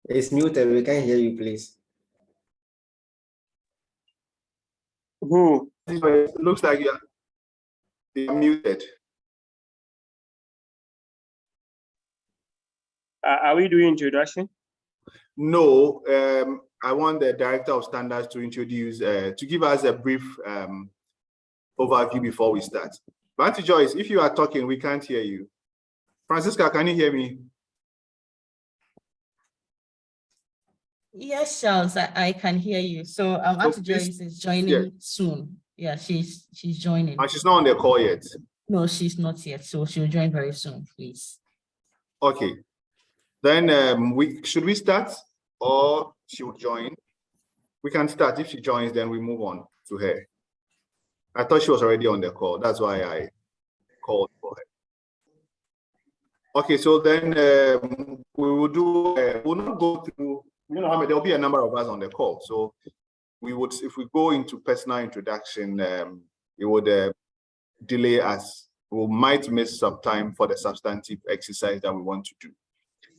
It's muted. We can't hear you, please. It looks like you're muted. Are we doing introduction? No, I want the Director of Standards to introduce, to give us a brief overview before we start. But Auntie Joyce, if you are talking, we can't hear you. Francisca, can you hear me? Yes, Charles, I can hear you. So Auntie Joyce is joining soon. Yeah, she's joining. And she's not on the call yet. No, she's not yet. So she'll join very soon, please. Okay. Then should we start or she will join? We can start. If she joins, then we move on to her. I thought she was already on the call. That's why I called for her. Okay, so then we will do, we'll not go through, you know, there'll be a number of us on the call. So we would, if we go into personal introduction, it would delay us. We might miss some time for the substantive exercise that we want to do.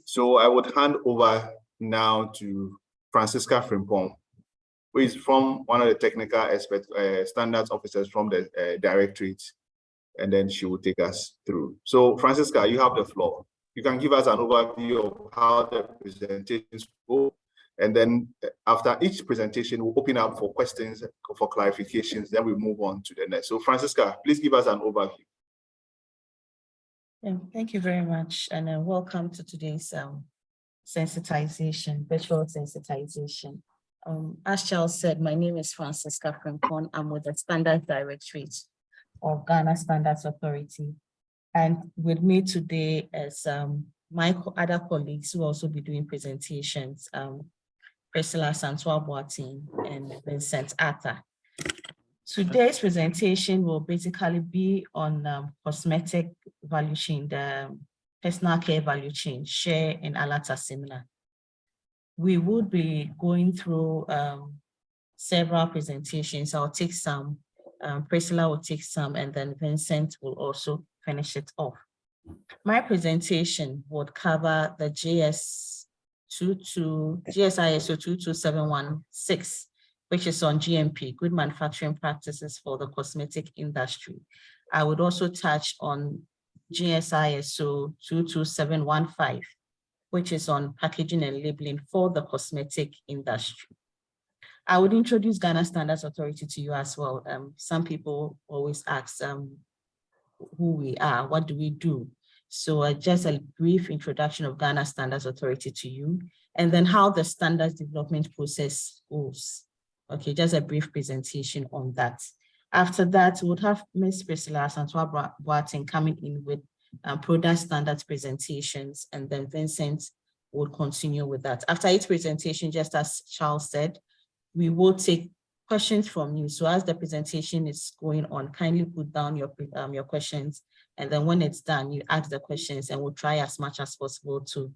So I would hand over now to Francisca Frimpong, who is from one of the technical aspect, standards officers from the directorate, and then she will take us through. So Francisca, you have the floor. You can give us an overview of how the presentations go, and then after each presentation, we'll open up for questions, for clarifications, then we move on to the next. So Francisca, please give us an overview. Thank you very much, and welcome to today's sensitization, virtual sensitization. As Charles said, my name is Francisca Frimpong. I'm with the Standards Directorate of Ghana Standards Authority. And with me today is my other colleagues who will also be doing presentations, Priscilla Santua-Boateng and Vincent Arthur. Today's presentation will basically be on cosmetic value chain, the personal care value chain, Shea and Alata Samina. We would be going through several presentations. I'll take some, Priscilla will take some, and then Vincent will also finish it off. My presentation would cover the GSISO 22716, which is on GMP, good manufacturing practices for the cosmetic industry. I would also touch on GSISO 22715, which is on packaging and labeling for the cosmetic industry. I would introduce Ghana Standards Authority to you as well. Some people always ask who we are, what do we do? So just a brief introduction of Ghana Standards Authority to you, and then how the standards development process goes. Okay, just a brief presentation on that. After that, we would have Ms. Priscilla Santua-Boateng coming in with product standards presentations, and then Vincent will continue with that. After each presentation, just as Charles said, we will take questions from you. So as the presentation is going on, kindly put down your questions, and then when it's done, you ask the questions, and we'll try as much as possible to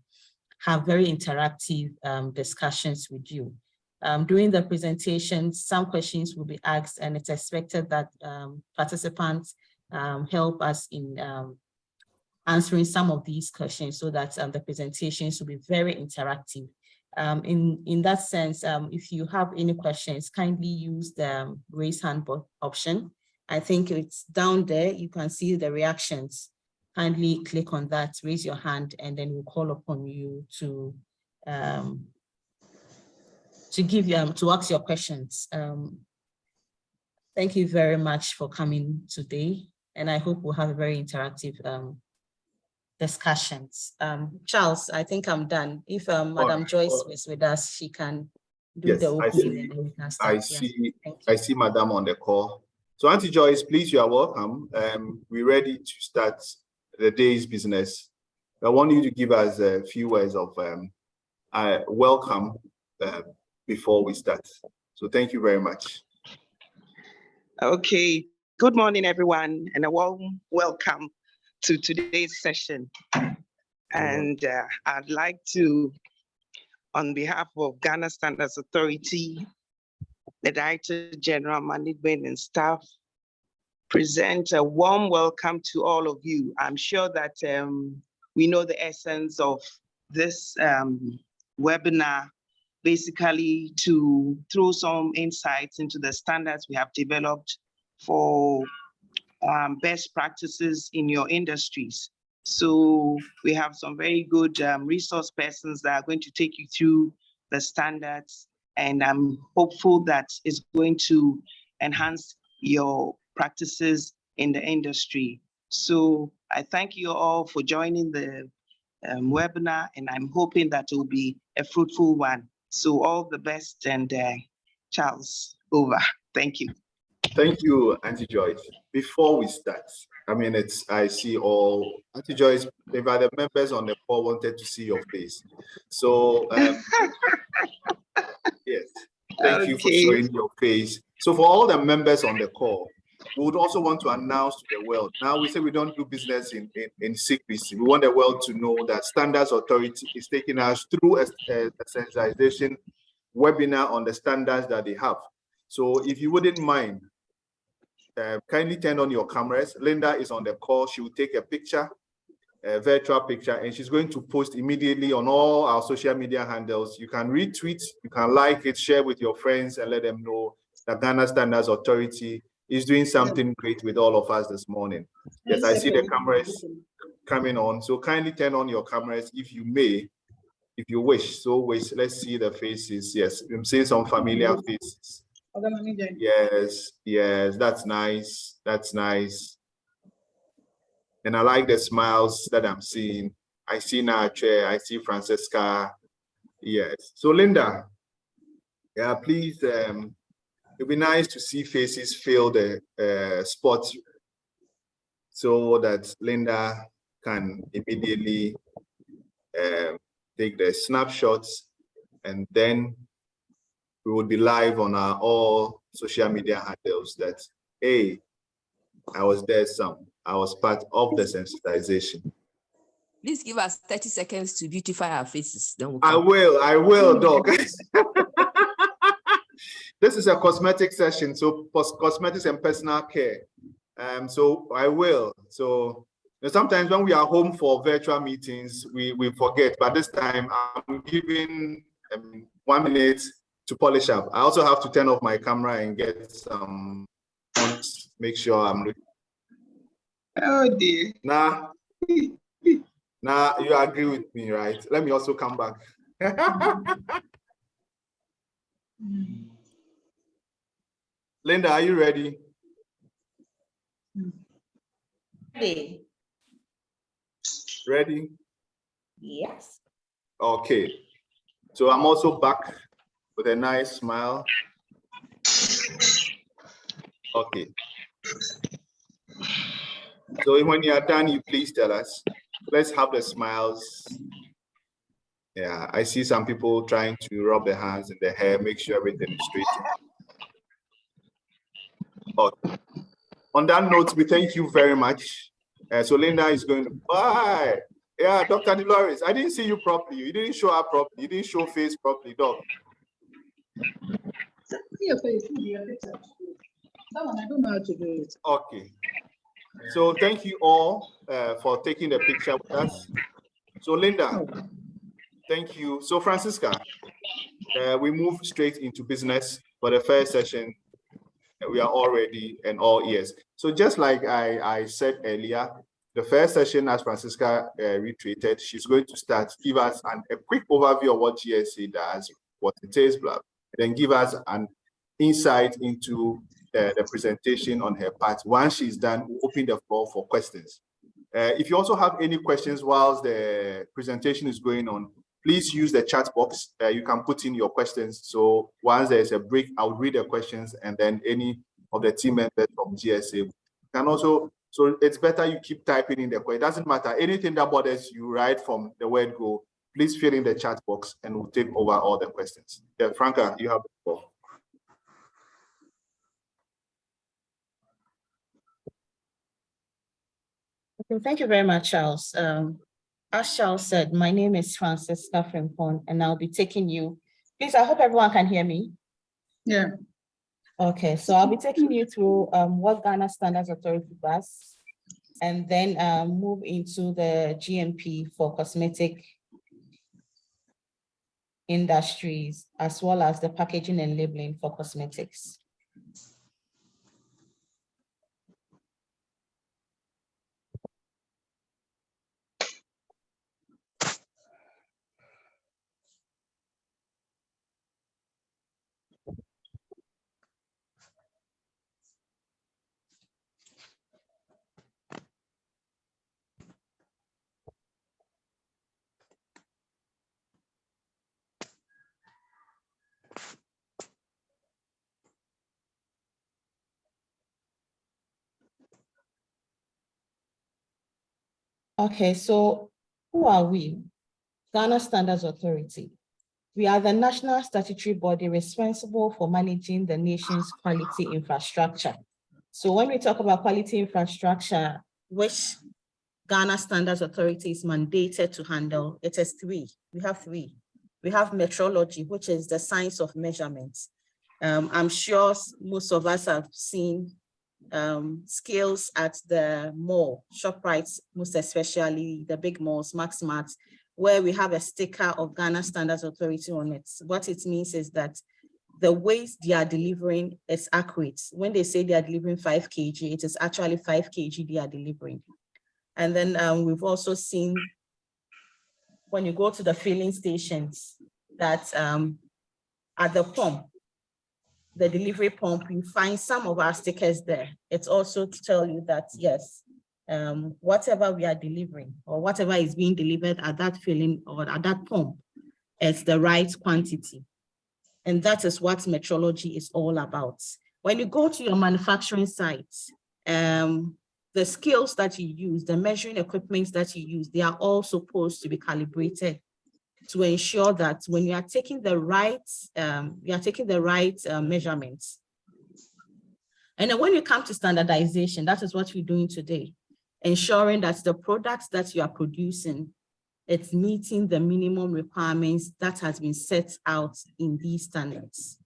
have very interactive discussions with you. During the presentation, some questions will be asked, and it's expected that participants help us in answering some of these questions so that the presentations will be very interactive. In that sense, if you have any questions, kindly use the raise hand option. I think it's down there. You can see the reactions. Kindly click on that, raise your hand, and then we'll call upon you to ask your questions. Thank you very much for coming today, and I hope we'll have a very interactive discussions. Charles, I think I'm done. If Madam Joyce is with us, she can do the opening, and then we can start. I see Madam on the call. So Auntie Joyce, please, you are welcome. We're ready to start the day's business. I want you to give us a few words of welcome before we start. So thank you very much. Okay, good morning, everyone, and a warm welcome to today's session. And I'd like to, on behalf of Ghana Standards Authority, the Director General, Management and Staff, present a warm welcome to all of you. I'm sure that we know the essence of this webinar, basically to throw some insights into the standards we have developed for best practices in your industries. So we have some very good resource persons that are going to take you through the standards, and I'm hopeful that it's going to enhance your practices in the industry. So I thank you all for joining the webinar, and I'm hoping that it will be a fruitful one. So all the best, and Charles, over. Thank you. Thank you, Auntie Joyce. Before we start, I mean, I see all, Auntie Joyce, if the members on the call wanted to see your face. So, yes, thank you for showing your face. So for all the members on the call, we would also want to announce to the world. Now we say we don't do business in secrecy. We want the world to know that Standards Authority is taking us through a sensitization webinar on the standards that they have. So if you wouldn't mind, kindly turn on your cameras. Linda is on the call. She will take a picture, a virtual picture, and she's going to post immediately on all our social media handles. You can retweet, you can like it, share with your friends, and let them know that Ghana Standards Authority is doing something great with all of us this morning. Yes, I see the cameras coming on. So kindly turn on your cameras if you may, if you wish. So let's see the faces. Yes, I'm seeing some familiar faces. Yes, yes, that's nice. That's nice. And I like the smiles that I'm seeing. I see Nache, I see Francesca. Yes. So Linda, yeah, please, it'd be nice to see faces fill the spot so that Linda can immediately take the snapshots, and then we will be live on our all social media handles that, hey, I was there, I was part of the sensitization. Please give us 30 seconds to beautify our faces. Then we'll I will, Doc. This is a cosmetic session, so cosmetics and personal care. So I will. So sometimes when we are home for virtual meetings, we forget, but this time I'm giving 1 minute to polish up. I also have to turn off my camera and get some, make sure I'm ready. Oh dear. Now you agree with me, right? Let me also come back. Linda, are you ready? Ready? Ready? Yes. Okay. So I'm also back with a nice smile. Okay. So when you are done, you please tell us. Let's have the smiles. Yeah, I see some people trying to rub their hands in their hair, make sure everything is straight. Okay. On that note, we thank you very much. So Linda is going to bye. Yeah, Dr. Dolores, I didn't see you properly. You didn't show up properly. You didn't show face properly, Doc. I don't know how to do it. Okay. So thank you all for taking the picture with us. So Linda, thank you. So Francisca, we move straight into business for the first session. We are all ready and all ears. So just like I said earlier, the first session, as Francisca reiterated, she's going to start, give us a quick overview of what GSA does, what it is, and then give us an insight into the presentation on her part. Once she's done, we'll open the floor for questions. If you also have any questions whilst the presentation is going on, please use the chat box. You can put in your questions. So once there's a break, I'll read the questions, and then any of the team members from GSA can also, so it's better you keep typing in the question. It doesn't matter. Anything that bothers you right from the word go, please fill in the chat box and we'll take over all the questions. Yeah, Franca, you have the floor. Okay, thank you very much, Charles. As Charles said, my name is Francisca Frimpong, and I'll be taking you. Please, I hope everyone can hear me. Yeah. Okay, so I'll be taking you through what Ghana Standards Authority does, and then move into the GMP for cosmetic industries, as well as the packaging and labeling for cosmetics. Okay, so who are we? Ghana Standards Authority. We are the national statutory body responsible for managing the nation's quality infrastructure. So when we talk about quality infrastructure, which Ghana Standards Authority is mandated to handle, it is three. We have three. We have metrology, which is the science of measurements. I'm sure most of us have seen scales at the mall, ShopRite, most especially the big malls, Maxmart, where we have a sticker of Ghana Standards Authority on it. What it means is that the weight they are delivering is accurate. When they say they are delivering 5 kg, it is actually 5 kg they are delivering. And then we've also seen when you go to the filling stations that at the pump, the delivery pump, you find some of our stickers there. It's also to tell you that, yes, whatever we are delivering or whatever is being delivered at that filling or at that pump, it's the right quantity. And that is what metrology is all about. When you go to your manufacturing sites, the scales that you use, the measuring equipment that you use, they are all supposed to be calibrated to ensure that when you are taking the right, measurements. And then when you come to standardization, that is what we're doing today, ensuring that the products that you are producing, it's meeting the minimum requirements that has been set out in these standards.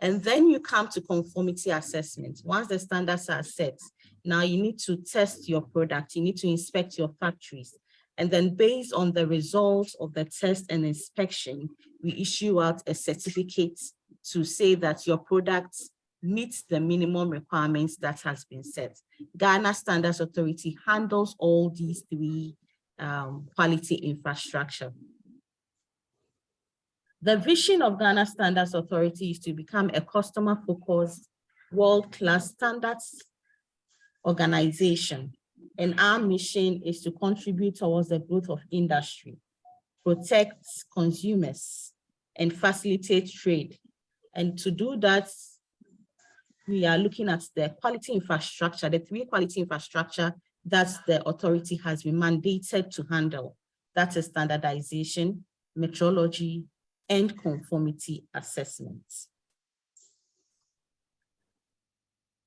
And then you come to conformity assessment. Once the standards are set, now you need to test your product, you need to inspect your factories. And then based on the results of the test and inspection, we issue out a certificate to say that your product meets the minimum requirements that has been set. Ghana Standards Authority handles all these three quality infrastructure. The vision of Ghana Standards Authority is to become a customer-focused, world-class standards organization. And our mission is to contribute towards the growth of industry, protect consumers, and facilitate trade. And to do that, we are looking at the quality infrastructure, the three quality infrastructure that the authority has been mandated to handle. That is standardization, metrology, and conformity assessments.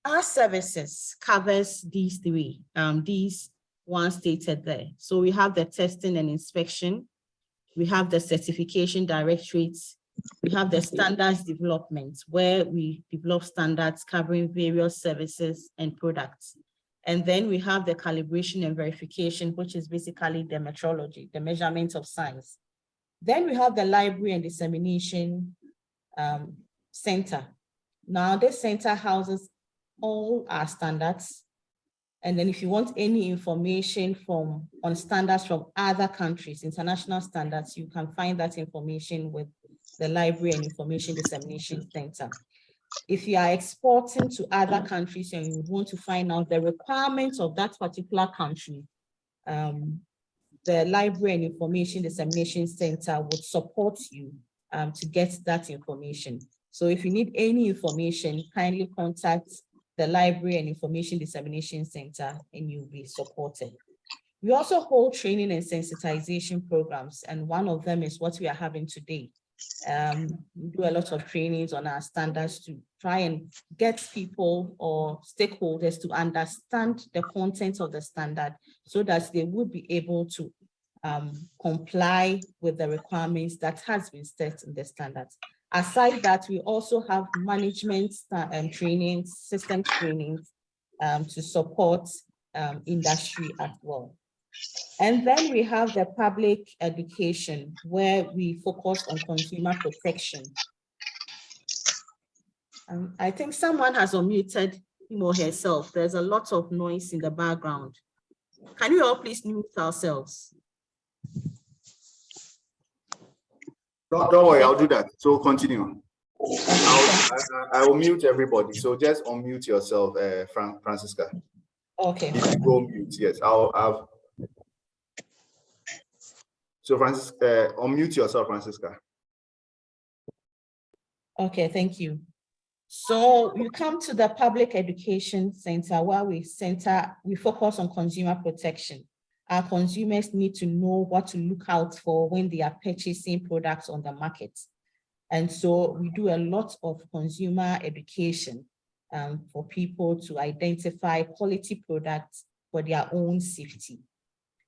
Our services covers these three, these ones stated there. So we have the testing and inspection, we have the certification directorates, we have the standards development, where we develop standards covering various services and products. And then we have the calibration and verification, which is basically the metrology, the measurement of science. Then we have the library and dissemination center. Now this center houses all our standards. And then if you want any information on standards from other countries, international standards, you can find that information with the Library and Information Dissemination Center. If you are exporting to other countries and you want to find out the requirements of that particular country, the Library and Information Dissemination Center would support you to get that information. So if you need any information, kindly contact the Library and Information Dissemination Center and you'll be supported. We also hold training and sensitization programs, and one of them is what we are having today. We do a lot of trainings on our standards to try and get people or stakeholders to understand the content of the standard so that they would be able to comply with the requirements that has been set in the standards. Aside that, we also have management trainings, system trainings to support industry as well. And then we have the public education, where we focus on consumer protection. I think someone has unmuted him or herself. There's a lot of noise in the background. Can you all please mute ourselves? Don't worry, I'll do that. So continue. I will mute everybody. So just unmute yourself, Francisca. Okay. If you go mute, yes, I'll have. So Francisca, unmute yourself, Francisca. Okay, thank you. So you come to the Public Education Center, where we focus on consumer protection. Our consumers need to know what to look out for when they are purchasing products on the market. And so we do a lot of consumer education for people to identify quality products for their own safety.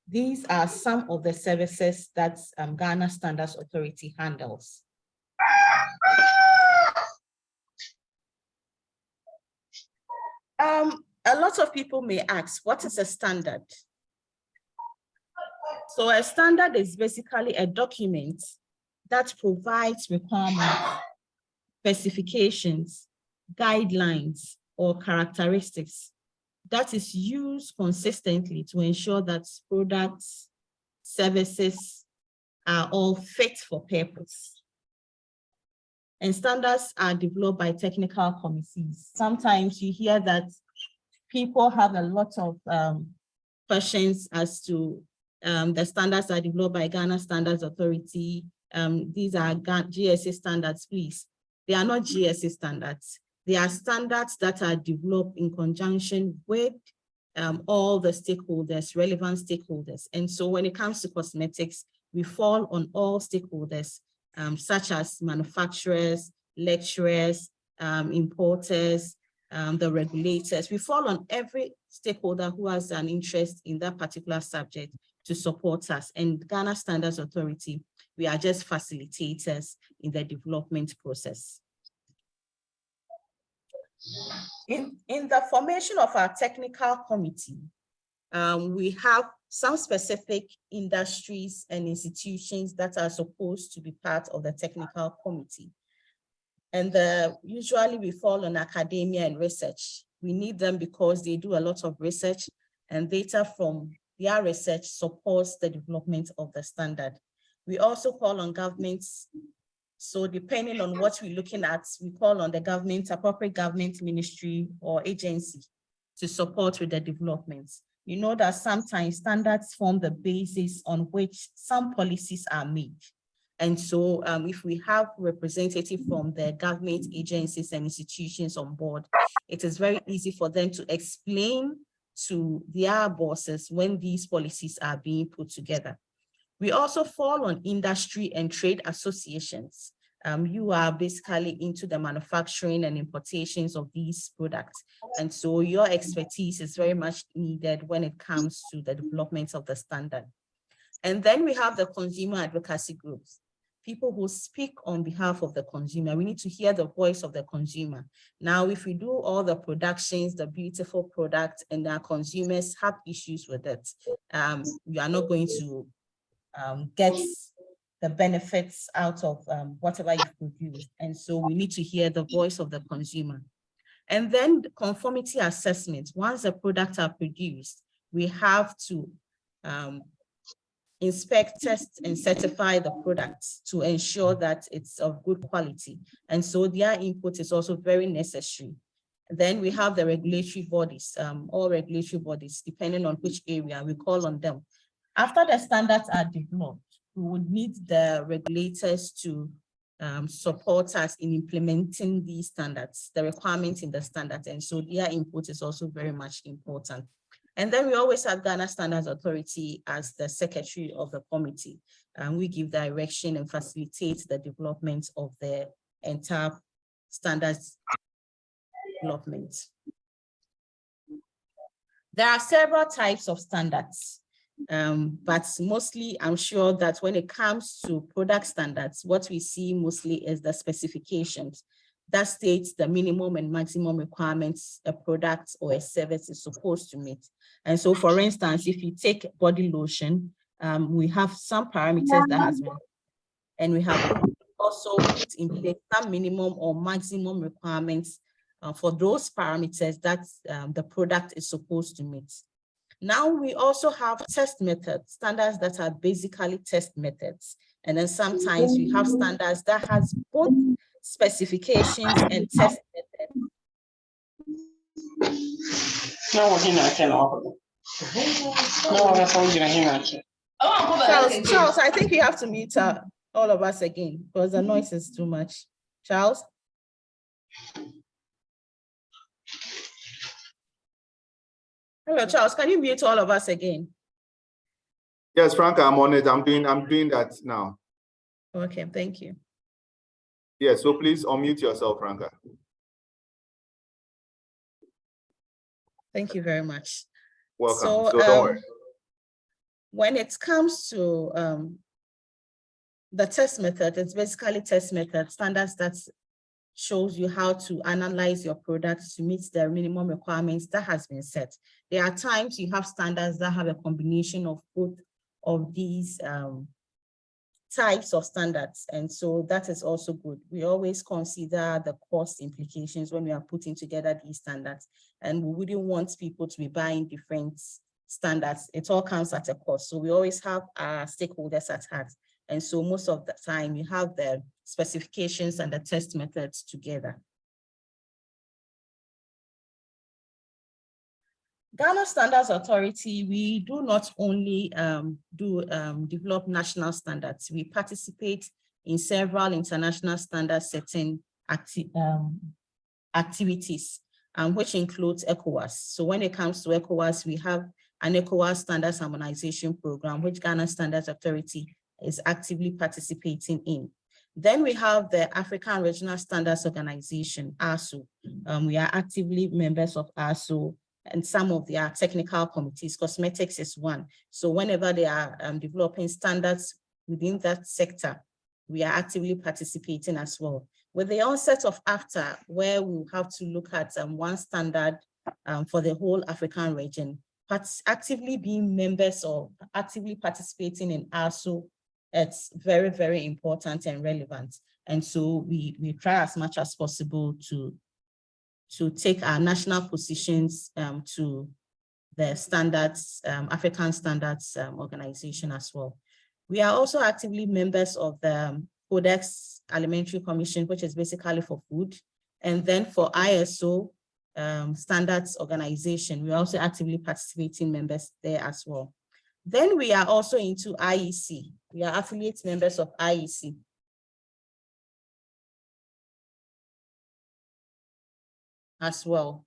These are some of the services that Ghana Standards Authority handles. A lot of people may ask, what is a standard? So a standard is basically a document that provides requirements, specifications, guidelines, or characteristics that is used consistently to ensure that products, services are all fit for purpose. And standards are developed by technical committees. Sometimes you hear that people have a lot of questions as to the standards are developed by Ghana Standards Authority. These are GSA standards, please. They are not GSA standards. They are standards that are developed in conjunction with all the stakeholders, relevant stakeholders. And so when it comes to cosmetics, we fall on all stakeholders, such as manufacturers, lecturers, importers, the regulators. We fall on every stakeholder who has an interest in that particular subject to support us. And Ghana Standards Authority, we are just facilitators in the development process. In the formation of our technical committee, we have some specific industries and institutions that are supposed to be part of the technical committee. And usually we fall on academia and research. We need them because they do a lot of research, and data from their research supports the development of the standard. We also call on governments. So depending on what we're looking at, we call on the government, appropriate government ministry or agency to support with the developments. You know that sometimes standards form the basis on which some policies are made. And so if we have representatives from the government agencies and institutions on board, it is very easy for them to explain to their bosses when these policies are being put together. We also fall on industry and trade associations. You are basically into the manufacturing and importations of these products. And so your expertise is very much needed when it comes to the development of the standard. And then we have the consumer advocacy groups, people who speak on behalf of the consumer. We need to hear the voice of the consumer. Now, if we do all the productions, the beautiful product, and our consumers have issues with it, we are not going to get the benefits out of whatever you produce. And so we need to hear the voice of the consumer. And then the conformity assessment. Once the products are produced, we have to inspect, test, and certify the products to ensure that it's of good quality. And so their input is also very necessary. Then we have the regulatory bodies, all regulatory bodies, depending on which area, we call on them. After the standards are developed, we would need the regulators to support us in implementing these standards, the requirements in the standards. And so their input is also very much important. And then we always have Ghana Standards Authority as the secretary of the committee. And we give direction and facilitate the development of the entire standards development. There are several types of standards. But mostly, I'm sure that when it comes to product standards, what we see mostly is the specifications. that states the minimum and maximum requirements a product or a service is supposed to meet. And so, for instance, if you take body lotion, we have some parameters that has been, and we have also put in place some minimum or maximum requirements for those parameters that the product is supposed to meet. Now we also have test methods, standards that are basically test methods. And then sometimes we have standards that has both specifications and test methods. Charles, I think you have to mute all of us again because the noise is too much. Charles? Hello, Charles, can you mute all of us again? Yes, Franca, I'm on it. I'm doing that now. Okay, thank you. Yeah, so please unmute yourself, Franca. Thank you very much. Welcome. So don't worry. When it comes to the test method, it's basically test method standards that shows you how to analyze your products to meet the minimum requirements that has been set. There are times you have standards that have a combination of both of these types of standards. And so that is also good. We always consider the cost implications when we are putting together these standards. And we wouldn't want people to be buying different standards. It all comes at a cost. So we always have our stakeholders at heart. And so most of the time you have the specifications and the test methods together. Ghana Standards Authority, we do not only develop national standards, we participate in several international standard setting activities, which includes ECOWAS. So when it comes to ECOWAS, we have an ECOWAS Standards Harmonization Program, which Ghana Standards Authority is actively participating in. Then we have the African Regional Standards Organization, ASO. We are actively members of ASO and some of their technical committees. Cosmetics is one. So whenever they are developing standards within that sector, we are actively participating as well. With the onset of AFTA, where we have to look at one standard for the whole African region, actively being members or actively participating in ASO, it's very, very important and relevant. And so we try as much as possible to take our national positions to the standards, African Standards Organization as well. We are also actively members of the Codex Alimentary Commission, which is basically for food. And then for ISO Standards Organization, we're also actively participating members there as well. Then we are also into IEC. We are affiliate members of IEC. As well.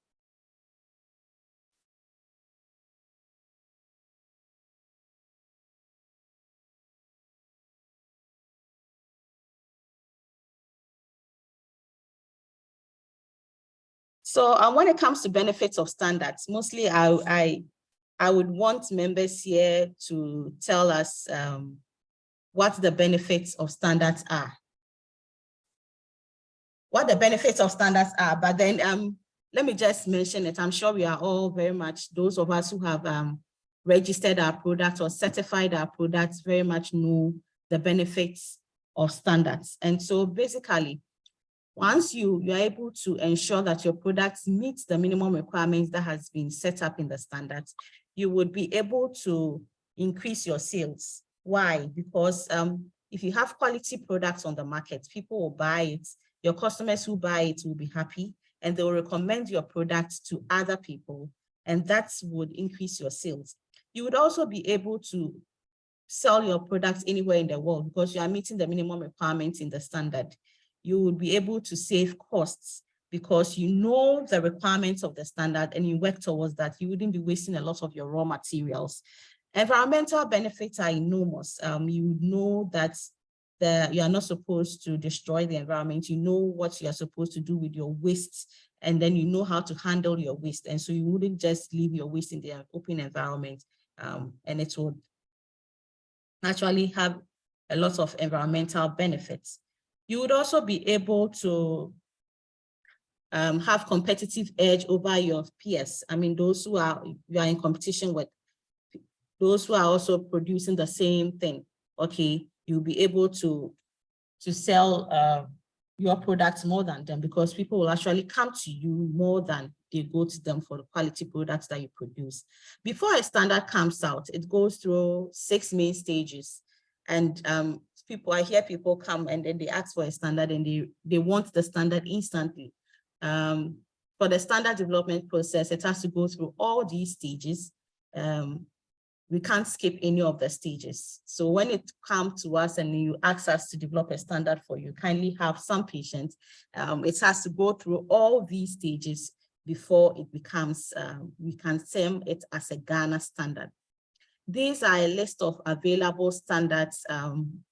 So when it comes to benefits of standards, mostly I would want members here to tell us what the benefits of standards are. What the benefits of standards are, but then let me just mention it. I'm sure we are all very much, those of us who have registered our products or certified our products very much know the benefits of standards. And so basically, once you are able to ensure that your products meet the minimum requirements that has been set up in the standards, you would be able to increase your sales. Why? Because if you have quality products on the market, people will buy it. Your customers who buy it will be happy and they will recommend your products to other people, and that would increase your sales. You would also be able to sell your products anywhere in the world because you are meeting the minimum requirements in the standard. You would be able to save costs because you know the requirements of the standard and you work towards that. You wouldn't be wasting a lot of your raw materials. Environmental benefits are enormous. You know that you are not supposed to destroy the environment. You know what you are supposed to do with your waste, and then you know how to handle your waste. And so you wouldn't just leave your waste in the open environment, and it would actually have a lot of environmental benefits. You would also be able to have competitive edge over your peers. I mean, those who you are in competition with, those who are also producing the same thing, okay, you'll be able to sell your products more than them, because people will actually come to you more than they go to them for the quality products that you produce. Before a standard comes out, it goes through 6 main stages. And I hear people come and then they ask for a standard and they want the standard instantly. For the standard development process, it has to go through all these stages. We can't skip any of the stages. So when it comes to us and you ask us to develop a standard for you, kindly have some patience. It has to go through all these stages before it becomes, we can term it as a Ghana standard. These are a list of available standards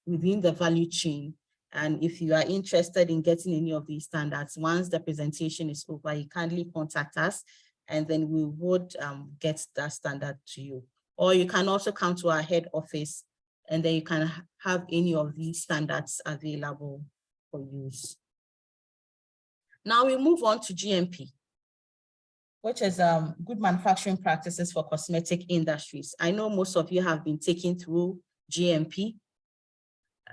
within the value chain. And if you are interested in getting any of these standards, once the presentation is over, you kindly contact us and then we would get that standard to you. Or you can also come to our head office and then you can have any of these standards available for use. Now we move on to GMP, which is good manufacturing practices for cosmetic industries. I know most of you have been taken through GMP.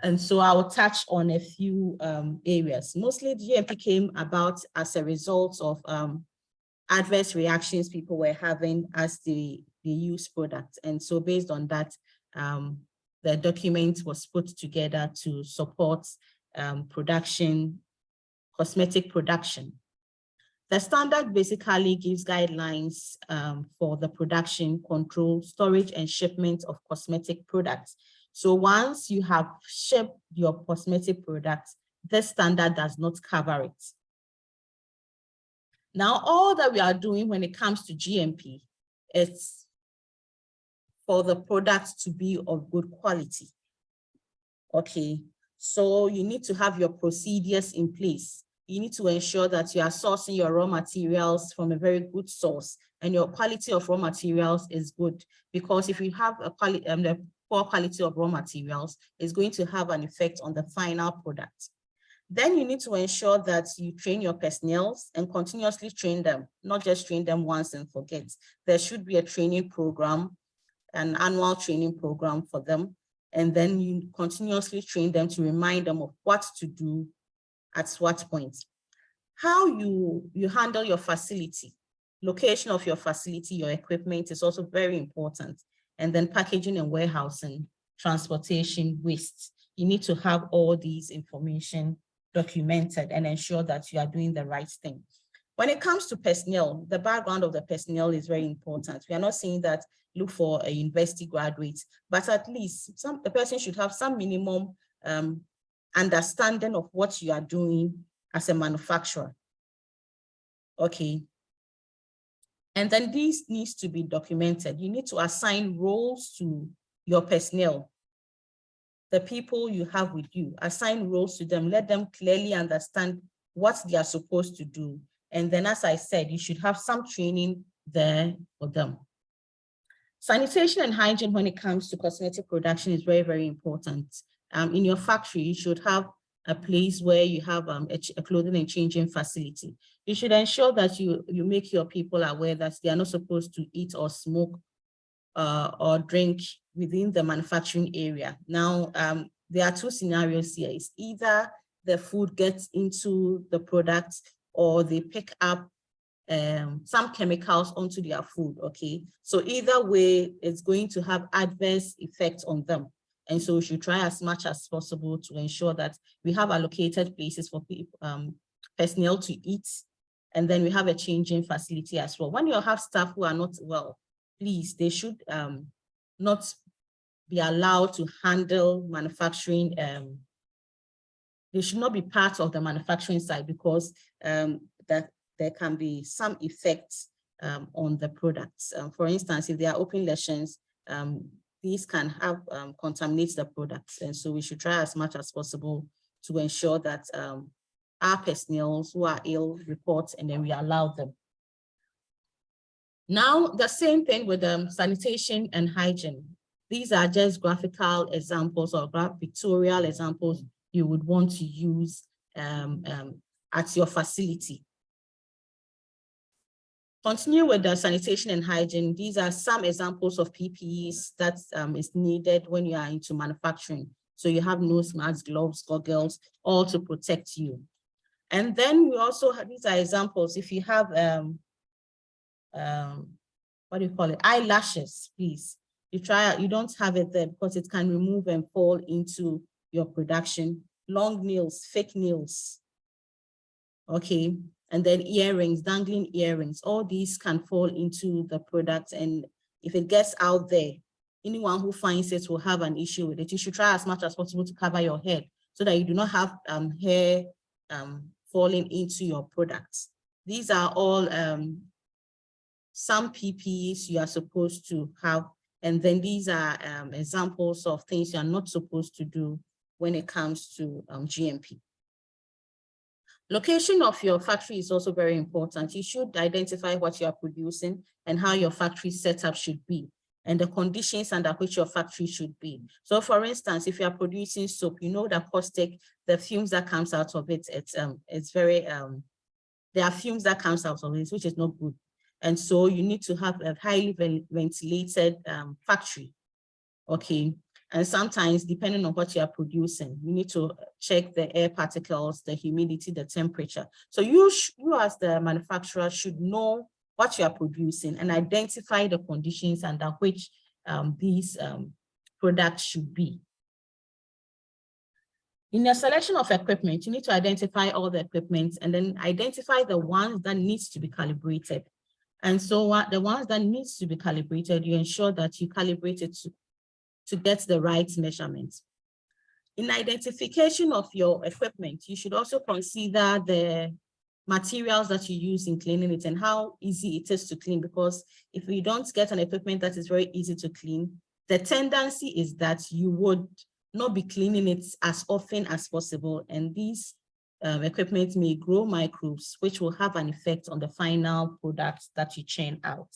And so I will touch on a few areas. Mostly GMP came about as a result of adverse reactions people were having as they use products. And so based on that, the document was put together to support cosmetic production. The standard basically gives guidelines for the production, control, storage, and shipment of cosmetic products. So once you have shipped your cosmetic products, this standard does not cover it. Now, all that we are doing when it comes to GMP is for the products to be of good quality. Okay, so you need to have your procedures in place. You need to ensure that you are sourcing your raw materials from a very good source and your quality of raw materials is good, because if you have a poor quality of raw materials, it's going to have an effect on the final product. Then you need to ensure that you train your personnel and continuously train them, not just train them once and forget. There should be a training program, an annual training program for them. And then you continuously train them to remind them of what to do at what point. How you handle your facility, location of your facility, your equipment is also very important. And then packaging and warehousing, transportation, waste. You need to have all these information documented and ensure that you are doing the right thing. When it comes to personnel, the background of the personnel is very important. We are not saying that look for a university graduate, but at least the person should have some minimum understanding of what you are doing as a manufacturer. Okay. And then this needs to be documented. You need to assign roles to your personnel. The people you have with you, assign roles to them, let them clearly understand what they are supposed to do. And then, as I said, you should have some training there for them. Sanitation and hygiene when it comes to cosmetic production is very, very important. In your factory, you should have a place where you have a clothing and changing facility. You should ensure that you make your people aware that they are not supposed to eat or smoke or drink within the manufacturing area. Now, there are two scenarios here. It's either the food gets into the product or they pick up some chemicals onto their food, okay? So either way, it's going to have adverse effects on them. And so we should try as much as possible to ensure that we have allocated places for people, personnel to eat, and then we have a changing facility as well. When you have staff who are not well, please, they should not be allowed to handle manufacturing. They should not be part of the manufacturing side, because that there can be some effects on the products. For instance, if there are open lesions, these can have contaminate the products. And so we should try as much as possible to ensure that our personnel who are ill report and then we allow them. Now, the same thing with sanitation and hygiene. These are just graphical examples or pictorial examples you would want to use at your facility. Continue with the sanitation and hygiene. These are some examples of PPEs that is needed when you are into manufacturing. So you have nose masks, gloves, goggles, all to protect you. And then we also have, these are examples. If you have, what do you call it? Eyelashes, please. You don't have it there because it can remove and fall into your production. Long nails, fake nails. Okay. And then earrings, dangling earrings, all these can fall into the product. And if it gets out there, anyone who finds it will have an issue with it. You should try as much as possible to cover your head so that you do not have hair falling into your products. These are all some PPEs you are supposed to have. And then these are examples of things you are not supposed to do when it comes to GMP. Location of your factory is also very important. You should identify what you are producing and how your factory setup should be and the conditions under which your factory should be. So for instance, if you are producing soap, you know that caustic, the fumes that comes out of it, it's very, there are fumes that comes out of it, which is not good. And so you need to have a highly ventilated factory, okay? And sometimes, depending on what you are producing, you need to check the air particles, the humidity, the temperature. So you as the manufacturer should know what you are producing and identify the conditions under which these products should be. In your selection of equipment, you need to identify all the equipment and then identify the ones that needs to be calibrated. And so the ones that needs to be calibrated, you ensure that you calibrate it to get the right measurements. In identification of your equipment, you should also consider the materials that you use in cleaning it and how easy it is to clean, because if you don't get an equipment that is very easy to clean, the tendency is that you would not be cleaning it as often as possible, and these equipment may grow microbes, which will have an effect on the final product that you churn out.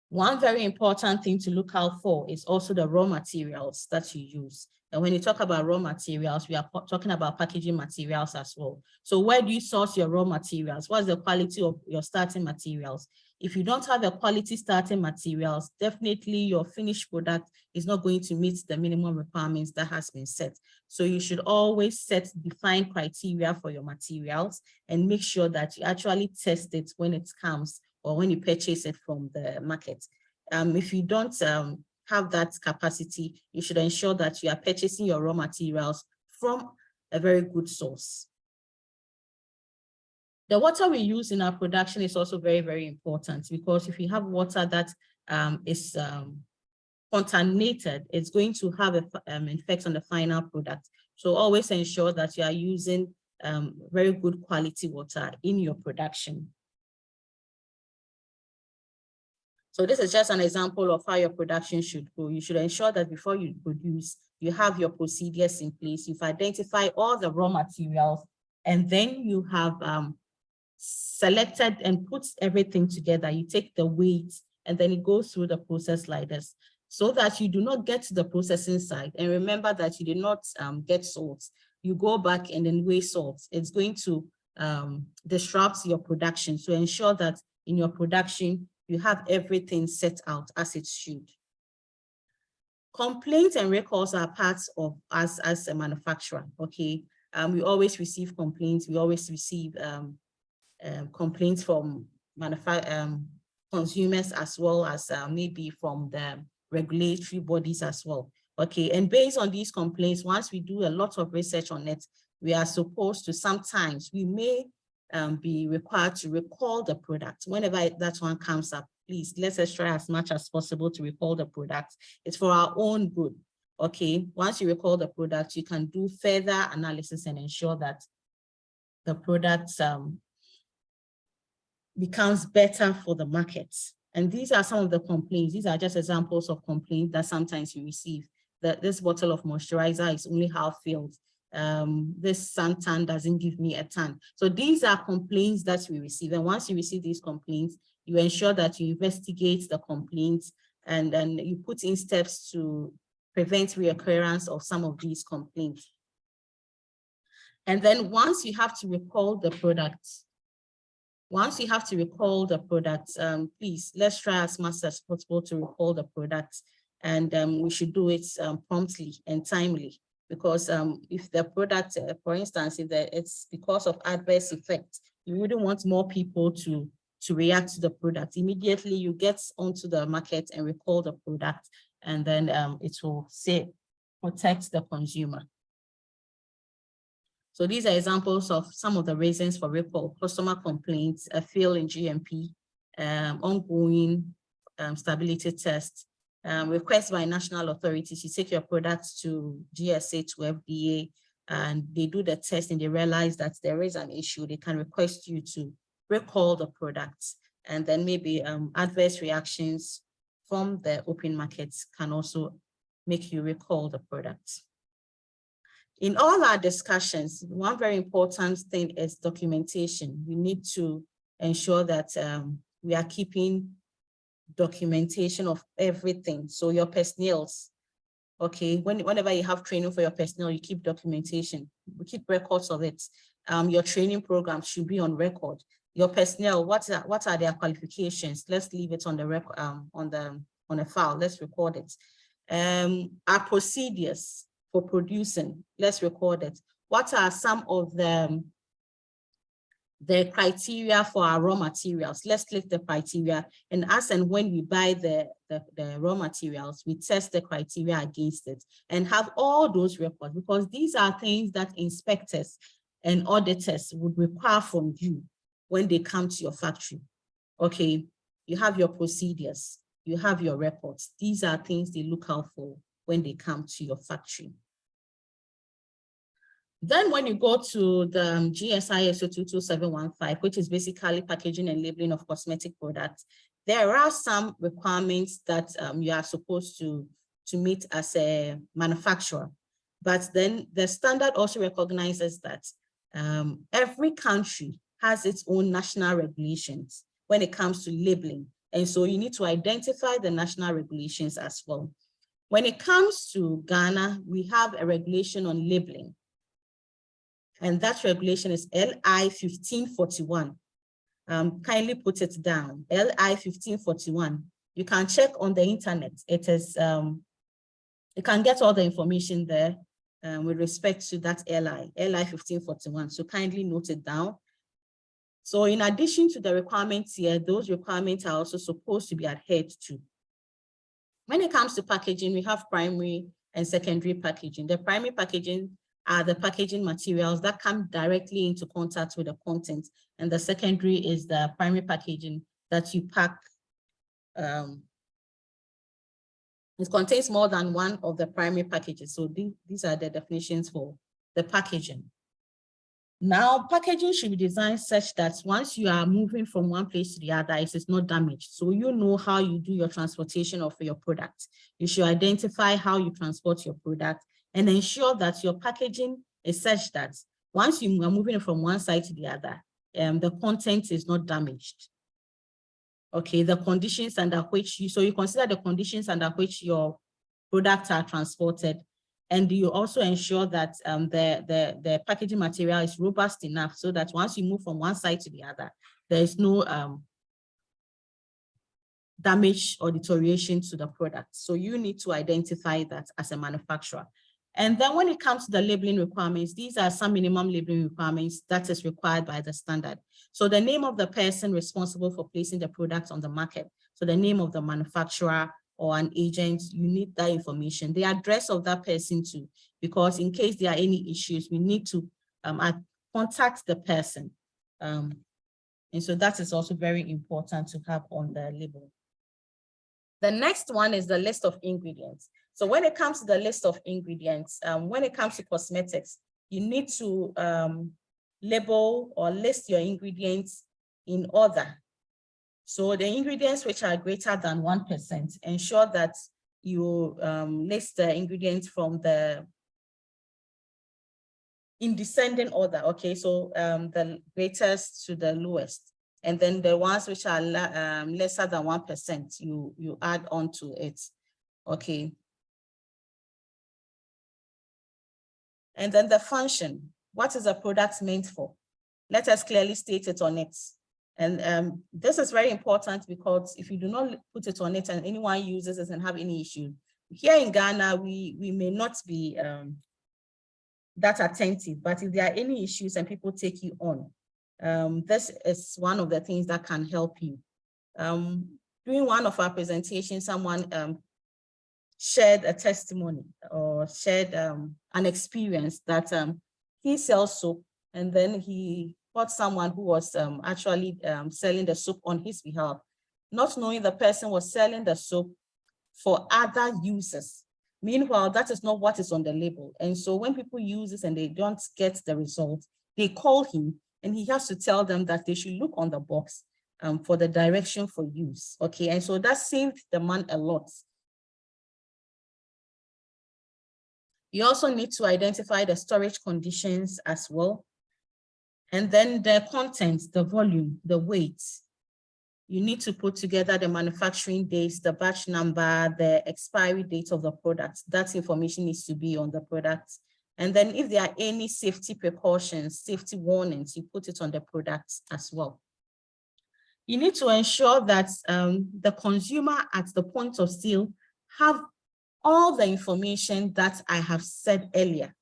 One very important thing to look out for is also the raw materials that you use. And when you talk about raw materials, we are talking about packaging materials as well. So where do you source your raw materials? What's the quality of your starting materials? If you don't have a quality starting materials, definitely your finished product is not going to meet the minimum requirements that has been set. So you should always set defined criteria for your materials and make sure that you actually test it when it comes or when you purchase it from the market. If you don't have that capacity, you should ensure that you are purchasing your raw materials from a very good source. The water we use in our production is also very, very important, because if you have water that is contaminated, it's going to have an effect on the final product. So always ensure that you are using very good quality water in your production. So this is just an example of how your production should go. You should ensure that before you produce, you have your procedures in place. You've identified all the raw materials, and then you have selected and put everything together. You take the weight, and then it goes through the process like this, so that you do not get to the processing side. And remember that you did not get salt. You go back and then weigh salt. It's going to disrupt your production. So ensure that in your production, you have everything set out as it should. Complaints and recalls are parts of us as a manufacturer, okay? We always receive complaints. We always receive complaints from consumers, as well as maybe from the regulatory bodies as well, okay? And based on these complaints, once we do a lot of research on it, we are supposed to, sometimes we may be required to recall the product. Whenever that one comes up, please, let us try as much as possible to recall the product. It's for our own good, okay? Once you recall the product, you can do further analysis and ensure that the product becomes better for the market. And these are some of the complaints. These are just examples of complaints that sometimes you receive. That this bottle of moisturizer is only half filled. This suntan doesn't give me a tan. So these are complaints that we receive. And once you receive these complaints, you ensure that you investigate the complaints and then you put in steps to prevent reoccurrence of some of these complaints. And then once you have to recall the product, Once you have to recall the product, please, let's try as much as possible to recall the product. And we should do it promptly and timely, because if the product, for instance, if it's because of adverse effect, you wouldn't want more people to react to the product. Immediately you get onto the market and recall the product, and then it will protect the consumer. So these are examples of some of the reasons for recall: customer complaints, a fail in GMP, ongoing stability tests, requests by national authorities. You take your products to GSA, to FDA, and they do the test and they realize that there is an issue. They can request you to recall the products, and then maybe adverse reactions from the open markets can also make you recall the products. In all our discussions, one very important thing is documentation. We need to ensure that we are keeping documentation of everything. So your personnel, okay, whenever you have training for your personnel, you keep documentation. We keep records of it. Your training program should be on record. Your personnel, what are their qualifications? Let's leave it on the record, on a file. Let's record it. Our procedures for producing, let's record it. What are some of the criteria for our raw materials? Let's click the criteria, and as and when we buy the raw materials, we test the criteria against it and have all those records, because these are things that inspectors and auditors would require from you when they come to your factory. Okay, you have your procedures, you have your records. These are things they look out for when they come to your factory. Then when you go to the GSISO 22715, which is basically packaging and labeling of cosmetic products, there are some requirements that you are supposed to meet as a manufacturer. But then the standard also recognizes that every country has its own national regulations when it comes to labeling. And so you need to identify the national regulations as well. When it comes to Ghana, we have a regulation on labeling. And that regulation is LI 1541. Kindly put it down, LI 1541. You can check on the internet. It is, you can get all the information there with respect to that LI 1541. So kindly note it down. So in addition to the requirements here, those requirements are also supposed to be adhered to. When it comes to packaging, we have primary and secondary packaging. The primary packaging are the packaging materials that come directly into contact with the content. And the secondary is the primary packaging that you pack. It contains more than one of the primary packages. So these are the definitions for the packaging. Now, packaging should be designed such that once you are moving from one place to the other, it is not damaged. So you know how you do your transportation of your product. You should identify how you transport your product and ensure that your packaging is such that once you are moving from one side to the other, the content is not damaged. Okay, the conditions under which so you consider the conditions under which your products are transported. And you also ensure that the packaging material is robust enough so that once you move from one side to the other, there is no damage or deterioration to the product. So you need to identify that as a manufacturer. And then when it comes to the labeling requirements, these are some minimum labeling requirements that is required by the standard. So the name of the person responsible for placing the product on the market. So the name of the manufacturer or an agent, you need that information. The address of that person too, because in case there are any issues, we need to contact the person. And so that is also very important to have on the label. The next one is the list of ingredients. So when it comes to the list of ingredients, when it comes to cosmetics, you need to label or list your ingredients in order. So the ingredients which are greater than 1%, ensure that you list the ingredients from in descending order, okay? So the greatest to the lowest. And then the ones which are lesser than 1%, you add on to it, okay? And then the function, what is the product meant for? Let us clearly state it on it. And this is very important because if you do not put it on it and anyone uses it and have any issue, here in Ghana, we may not be that attentive, but if there are any issues and people take you on, this is one of the things that can help you. During one of our presentations, someone shared a testimony or shared an experience that he sells soap, and then he got someone who was actually selling the soap on his behalf, not knowing the person was selling the soap for other users. Meanwhile, that is not what is on the label. And so when people use this and they don't get the result, they call him and he has to tell them that they should look on the box for the direction for use. Okay, and so that saved the man a lot. You also need to identify the storage conditions as well. And then the content, the volume, the weight. You need to put together the manufacturing dates, the batch number, the expiry date of the product. That information needs to be on the product. And then if there are any safety precautions, safety warnings, you put it on the product as well. You need to ensure that the consumer at the point of sale have all the information that I have said earlier.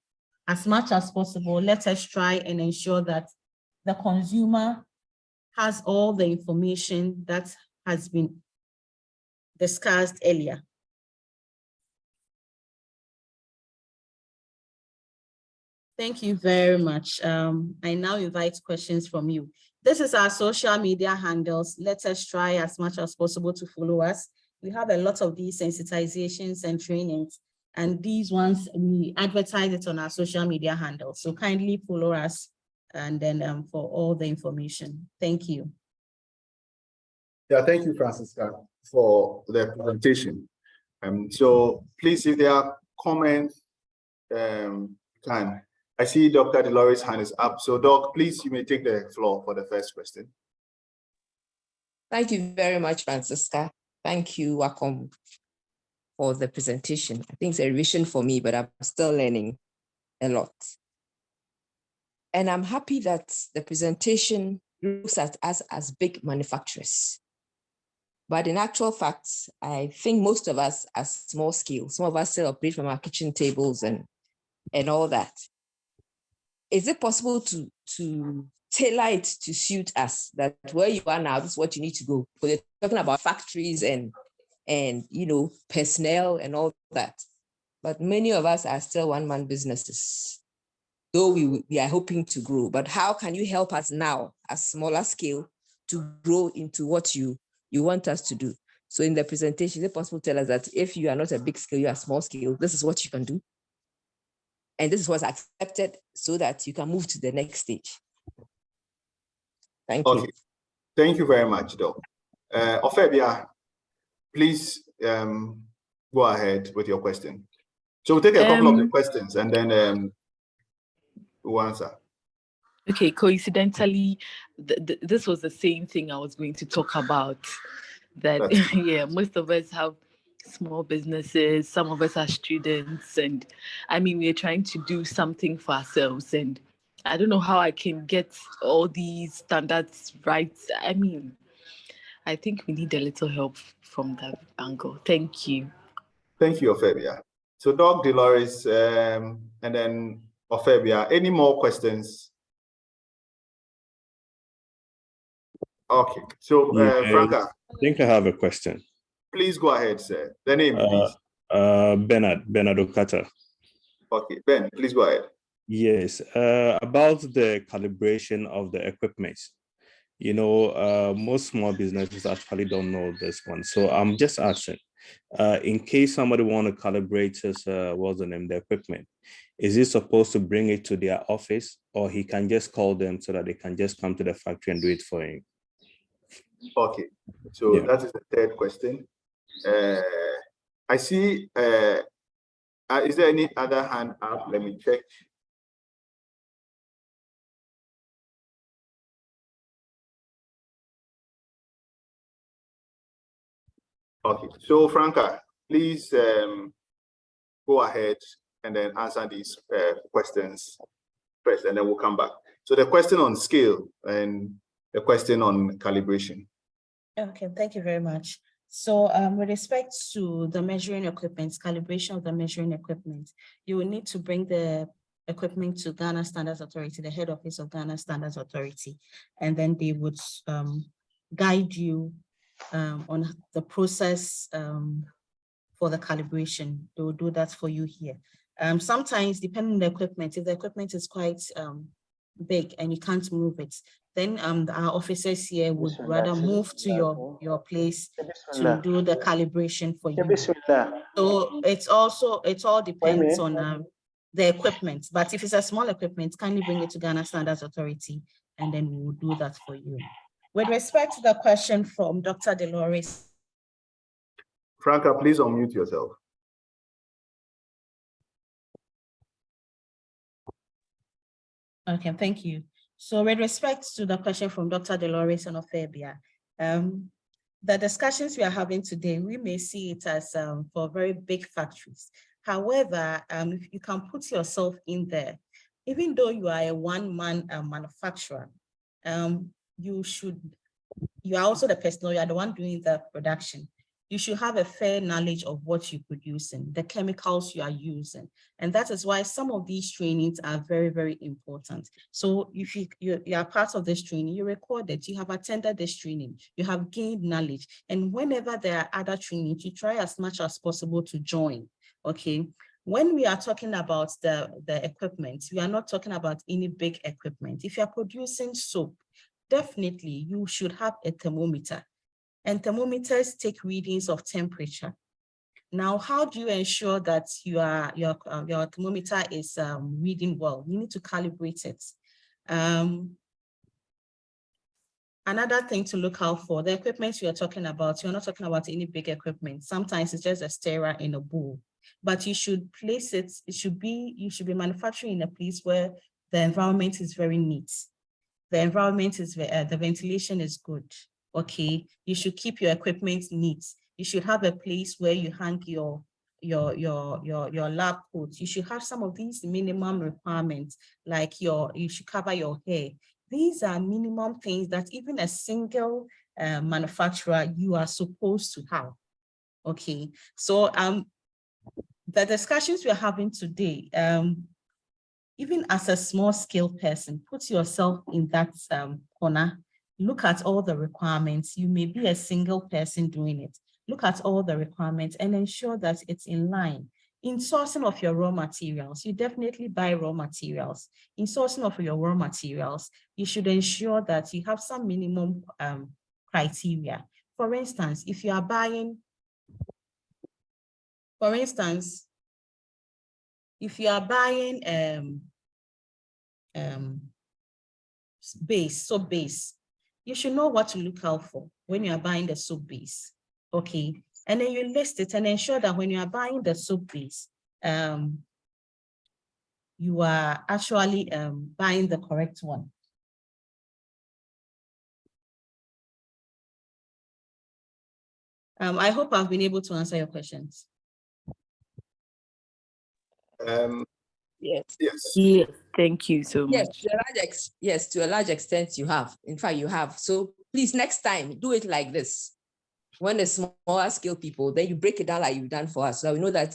As much as possible, let us try and ensure that the consumer has all the information that has been discussed earlier. Thank you very much. I now invite questions from you. This is our social media handles. Let us try as much as possible to follow us. We have a lot of these sensitizations and trainings, and these ones, we advertise it on our social media handles. So kindly follow us and then for all the information. Thank you. Yeah, thank you, Francisca, for the presentation. So please, if there are comments, I see Dr. Dolores' hand is up. So Doc, please, you may take the floor for the first question. Thank you very much, Francisca. Thank you, WACOMP, for the presentation. I think it's a revision for me, but I'm still learning a lot. And I'm happy that the presentation looks at us as big manufacturers. But in actual fact, I think most of us are small scale. Some of us still operate from our kitchen tables and all that. Is it possible to tailor it to suit us, that where you are now, this is what you need to go? Because they're talking about factories and you know, personnel and all that. But many of us are still one-man businesses, though we are hoping to grow. But how can you help us now, at smaller scale, to grow into what you want us to do? So in the presentation, is it possible to tell us that if you are not a big scale, you are small scale, this is what you can do? And this is what's accepted so that you can move to the next stage. Thank you. Thank you very much, Doc. Ofebia, please go ahead with your question. So we'll take a couple of the questions and then we'll answer. Okay, coincidentally, this was the same thing I was going to talk about. That, yeah, most of us have small businesses, some of us are students, and I mean, we're trying to do something for ourselves, and I don't know how I can get all these standards right. I mean, I think we need a little help from that angle. Thank you. Thank you, Ofebia. So Doc Dolores and then Ofebia, any more questions? Okay, so Franca. I think I have a question. Please go ahead, sir. The name, please. Bernard Okata. Okay, Ben, please go ahead. Yes, about the calibration of the equipment. You know, most small businesses actually don't know this one. So I'm just asking, in case somebody want to calibrate his, what's the name, the equipment, is he supposed to bring it to their office, or he can just call them so that they can just come to the factory and do it for him? Okay, so that is the third question. I see, is there any other hand up? Let me check. Okay, so Franca, please go ahead and then answer these questions first, and then we'll come back. So the question on scale, and a question on calibration. Okay, thank you very much. So with respect to the measuring equipment, calibration of the measuring equipment, you will need to bring the equipment to Ghana Standards Authority, the head office of Ghana Standards Authority, and then they would guide you on the process for the calibration. They will do that for you here. Sometimes, depending on the equipment, if the equipment is quite big and you can't move it, then our officers here would rather move to your place to do the calibration for you. So it all depends on the equipment. But if it's a small equipment, kindly bring it to Ghana Standards Authority, and then we will do that for you. With respect to the question from Dr. Delores. Franca, please unmute yourself. Okay, thank you. So with respect to the question from Dr. Delores and Ofebia, the discussions we are having today, we may see it as for very big factories. However, if you can put yourself in there, even though you are a one-man manufacturer, you are also the person, you are the one doing the production. You should have a fair knowledge of what you're producing, the chemicals you are using. And that is why some of these trainings are very, very important. So if you are part of this training, you record it, you have attended this training, you have gained knowledge. And whenever there are other trainings, you try as much as possible to join, okay? When we are talking about the equipment, we are not talking about any big equipment. If you are producing soap, definitely you should have a thermometer. And thermometers take readings of temperature. Now, how do you ensure that your thermometer is reading well? You need to calibrate it. Another thing to look out for, the equipment you are talking about, you're not talking about any big equipment. Sometimes it's just a stirrer in a bowl, but you should place it, you should be manufacturing in a place where the environment is very neat. The environment is, the ventilation is good. Okay, you should keep your equipment neat. You should have a place where you hang your lab coats. You should have some of these minimum requirements, like you should cover your hair. These are minimum things that even a single manufacturer, you are supposed to have. Okay, so the discussions we're having today, even as a small scale person, put yourself in that corner. Look at all the requirements. You may be a single person doing it. Look at all the requirements and ensure that it's in line. In sourcing of your raw materials, you definitely buy raw materials. In sourcing of your raw materials, you should ensure that you have some minimum criteria. For instance, if you are buying, soap base, you should know what to look out for when you are buying the soap base, okay? And then you list it and ensure that when you are buying the soap base, you are actually buying the correct one. I hope I've been able to answer your questions. Yes. Yeah, thank you so much. Yes, to a large extent you have. In fact, you have. So please, next time, do it like this. When it's smaller scale people, then you break it down like you've done for us. So we know that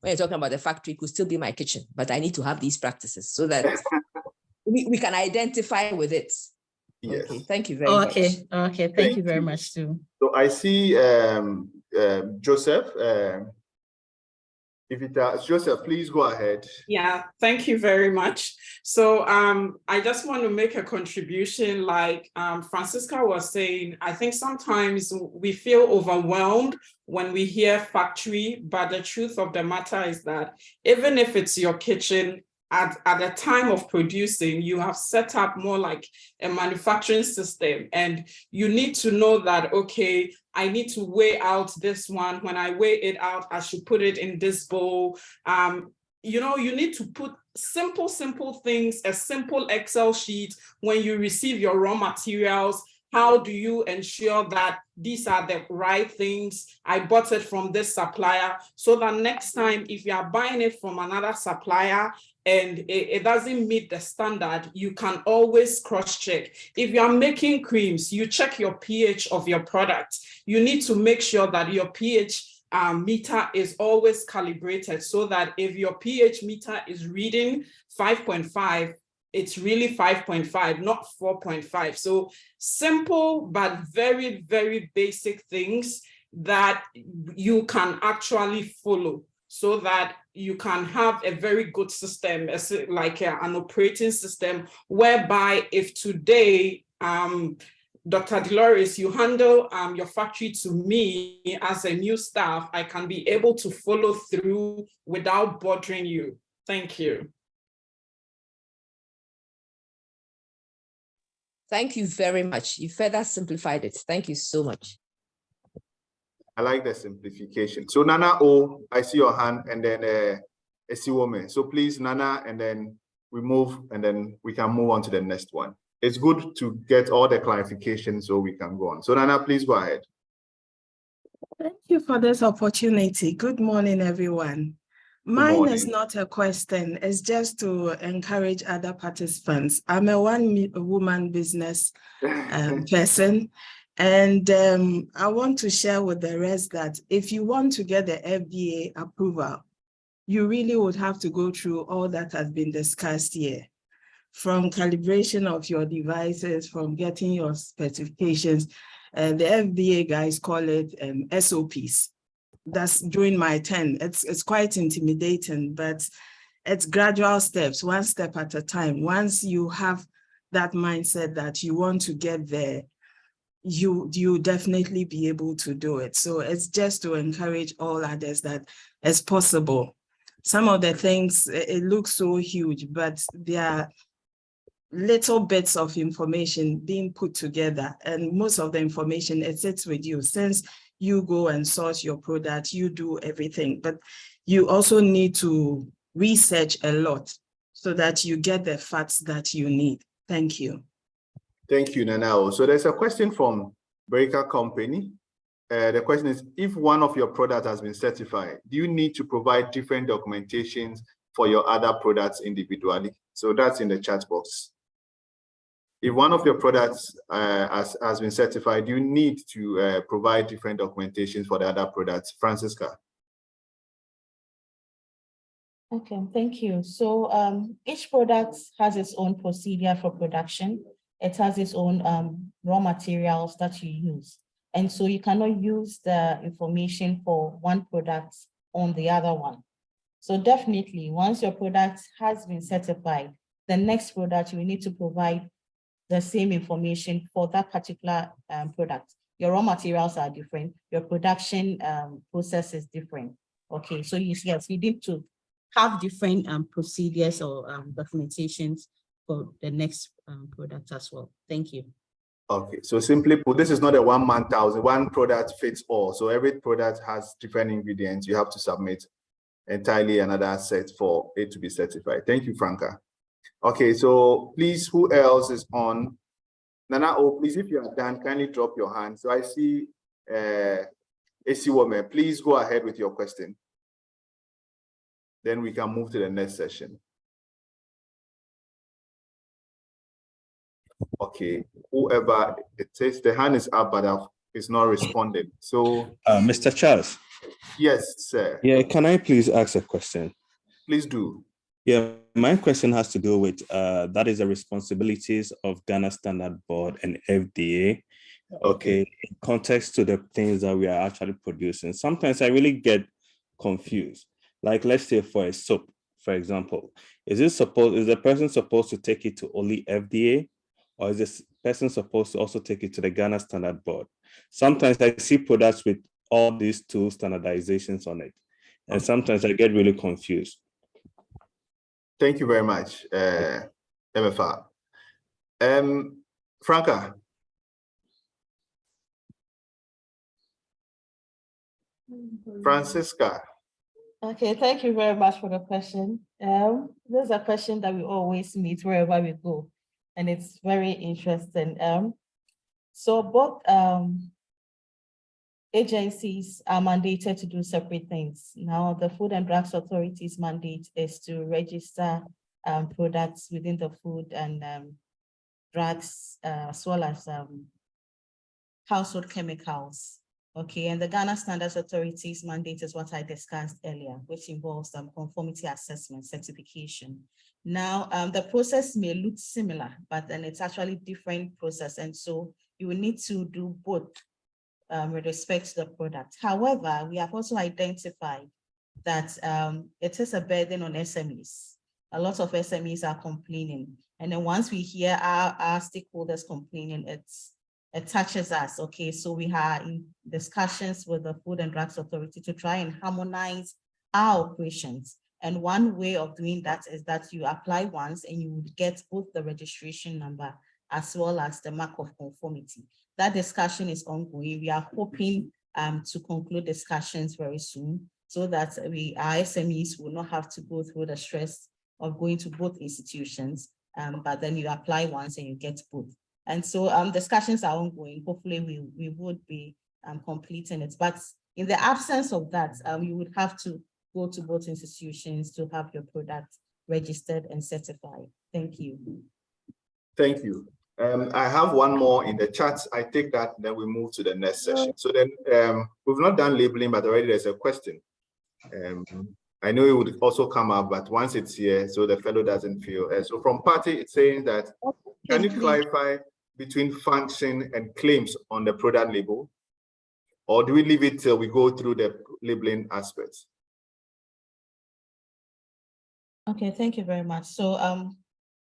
when you're talking about the factory, it could still be my kitchen, but I need to have these practices so that we can identify with it. Yes. Okay, thank you very much. Okay, thank you very much too. So I see Joseph. Joseph, please go ahead. Yeah, thank you very much. So I just want to make a contribution like Francisca was saying. I think sometimes we feel overwhelmed when we hear factory, but the truth of the matter is that even if it's your kitchen, at the time of producing, you have set up more like a manufacturing system, and you need to know that, okay, I need to weigh out this one. When I weigh it out, I should put it in this bowl. You know, you need to put simple things, a simple Excel sheet when you receive your raw materials. how do you ensure that these are the right things? I bought it from this supplier, so that next time, if you are buying it from another supplier and it doesn't meet the standard, you can always cross-check. If you are making creams, you check your pH of your product. You need to make sure that your pH meter is always calibrated, so that if your pH meter is reading 5.5, it's really 5.5, not 4.5. So simple, but very, very basic things that you can actually follow, so that you can have a very good system, like an operating system, whereby if today, Dr. Dolores, you handle your factory to me as a new staff, I can be able to follow through without bothering you. Thank you. Thank you very much. You further simplified it. Thank you so much. I like the simplification. So Nana O, I see your hand, and then I see woman. So please, Nana, and then we move, and then we can move on to the next one. It's good to get all the clarifications so we can go on. So Nana, please go ahead. Thank you for this opportunity. Good morning, everyone. Mine is not a question, it's just to encourage other participants. I'm a one-woman business person, and I want to share with the rest that if you want to get the FDA approval, you really would have to go through all that has been discussed here, from calibration of your devices, from getting your specifications. The FDA guys call it SOPs. That's during my 10. It's quite intimidating, but it's gradual steps, one step at a time. Once you have that mindset that you want to get there, you definitely be able to do it. So it's just to encourage all others that it's possible. Some of the things, it looks so huge, but there are little bits of information being put together, and most of the information, it sits with you. Since you go and source your product, you do everything, but you also need to research a lot so that you get the facts that you need. Thank you. Thank you, Nanao. So there's a question from Breaker Company. The question is, if one of your products has been certified, do you need to provide different documentations for your other products individually? So that's in the chat box. If one of your products has been certified, you need to provide different documentations for the other products. Francisca. Okay, thank you. So each product has its own procedure for production. It has its own raw materials that you use. And so you cannot use the information for one product on the other one. So definitely, once your product has been certified, the next product you need to provide the same information for that particular product. Your raw materials are different. Your production process is different. Okay, so yes, you need to have different procedures or documentations for the next product as well. Thank you. Okay, so simply put, this is not a 1 man 1,000, one product fits all. So every product has different ingredients. You have to submit entirely another set for it to be certified. Thank you, Franca. Okay, so please, who else is on? Nana, please, if you are done, kindly drop your hand. So I see AC Woman, please go ahead with your question. Then we can move to the next session. Okay, whoever it says, the hand is up, but it's not responding. So, Mr. Charles. Yes, sir. Yeah, can I please ask a question? Please do. Yeah, my question has to do with that is the responsibilities of Ghana Standard Board and FDA. Okay, in context to the things that we are actually producing. Sometimes I really get confused. Like, let's say for a soap, for example, is the person supposed to take it to only FDA, or is this person supposed to also take it to the Ghana Standard Board? Sometimes I see products with all these two standardizations on it, and sometimes I get really confused. Thank you very much, MFR. Franca. Francisca. Okay, thank you very much for the question. This is a question that we always meet wherever we go, and it's very interesting. So both agencies are mandated to do separate things. Now, the Food and Drugs Authority's mandate is to register products within the food and drugs, as well as household chemicals. Okay, and the Ghana Standards Authority's mandate is what I discussed earlier, which involves conformity assessment, certification. Now, the process may look similar, but then it's actually different process. And so you will need to do both with respect to the product. However, we have also identified that it is a burden on SMEs. A lot of SMEs are complaining. And then once we hear our stakeholders complaining, it touches us. Okay, so we are in discussions with the Food and Drugs Authority to try and harmonize our operations. And one way of doing that is that you apply once and you would get both the registration number as well as the mark of conformity. That discussion is ongoing. We are hoping to conclude discussions very soon so that our SMEs will not have to go through the stress of going to both institutions, but then you apply once and you get both. And so discussions are ongoing. Hopefully we would be completing it. But in the absence of that, you would have to go to both institutions to have your product registered and certified. Thank you. Thank you. I have one more in the chat. I take that, then we move to the next session. So then we've not done labeling, but already there's a question. I know it would also come up, but once it's here, so the fellow doesn't feel. So from Party, it's saying that, can you clarify between function and claims on the product label? Or do we leave it till we go through the labeling aspects? Okay, thank you very much. So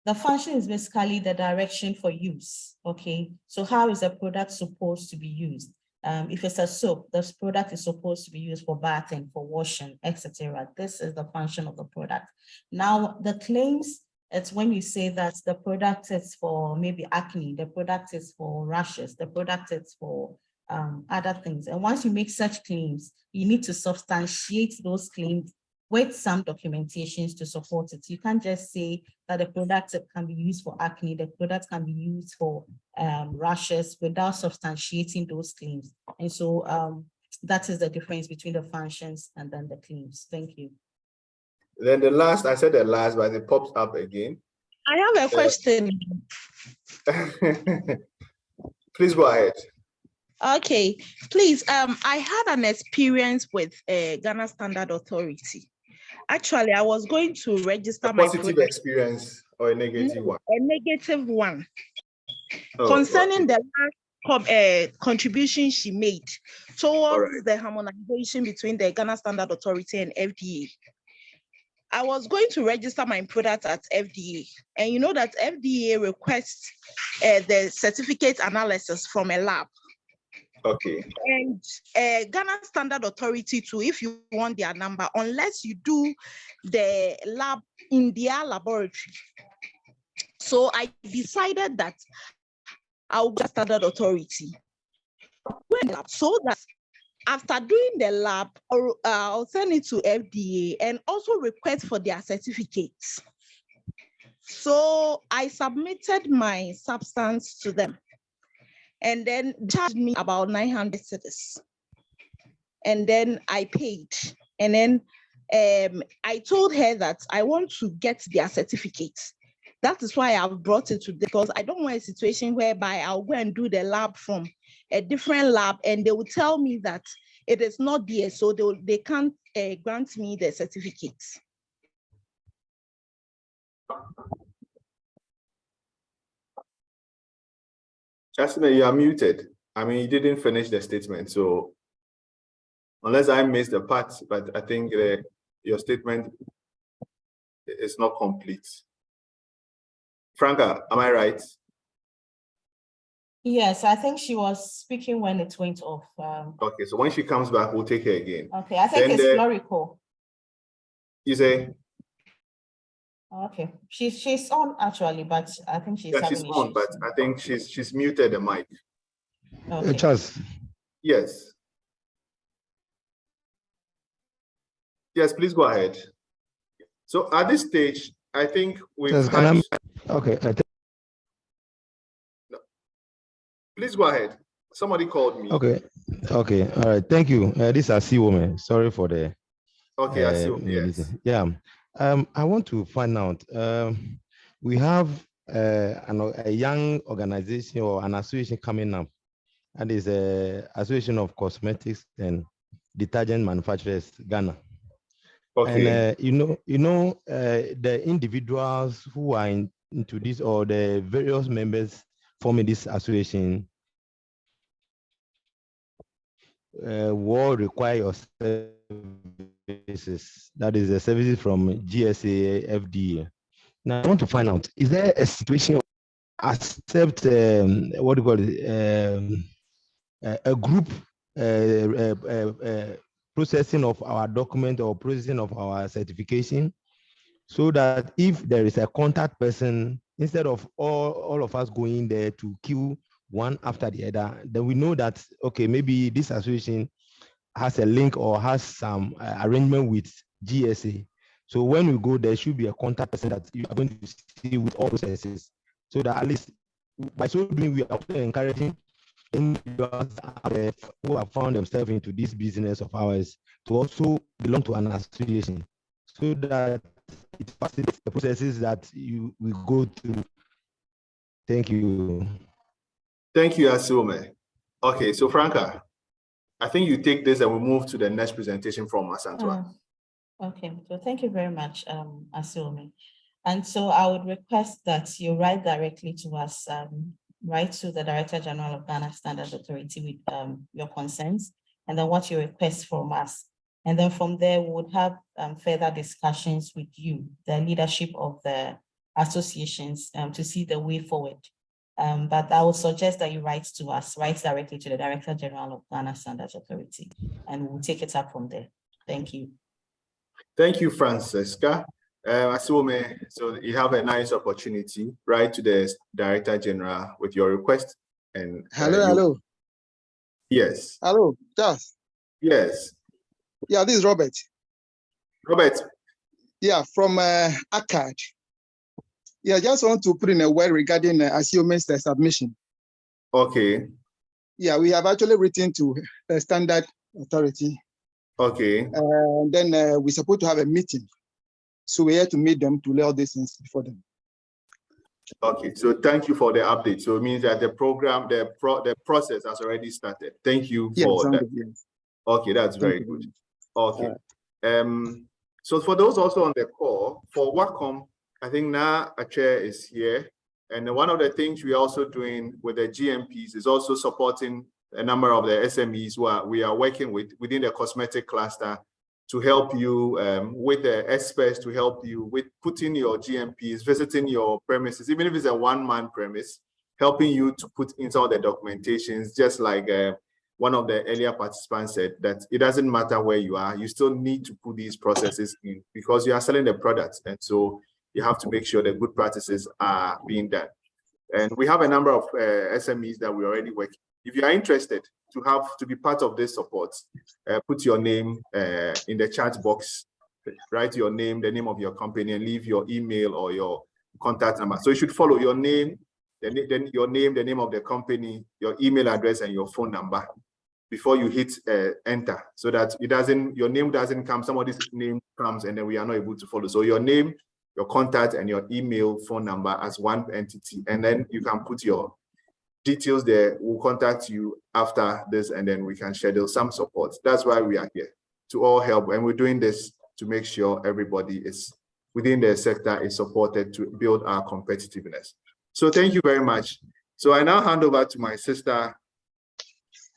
the function is basically the direction for use. Okay, so how is a product supposed to be used? If it's a soap, this product is supposed to be used for bathing, for washing, etc. This is the function of the product. Now, the claims, it's when you say that the product is for maybe acne, the product is for rashes, the product is for other things. And once you make such claims, you need to substantiate those claims with some documentations to support it. You can't just say that the product can be used for acne, the product can be used for rashes without substantiating those claims. And so that is the difference between the functions and then the claims. Thank you. Then the last, I said the last, but it pops up again. I have a question. Please go ahead. Okay, please. I had an experience with Ghana Standard Authority. Actually, I was going to register my positive experience or a negative one? A negative one. Oh, concerning the last contribution she made towards the harmonization between the Ghana Standard Authority and FDA. I was going to register my product at FDA, and you know that FDA requests the certificate analysis from a lab. Okay. And Ghana Standard Authority too, if you want their number, unless you do the lab in their laboratory. So I decided that I'll go Standard Authority. So that after doing the lab, I'll send it to FDA and also request for their certificates. So I submitted my substance to them, and then charged me about 900 cedis. And then I paid. And then I told her that I want to get their certificates. That is why I've brought it to them, because I don't want a situation whereby I'll go and do the lab from a different lab and they will tell me that it is not there, so they can't grant me the certificates. Jasmine, you are muted. I mean, you didn't finish the statement, so unless I missed the part, but I think your statement is not complete. Franca, am I right? Yes, I think she was speaking when it went off. Okay, so when she comes back, we'll take her again. Okay, I think it's Florico. You say? Okay, she's on actually, but I think she's having she's on, issues. but I think she's muted the mic. Okay. Charles. Yes. Yes, please go ahead. So at this stage, I think we've had... Okay. Please go ahead. Somebody called me. Okay, all right. Thank you. This is a woman. Sorry for the. Okay, I see. Yes. Yeah. I want to find out. We have a young organization or an association coming up, and is a association of cosmetics and detergent manufacturers, Ghana. Okay. And the individuals who are into this or the various members forming this association will require your services. That is the services from GSA, FDA. Now I want to find out: is there a situation accept what do you call it? A group processing of our document or processing of our certification, so that if there is a contact person, instead of all of us going there to queue one after the other, then we know that, okay, maybe this association has a link or has some arrangement with GSA. So when we go, there should be a contact person that you are going to see with all processes, so that at least by so doing, we are also encouraging individuals who have found themselves into this business of ours to also belong to an association, so that it facilitates the processes that we go through. Thank you. Thank you, Asiome. Okay, so Franca, I think you take this and we move to the next presentation from Asantwa. Okay, so thank you very much, Asiome. And so I would request that you write directly to us, write to the Director General of Ghana Standards Authority with your concerns, and then what you request from us. And then from there, we would have further discussions with you, the leadership of the associations, to see the way forward. But I would suggest that you write to us, write directly to the Director General of Ghana Standards Authority, and we'll take it up from there. Thank you. Thank you, Francesca. Asiome, so you have a nice opportunity. Write to the Director General with your request. And hello. Yes. Hello, Charles. Yes. Yeah, this is Robert. Robert. Yeah, from ACAD. Yeah, I just want to put in a word regarding Asiome's submission. Okay. Yeah, we have actually written to the Standard Authority. Okay. And then we're supposed to have a meeting. So we have to meet them to lay all these things before them. Okay, so thank you for the update. So it means that the program, the process has already started. Thank you for that. Yes. Okay, that's very good. Okay. So for those also on the call, for WACOMP, I think now a chair is here. And one of the things we're also doing with the GMPs is also supporting a number of the SMEs who we are working with within the cosmetic cluster to help you with the experts, to help you with putting your GMPs, visiting your premises, even if it's a one-man premise, helping you to put in all the documentations, just like one of the earlier participants said, that it doesn't matter where you are, you still need to put these processes in because you are selling the products. And so you have to make sure the good practices are being done. And we have a number of SMEs that we already work. If you are interested to be part of this support, put your name in the chat box, write your name, the name of your company, and leave your email or your contact number. So you should follow your name, then your name, the name of the company, your email address, and your phone number before you hit enter, so that your name doesn't come, somebody's name comes, and then we are not able to follow. So your name, your contact, and your email, phone number as one entity, and then you can put your details there. We'll contact you after this, and then we can schedule some support. That's why we are here, to all help, and we're doing this to make sure everybody is within the sector is supported to build our competitiveness. So thank you very much. So I now hand over to my sister,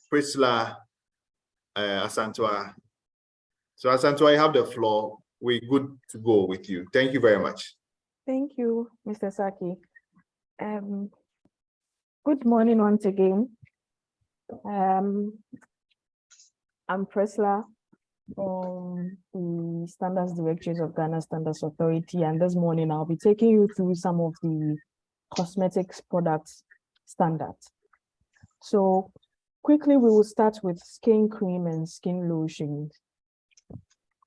Priscilla Asantwa. So Asantwa, you have the floor. We're good to go with you. Thank you very much. Thank you, Mr. Saki. Good morning once again. I'm Priscilla from the Standards Directors of Ghana Standards Authority, and this morning I'll be taking you through some of the cosmetics products standards. So quickly, we will start with skin cream and skin lotion.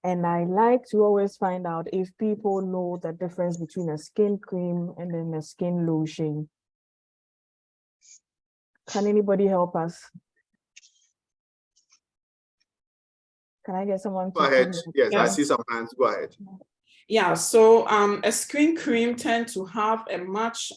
And I like to always find out if people know the difference between a skin cream and then a skin lotion. Can anybody help us? Can I get someone Go to ahead. please- Yes, I Yes. see some hands. Go ahead. Yeah, so a skin cream tend to have a much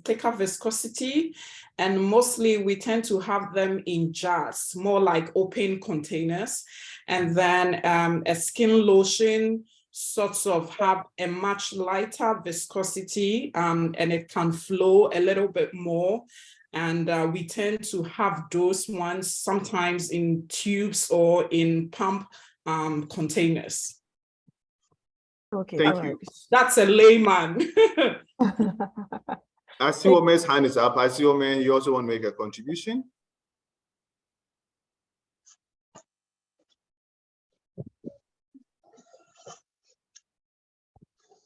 thicker viscosity, and mostly we tend to have them in jars, more like open containers. And then a skin lotion sorts of have a much lighter viscosity, and it can flow a little bit more. And we tend to have those ones sometimes in tubes or in pump containers. Okay, Thank all you. right. That's a layman. I see Omen's hand is up. I see Omen, you also want to make a contribution?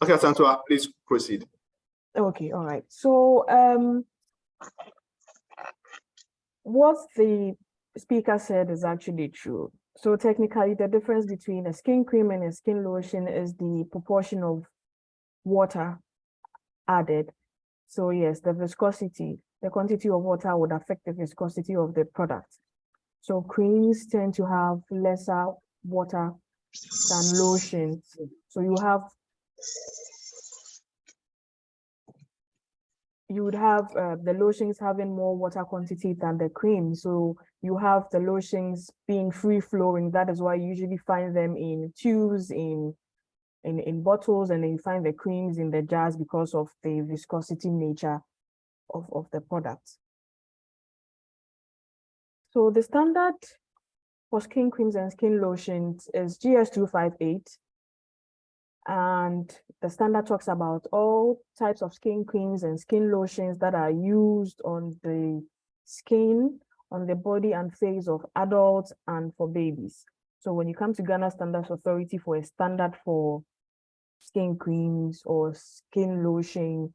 Okay, Santua, please proceed. Okay, all right. So what the speaker said is actually true. So technically, the difference between a skin cream and a skin lotion is the proportion of water added. So yes, the viscosity, the quantity of water would affect the viscosity of the product. So creams tend to have lesser water than lotions. So you would have the lotions having more water quantity than the cream. So you have the lotions being free flowing. That is why you usually find them in tubes, in bottles, and then you find the creams in the jars because of the viscosity nature of the product. So the standard for skin creams and skin lotions is GS258. And the standard talks about all types of skin creams and skin lotions that are used on the skin, on the body and face of adults and for babies. So when you come to Ghana Standards Authority for a standard for skin creams or skin lotion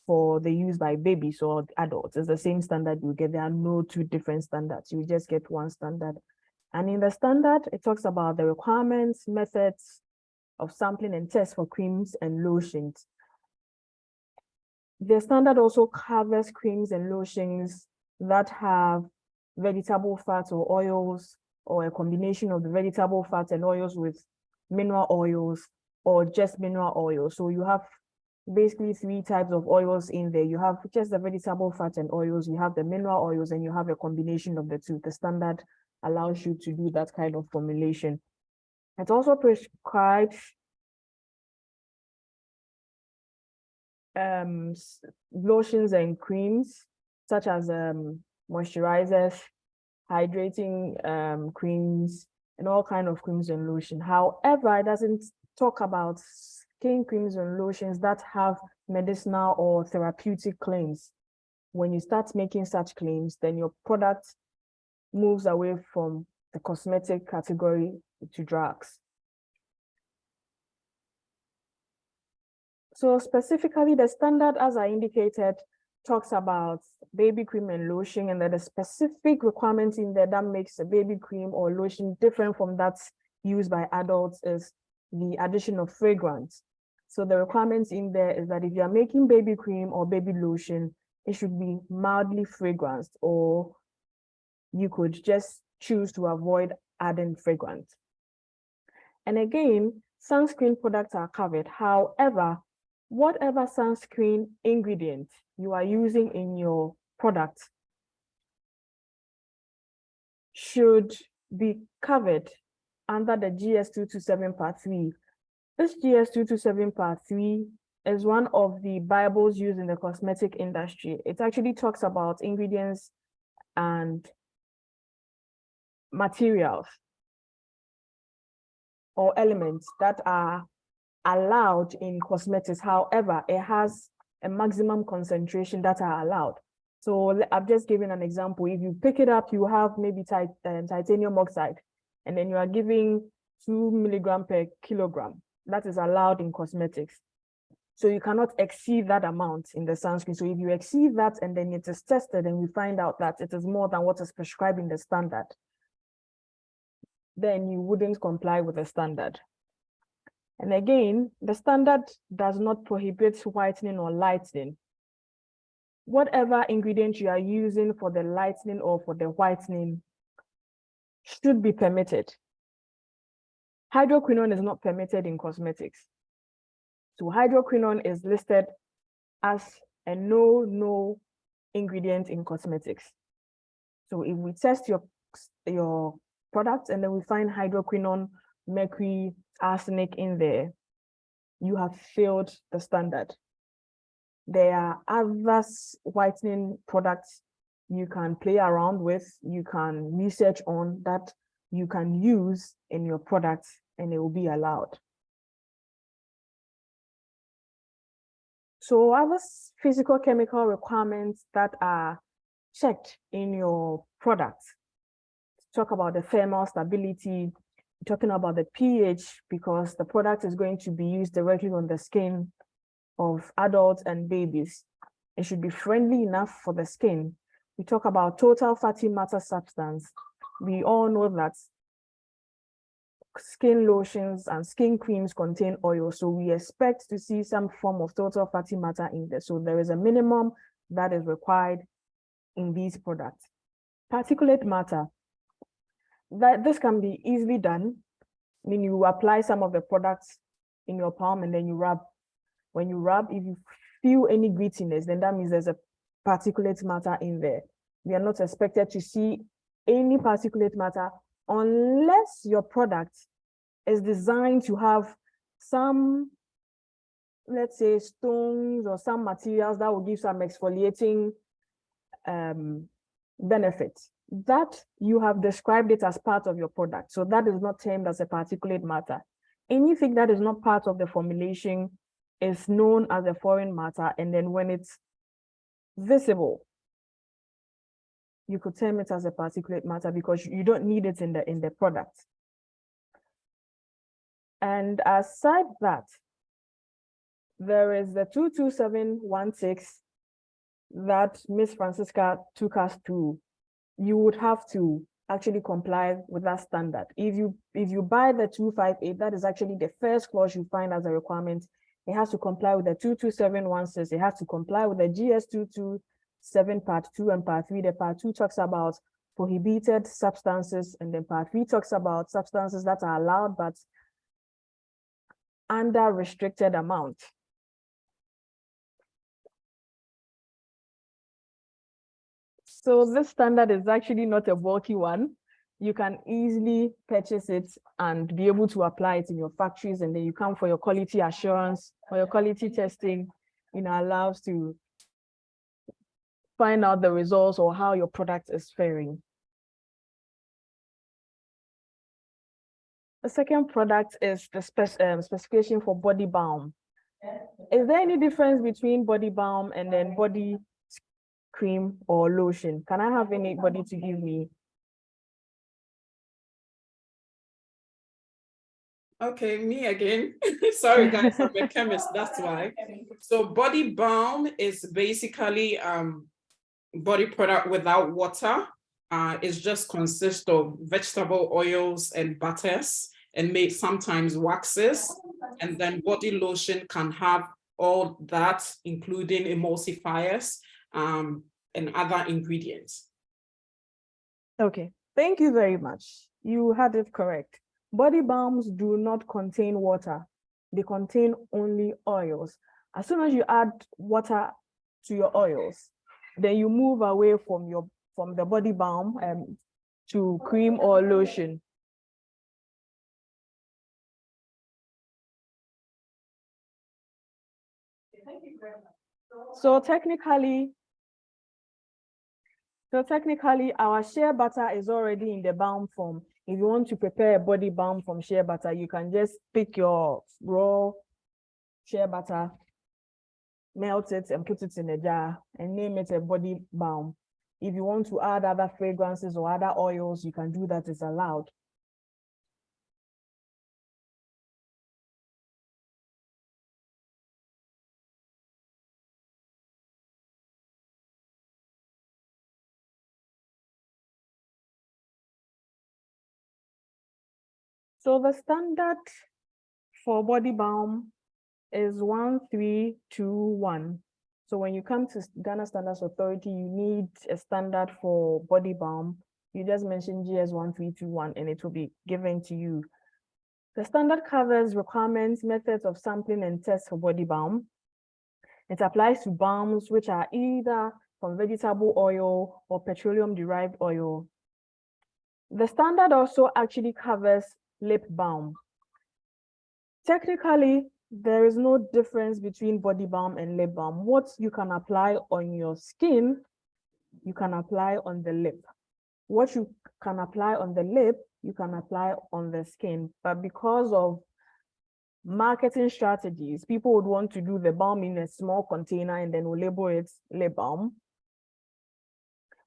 for the use by babies or adults, it's the same standard you get. There are no two different standards. You just get one standard. And in the standard, it talks about the requirements, methods of sampling and tests for creams and lotions. The standard also covers creams and lotions that have vegetable fats or oils, or a combination of the vegetable fats and oils with mineral oils or just mineral oils. So you have basically 3 types of oils in there. You have just the vegetable fats and oils, you have the mineral oils, and you have a combination of the two. The standard allows you to do that kind of formulation. It also prescribes lotions and creams such as moisturizers, hydrating creams, and all kinds of creams and lotion. However, it doesn't talk about skin creams and lotions that have medicinal or therapeutic claims. When you start making such claims, then your product moves away from the cosmetic category to drugs. So specifically, the standard, as I indicated, talks about baby cream and lotion, and that the specific requirements in there that makes a baby cream or lotion different from that used by adults is the addition of fragrance. So the requirements in there is that if you are making baby cream or baby lotion, it should be mildly fragranced, or you could just choose to avoid adding fragrance. And again, sunscreen products are covered. However, whatever sunscreen ingredient you are using in your product should be covered under the GS227 Part 3. This GS227 Part 3 is one of the Bibles used in the cosmetic industry. It actually talks about ingredients and materials or elements that are allowed in cosmetics. However, it has a maximum concentration that are allowed. So I've just given an example. If you pick it up, you have maybe titanium oxide, and then you are giving 2 milligrams per kilogram. That is allowed in cosmetics. So you cannot exceed that amount in the sunscreen. So if you exceed that and then it is tested and we find out that it is more than what is prescribed in the standard, then you wouldn't comply with the standard. And again, the standard does not prohibit whitening or lightening. whatever ingredient you are using for the lightening or for the whitening should be permitted. Hydroquinone is not permitted in cosmetics. So hydroquinone is listed as a no ingredient in cosmetics. So if we test your product and then we find hydroquinone, mercury, arsenic in there, you have failed the standard. There are other whitening products you can play around with, you can research on that you can use in your products and it will be allowed. So other physical chemical requirements that are checked in your product, talk about the thermal stability, talking about the pH, because the product is going to be used directly on the skin of adults and babies. It should be friendly enough for the skin. We talk about total fatty matter substance. We all know that skin lotions and skin creams contain oil, so we expect to see some form of total fatty matter in there. So there is a minimum that is required in these products. Particulate matter, this can be easily done. I mean, you apply some of the products in your palm and then you rub. When you rub, if you feel any grittiness, then that means there's a particulate matter in there. We are not expected to see any particulate matter unless your product is designed to have some, let's say, stones or some materials that will give some exfoliating benefit. That you have described it as part of your product. So that is not termed as a particulate matter. Anything that is not part of the formulation is known as a foreign matter, and then when it's visible, you could term it as a particulate matter because you don't need it in the product. And aside that, there is the 22716 that Miss Francisca took us through. You would have to actually comply with that standard. If you buy the 258, that is actually the first clause you find as a requirement. It has to comply with the 22716. It has to comply with the GS 227 part 2 and part 3. The part 2 talks about prohibited substances, and then part 3 talks about substances that are allowed but under restricted amount. So this standard is actually not a bulky one. You can easily purchase it and be able to apply it in your factories, and then you come for your quality assurance or your quality testing, allows to find out the results or how your product is faring. The second product is the specification for body balm. Is there any difference between body balm and then body cream or lotion? Can I have anybody to give me? Okay, me again. Sorry guys, I'm a chemist, that's why. So body balm is basically body product without water. It just consists of vegetable oils and butters and made sometimes waxes. And then body lotion can have all that, including emulsifiers and other ingredients. Okay, thank you very much. You had it correct. Body balms do not contain water. They contain only oils. As soon as you add water to your oils, then you move away from the body balm to cream or lotion. So technically, our shea butter is already in the balm form. If you want to prepare a body balm from shea butter, you can just pick your raw shea butter, melt it and put it in a jar and name it a body balm. If you want to add other fragrances or other oils, you can do that, it's allowed. So the standard for body balm is 1321. So when you come to Ghana Standards Authority, you need a standard for body balm. You just mention GS 1321 and it will be given to you. The standard covers requirements, methods of sampling and tests for body balm. It applies to balms which are either from vegetable oil or petroleum-derived oil. The standard also actually covers lip balm. Technically, there is no difference between body balm and lip balm. What you can apply on your skin, you can apply on the lip. What you can apply on the lip, you can apply on the skin. But because of marketing strategies, people would want to do the balm in a small container and then will label it lip balm,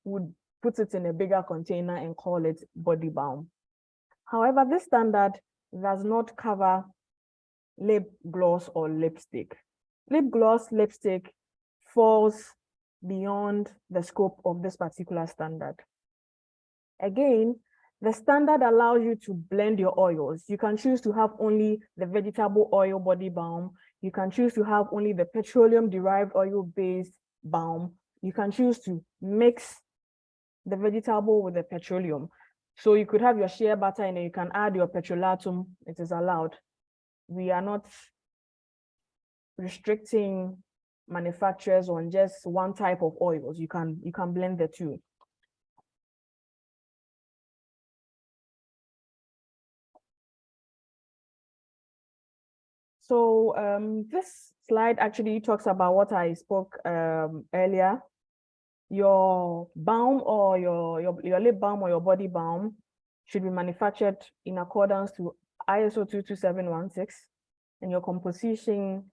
would put it in a bigger container and call it body balm. However, this standard does not cover lip gloss or lipstick. Lip gloss, lipstick falls beyond the scope of this particular standard. Again, the standard allows you to blend your oils. You can choose to have only the vegetable oil body balm. You can choose to have only the petroleum-derived oil-based balm. You can choose to mix the vegetable with the petroleum. So you could have your shea butter and you can add your petrolatum. It is allowed. We are not restricting manufacturers on just one type of oils. You can blend the two. So this slide actually talks about what I spoke earlier. Your balm or your lip balm or your body balm should be manufactured in accordance to ISO 22716, and your composition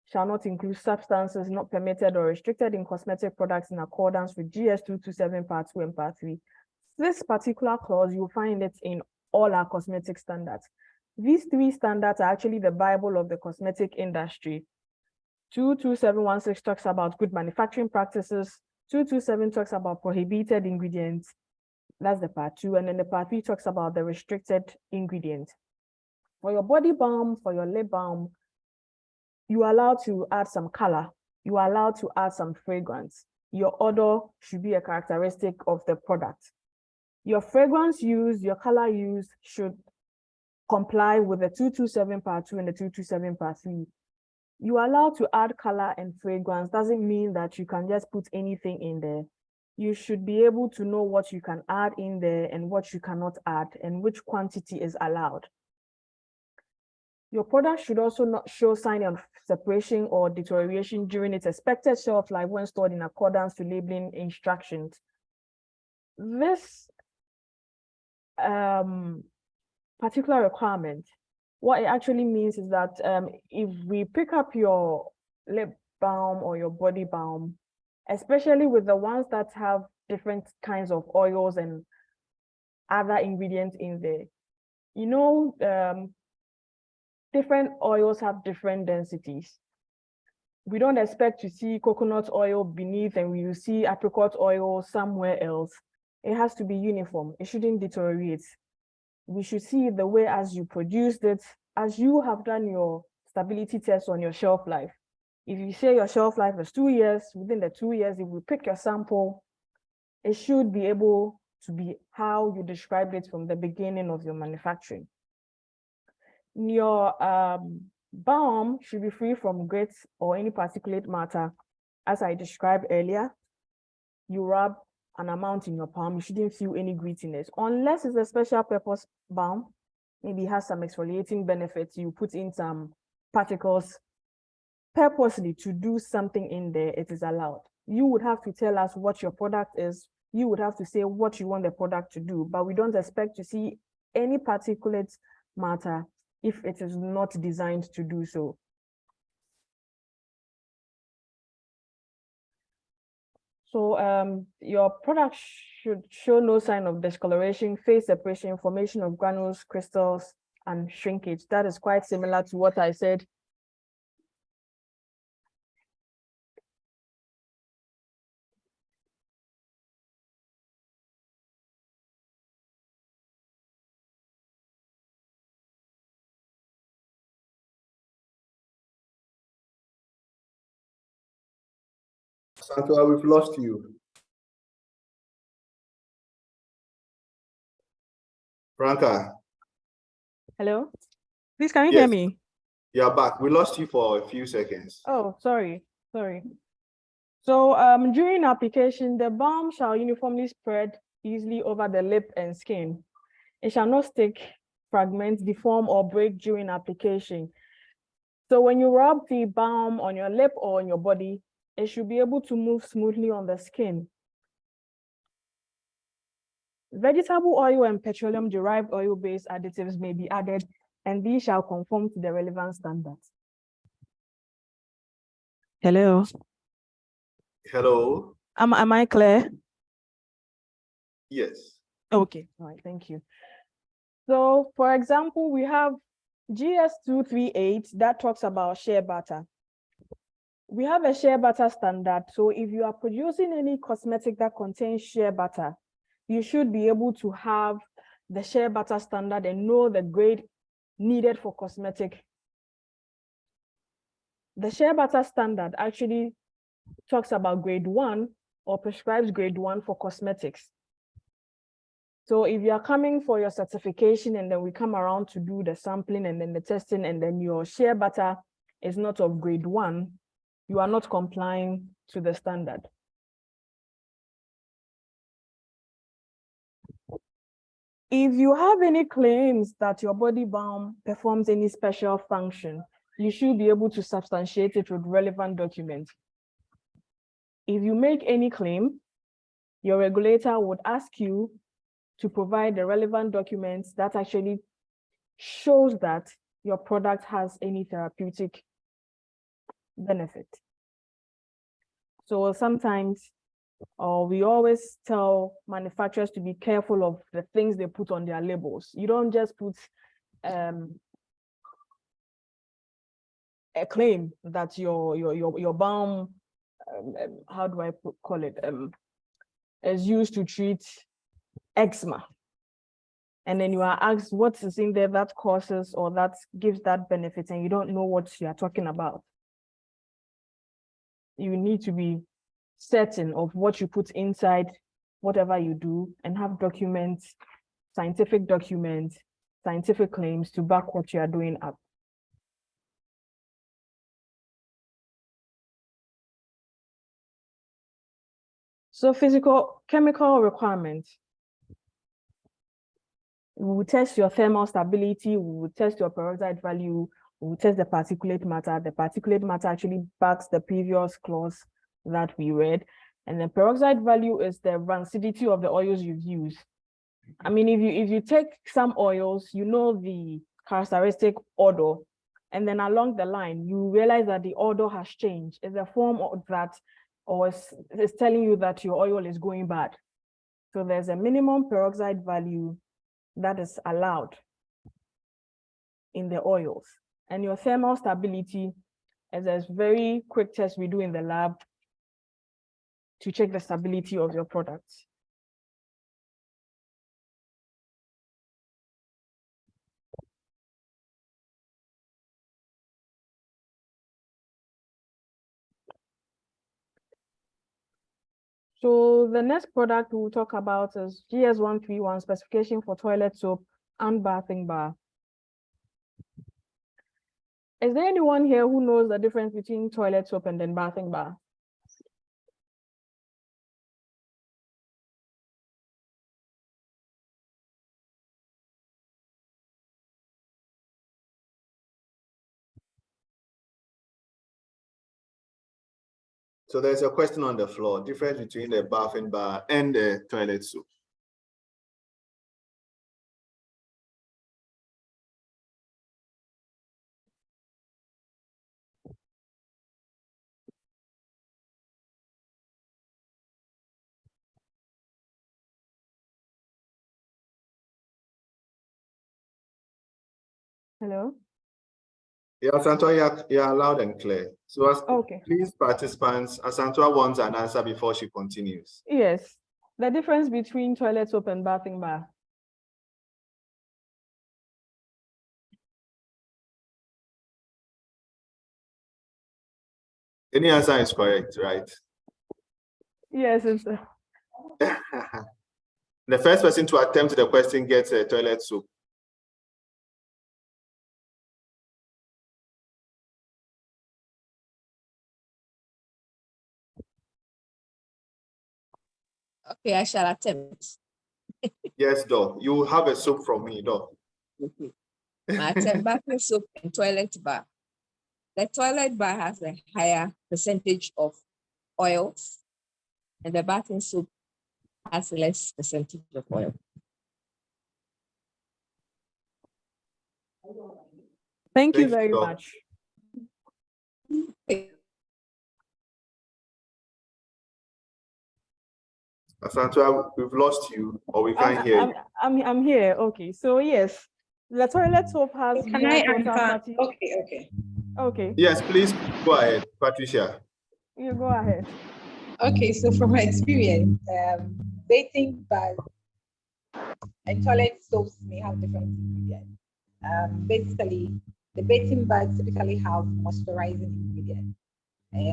shall not include substances not permitted or restricted in cosmetic products in accordance with GS 227 Part 2 and Part 3. This particular clause, you'll find it in all our cosmetic standards. These three standards are actually the Bible of the cosmetic industry. 22716 talks about good manufacturing practices. 227 talks about prohibited ingredients. That's the Part 2. And then the Part 3 talks about the restricted ingredients. For your body balm, for your lip balm, you are allowed to add some color. You are allowed to add some fragrance. Your odor should be a characteristic of the product. Your fragrance use, your color use should comply with the 227 Part 2 and the 227 Part 3. You are allowed to add color and fragrance. Doesn't mean that you can just put anything in there. You should be able to know what you can add in there and what you cannot add and which quantity is allowed. Your product should also not show sign of separation or deterioration during its expected shelf life when stored in accordance to labeling instructions. This particular requirement, what it actually means is that if we pick up your lip balm or your body balm, especially with the ones that have different kinds of oils and other ingredients in there, you know, different oils have different densities. We don't expect to see coconut oil beneath and we will see apricot oil somewhere else. It has to be uniform. It shouldn't deteriorate. We should see the way as you produced it, as you have done your stability test on your shelf life. If you say your shelf life is 2 years, within the 2 years, if we pick your sample, it should be able to be how you described it from the beginning of your manufacturing. Your balm should be free from grit or any particulate matter. As I described earlier, you rub an amount in your palm, you shouldn't feel any grittiness. Unless it's a special purpose balm, maybe it has some exfoliating benefits, you put in some particles purposely to do something in there, it is allowed. You would have to tell us what your product is. You would have to say what you want the product to do, but we don't expect to see any particulate matter if it is not designed to do so. So your product should show no sign of discoloration, phase separation, formation of granules, crystals, and shrinkage. That is quite similar to what I said Santua, we've lost you. Franca. Hello? Please, can you Yes. hear me? You're back. We lost you for a few seconds. Oh, sorry. So during application, the balm shall uniformly spread easily over the lip and skin. It shall not stick, fragment, deform, or break during application. So when you rub the balm on your lip or on your body, it should be able to move smoothly on the skin. Vegetable oil and petroleum-derived oil-based additives may be added, and these shall conform to the relevant standards. Hello? Hello? Am I clear? Yes. Okay, all right, thank you. So for example, we have GS238 that talks about shea butter. We have a shea butter standard. So if you are producing any cosmetic that contains shea butter, you should be able to have the shea butter standard and know the grade needed for cosmetic. The shea butter standard actually talks about grade 1 or prescribes grade 1 for cosmetics. So if you are coming for your certification and then we come around to do the sampling and then the testing and then your shea butter is not of grade 1, you are not complying to the standard. If you have any claims that your body balm performs any special function, you should be able to substantiate it with relevant documents. If you make any claim, your regulator would ask you to provide the relevant documents that actually shows that your product has any therapeutic benefit. So sometimes, we always tell manufacturers to be careful of the things they put on their labels. You don't just put a claim that your balm, how do I call it, is used to treat eczema. And then you are asked what is in there that causes or that gives that benefit, and you don't know what you are talking about. You need to be certain of what you put inside whatever you do and have documents, scientific claims to back what you are doing up. So physical chemical requirements. We will test your thermal stability, we will test your peroxide value, we will test the particulate matter. The particulate matter actually backs the previous clause that we read. And the peroxide value is the rancidity of the oils you've used. I mean, if you take some oils, you know the characteristic odor, and then along the line, you realize that the odor has changed. It's a form of that, or it's telling you that your oil is going bad. So there's a minimum peroxide value that is allowed in the oils. And your thermal stability is a very quick test we do in the lab to check the stability of your products. So the next product we'll talk about is GS131, specification for toilet soap and bathing bar. Is there anyone here who knows the difference between toilet soap and then bathing bar? So there's a question on the floor, difference between the bathing bar and the toilet soap. Hello? Yeah, Asantua, you're loud and clear. So okay. Please, participants, Asantua wants an answer before she continues. Yes, the difference between toilet soap and bathing bar. Any answer is correct, right? Yes, it's The first person to attempt the question gets a toilet soap. Okay, I shall attempt. Yes, though. You will have a soap from me, though. Okay. I attempt bathing soap and toilet bar. The toilet bar has a higher percentage of oils, and the bathing soap has less percentage of oil. Thank you Thank very you. much. Asantwa, we've lost you, or we can't hear you. I'm here. Okay, so yes, the toilet soap has Can more I total answer? fatty. Okay. Okay, Yes, please go ahead, Patricia. you go ahead. Okay, so from my experience, bathing baths and toilet soaps may have different ingredients. Basically, the bathing baths typically have moisturizing ingredients,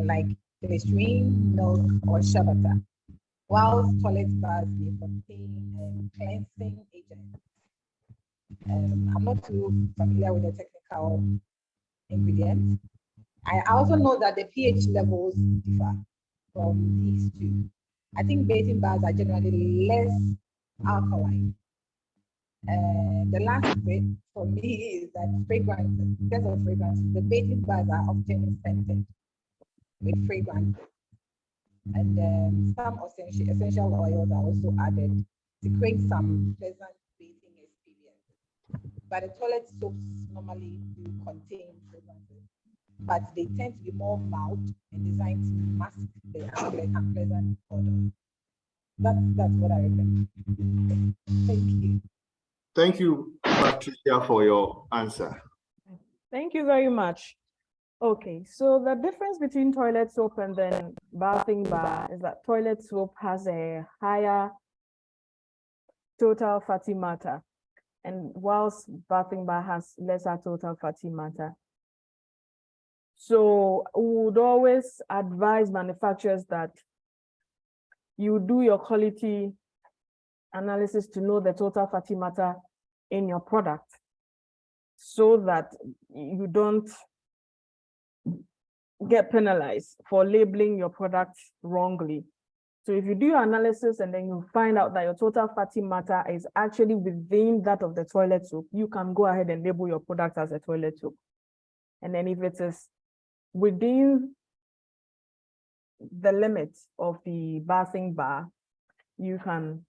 like glycerin, milk, or shea butter, whilst toilet baths may contain cleansing agents. I'm not too familiar with the technical ingredients. I also know that the pH levels differ from these two. I think bathing baths are generally less alkaline. The last bit for me is that fragrances, in terms of fragrances, the bathing baths are often scented with fragrances. And some essential oils are also added to create some pleasant bathing experience. But the toilet soaps normally do contain fragrances, but they tend to be more mild and designed to mask the unpleasant odor. That's what I recommend. Thank you. Thank you, Patricia, for your answer. Thank you very much. Okay, so the difference between toilet soap and then bathing bar is that toilet soap has a higher total fatty matter, and whilst bathing bar has lesser total fatty matter. So we would always advise manufacturers that you do your quality analysis to know the total fatty matter in your product, so that you don't get penalized for labeling your product wrongly. So if you do your analysis and then you find out that your total fatty matter is actually within that of the toilet soap, you can go ahead and label your product as a toilet soap. And then if it is within the limits of the bathing bar, you can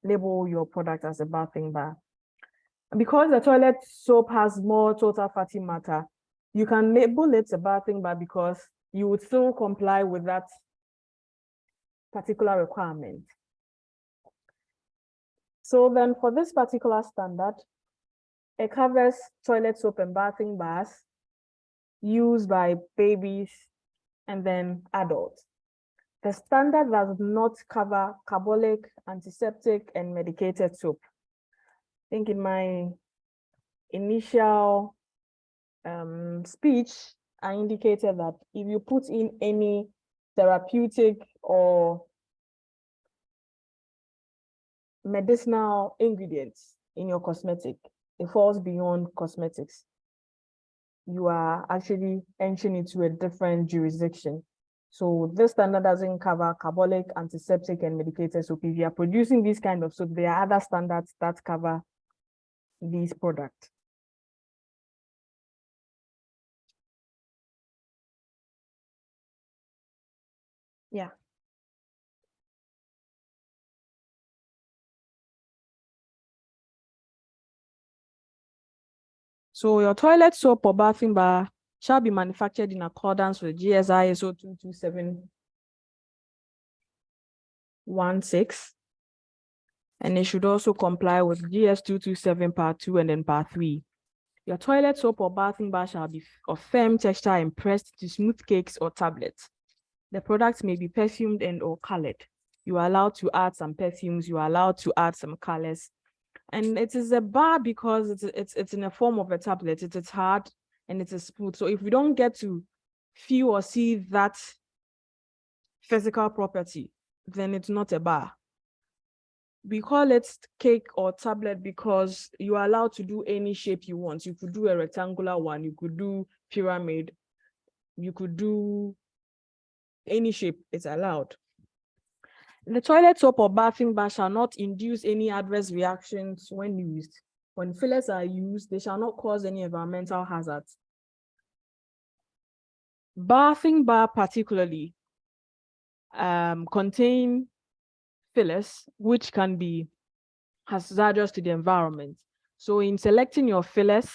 label your product as a bathing bar. Because the toilet soap has more total fatty matter, you can label it a bathing bar because you would still comply with that particular requirement. So then for this particular standard, it covers toilet soap and bathing bars used by babies and then adults. The standard does not cover carbolic, antiseptic, and medicated soap. I think in my initial speech, I indicated that if you put in any therapeutic or medicinal ingredients in your cosmetic, it falls beyond cosmetics. You are actually entering into a different jurisdiction. So this standard doesn't cover carbolic, antiseptic, and medicated soap. If you are producing these kind of soap, there are other standards that cover these products. Yeah. So your toilet soap or bathing bar shall be manufactured in accordance with GSI ISO 22716, and it should also comply with GS 227 Part 2 and then Part 3. Your toilet soap or bathing bar shall be of firm texture and pressed to smooth cakes or tablets. The products may be perfumed and or colored. You are allowed to add some perfumes, you are allowed to add some colors. And it is a bar because it's in the form of a tablet. It is hard and it is smooth. So if we don't get to feel or see that physical property, then it's not a bar. We call it cake or tablet because you are allowed to do any shape you want. You could do a rectangular one, you could do pyramid, you could do any shape, it's allowed. The toilet soap or bathing bar shall not induce any adverse reactions when used. When fillers are used, they shall not cause any environmental hazards. Bathing bar particularly contain fillers which can be hazardous to the environment. So in selecting your fillers,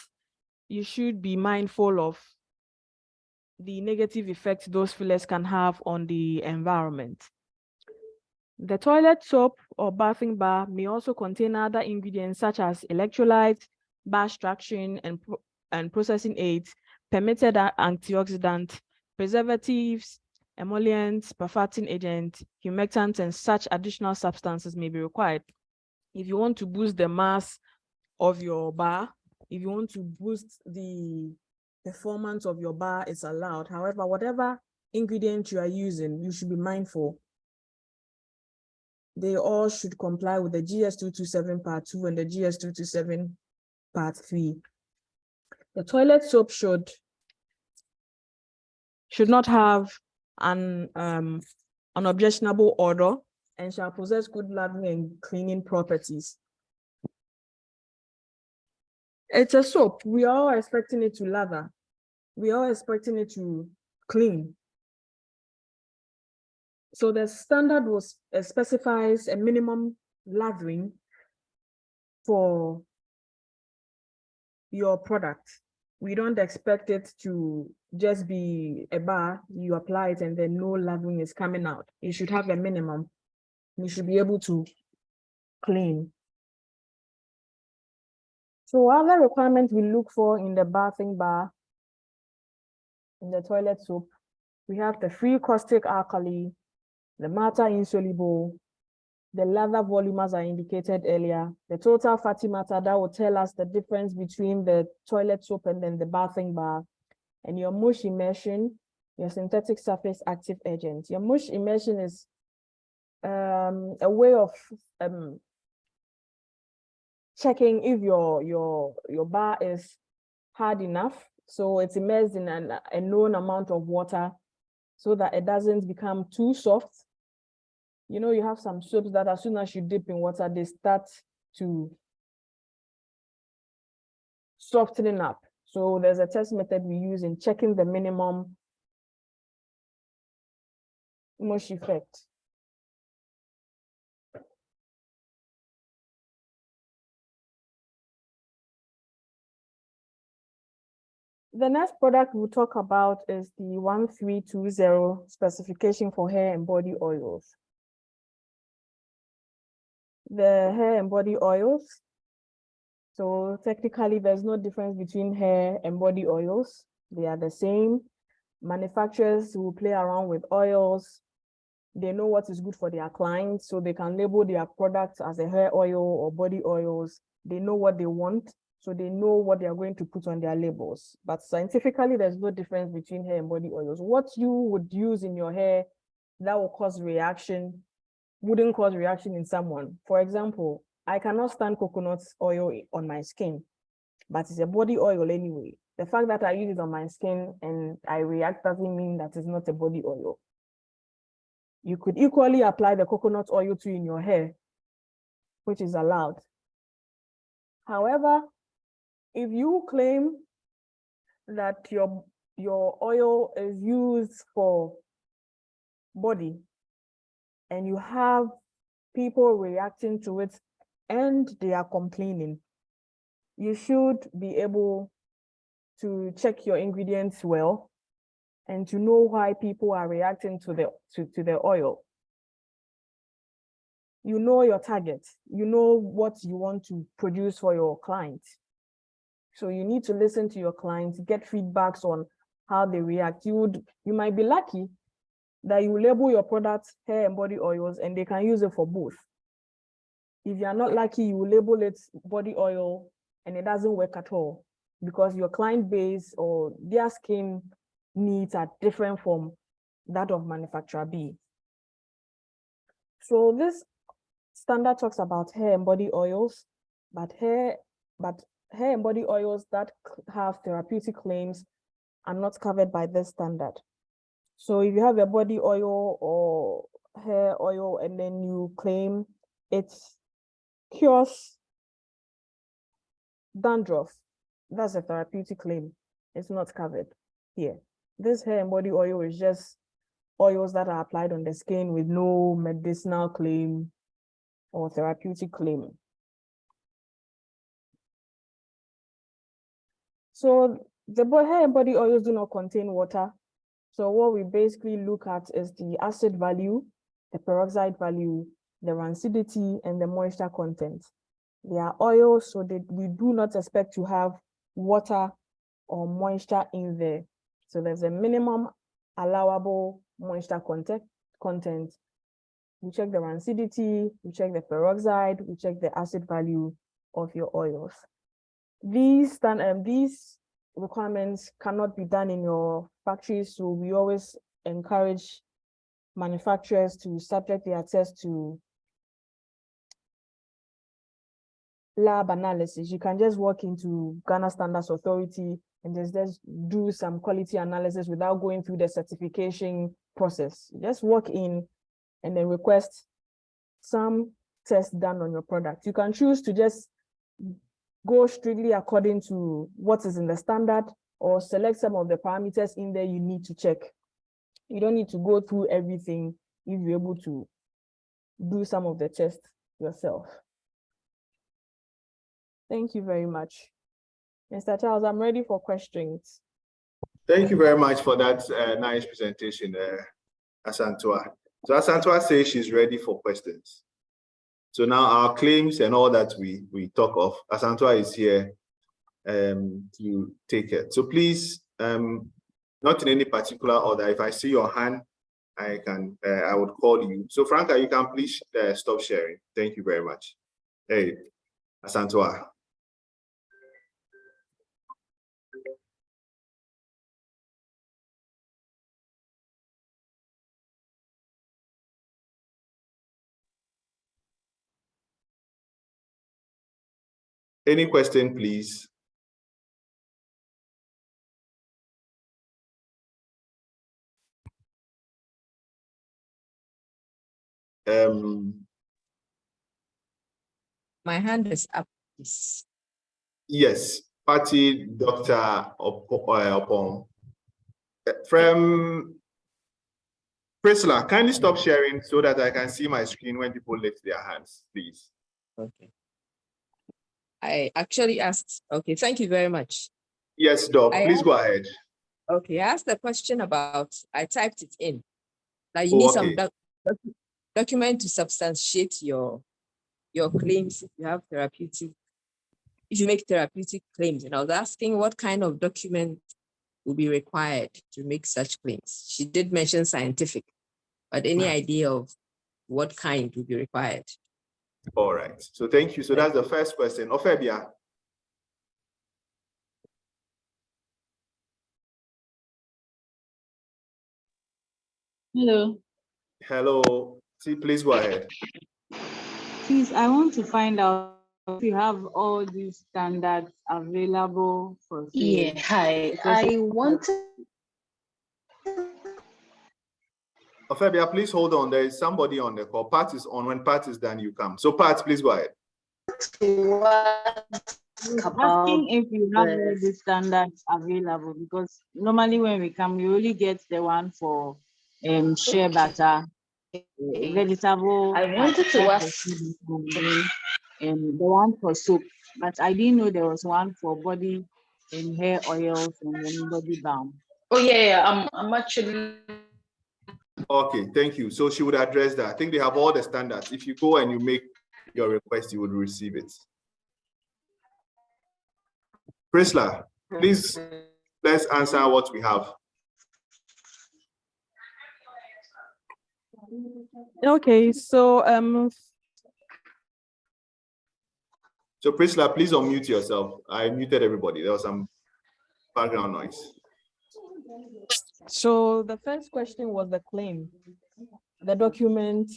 you should be mindful of the negative effects those fillers can have on the environment. The toilet soap or bathing bar may also contain other ingredients such as electrolytes, bar extraction, and processing aids, permitted antioxidants, preservatives, emollients, perfecting agents, humectants, and such additional substances may be required. If you want to boost the mass of your bar, if you want to boost the performance of your bar, it's allowed. However, whatever ingredient you are using, you should be mindful. They all should comply with the GS 227 Part 2 and the GS 227 Part 3. The toilet soap should not have an unobjectionable odor and shall possess good lathering and cleaning properties. It's a soap. We are all expecting it to lather. We are all expecting it to clean. So the standard specifies a minimum lathering for your product. We don't expect it to just be a bar, you apply it and then no lathering is coming out. You should have a minimum. You should be able to clean. So other requirements we look for in the bathing bar, in the toilet soap, we have the free caustic alkali, the matter insoluble, the lather volume as I indicated earlier, the total fatty matter that will tell us the difference between the toilet soap and then the bathing bar, and your mush immersion, your synthetic surface active agent. Your mush immersion is a way of checking if your bar is hard enough. So it's immersed in a known amount of water so that it doesn't become too soft. You know, you have some soaps that as soon as you dip in water, they start to softening up. So there's a test method we use in checking the minimum mush effect. The next product we'll talk about is the 1320 specification for hair and body oils. The hair and body oils. So technically, there's no difference between hair and body oils. They are the same. Manufacturers will play around with oils. They know what is good for their clients, so they can label their products as a hair oil or body oils. They know what they want, so they know what they are going to put on their labels. But scientifically, there's no difference between hair and body oils. What you would use in your hair that will cause reaction wouldn't cause reaction in someone. For example, I cannot stand coconut oil on my skin, but it's a body oil anyway. The fact that I use it on my skin and I react doesn't mean that it's not a body oil. You could equally apply the coconut oil to in your hair, which is allowed. However, if you claim that your oil is used for body and you have people reacting to it and they are complaining, you should be able to check your ingredients well and to know why people are reacting to the oil. You know your target, you know what you want to produce for your clients. So you need to listen to your clients, get feedbacks on how they react. You might be lucky that you label your products hair and body oils and they can use it for both. If you are not lucky, you will label it body oil and it doesn't work at all because your client base or their skin needs are different from that of manufacturer B. So this standard talks about hair and body oils, but hair and body oils that have therapeutic claims are not covered by this standard. So if you have a body oil or hair oil and then you claim it cures dandruff, that's a therapeutic claim. It's not covered here. This hair and body oil is just oils that are applied on the skin with no medicinal claim or therapeutic claim. So the hair and body oils do not contain water. So what we basically look at is the acid value, the peroxide value, the rancidity, and the moisture content. They are oils, so that we do not expect to have water or moisture in there. So there's a minimum allowable moisture content. We check the rancidity, we check the peroxide, we check the acid value of your oils. These requirements cannot be done in your factory, so we always encourage manufacturers to subject their test to lab analysis. You can just walk into Ghana Standards Authority and just do some quality analysis without going through the certification process. Just walk in and then request some tests done on your product. You can choose to just go strictly according to what is in the standard or select some of the parameters in there you need to check. You don't need to go through everything if you're able to do some of the tests yourself. Thank you very much. Mr. Charles, I'm ready for questions. Thank you very much for that nice presentation, Asantwa. So Asantwa says she's ready for questions. So now our claims and all that we talk of, Asantwa is here to take it. So please, not in any particular order. If I see your hand, I would call you. So Franca, you can please stop sharing. Thank you very much. Hey, Asantwa. Any question, please? My hand is up. Yes, Party Dr. Opom. From Priscilla, kindly stop sharing so that I can see my screen when people lift their hands, please. Okay. I actually asked, okay, thank you very much. Yes, Doc, please go ahead. Okay, I asked the question about, I typed it in. Like you need some document to substantiate your claims if you have therapeutic, if you make therapeutic claims. And I was asking what kind of document will be required to make such claims. She did mention scientific, but any idea of what kind will be required? All right, so thank you. So that's the first question. Ofebia. Hello. Hello, see, please go ahead. Please, I want to find out if you have all these standards available for sale. Yeah, hi. I wanted. Ofebia, please hold on. There is somebody on the call. Pat is on. When Pat is done, you come. So Pat, please go ahead. Asking if you have all these standards available, because normally when we come, we only get the one for shea butter, vegetable. I wanted to ask. The one for soap, but I didn't know there was one for body and hair oils and then body balm. Oh yeah, I'm actually. Okay, thank you. So she would address that. I think they have all the standards. If you go and you make your request, you would receive it. Priscilla, please, let's answer what we have. Okay, so So Priscilla, please unmute yourself. I muted everybody. There was some background noise. So the first question was the claim, the document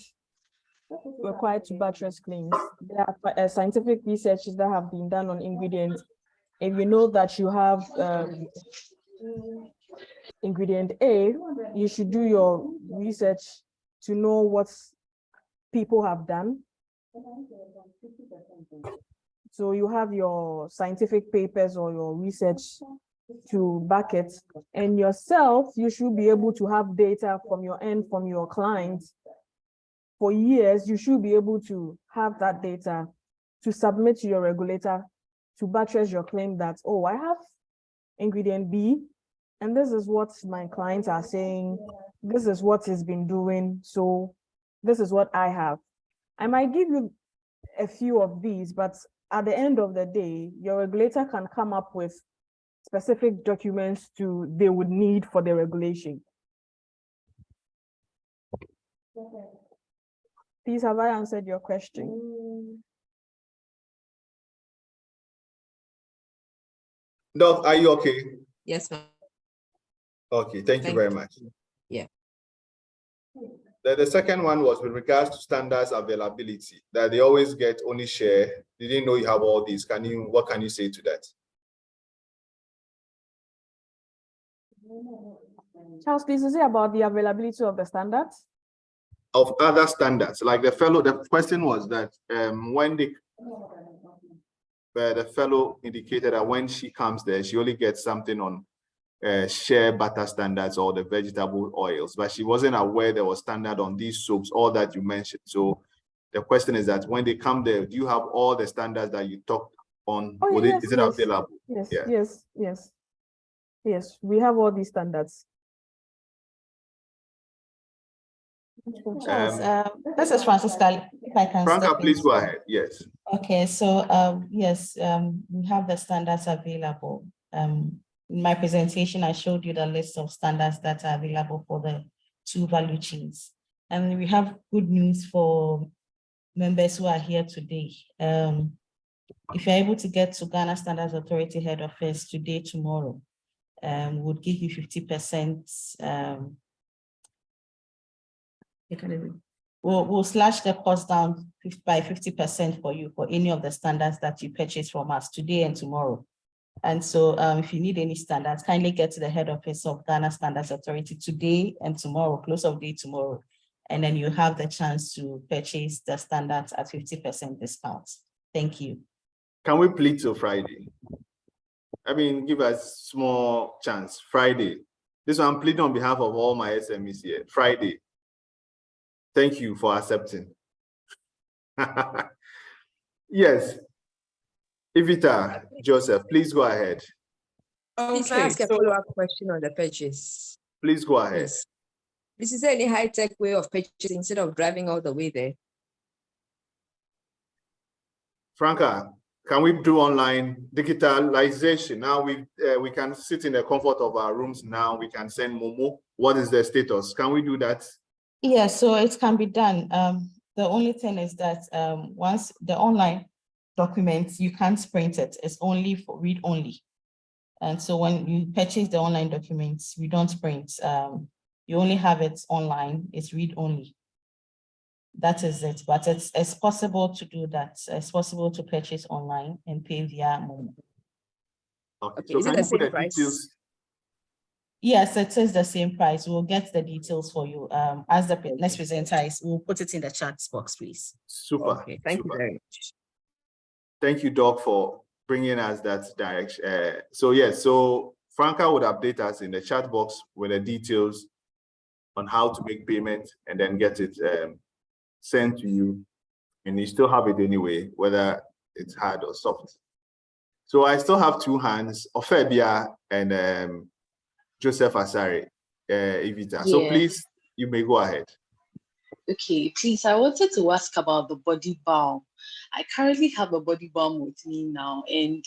required to buttress claims. There are scientific researches that have been done on ingredients. If you know that you have ingredient A, you should do your research to know what people have done. So you have your scientific papers or your research to back it, and yourself, you should be able to have data from your end, from your clients. For years, you should be able to have that data to submit to your regulator to buttress your claim that, oh, I have ingredient B, and this is what my clients are saying, this is what it's been doing, so this is what I have. I might give you a few of these, but at the end of the day, your regulator can come up with specific documents they would need for the regulation. Please, have I answered your question? Doc, are you okay? Yes, ma'am. Okay, thank you very much. Yeah. The second one was with regards to standards availability, that they always get only Shea. They didn't know you have all these. What can you say to that? Charles, please, is it about the availability of the standards? Of other standards, like the question was that when the fellow indicated that when she comes there, she only gets something on Shea butter standards or the vegetable oils, but she wasn't aware there was standard on these soaps, all that you mentioned. So the question is that when they come there, do you have all the standards that you talked on? Oh, yes, is it available? Yes, Yeah. yes, we have all these standards. Charles, this is Francisca, if I can Franca, step please in. go ahead. Yes. Okay, so yes, we have the standards available. In my presentation, I showed you the list of standards that are available for the 2 value chains. And we have good news for members who are here today. If you're able to get to Ghana Standards Authority head office today, tomorrow, would give you 50%. We'll slash the cost down by 50% for you for any of the standards that you purchase from us today and tomorrow. And so if you need any standards, kindly get to the head office of Ghana Standards Authority today and tomorrow, close of day tomorrow. And then you have the chance to purchase the standards at 50% discount. Thank you. Can we plead till Friday? I mean, give us small chance. Friday. This one I'm pleading on behalf of all my SMEs here. Friday. Thank you for accepting. Yes. Evita, Joseph, please go ahead. Please, can I ask a follow-up question on the purchase? Please go ahead. Yes. This is any high-tech way of purchasing instead of driving all the way there? Franca, can we do online digitalization? Now we can sit in the comfort of our rooms now. We can send Momo. What is the status? Can we do that? Yeah, so it can be done. The only thing is that once the online documents, you can't print it. It's only for read only. And so when you purchase the online documents, we don't print. You only have it online. It's read only. That is it. But it's possible to do that. It's possible to purchase online and pay via Momo. Okay. So is it the same price? Yes, it is the same price. We'll get the details for you. As the next presenter is, we'll put it in the chat box, please. Super. Okay, thank you very much. Thank you, Doc, for bringing us that direction. So yes, so Franca would update us in the chat box with the details on how to make payment and then get it sent to you. And you still have it anyway, whether it's hard or soft. So I still have 2 hands, Ofebia and Joseph Asare, Evita. Yeah. So please, you may go ahead. Okay, please, I wanted to ask about the body balm. I currently have a body balm with me now, and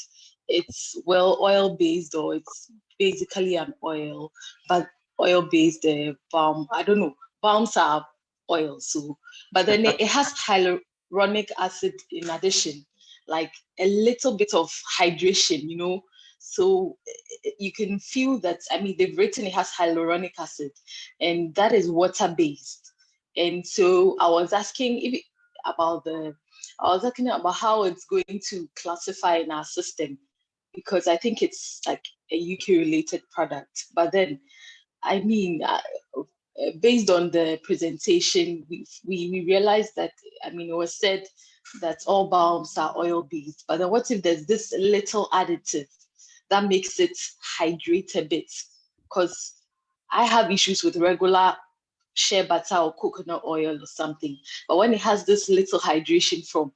it's oil-based, or it's basically an oil, but oil-based balm. I don't know, balms are oil, so, but then it has hyaluronic acid in addition, like a little bit of hydration, you know. So you can feel that, I mean, they've written it has hyaluronic acid, and that is water-based. And so I was asking, about how it's going to classify in our system, because I think it's like a UK related product. But then, I mean, based on the presentation, we realized that, I mean, it was said that all balms are oil based, but then what if there's this little additive that makes it hydrate a bit? Because I have issues with regular shea butter or coconut oil or something, but when it has this little hydration from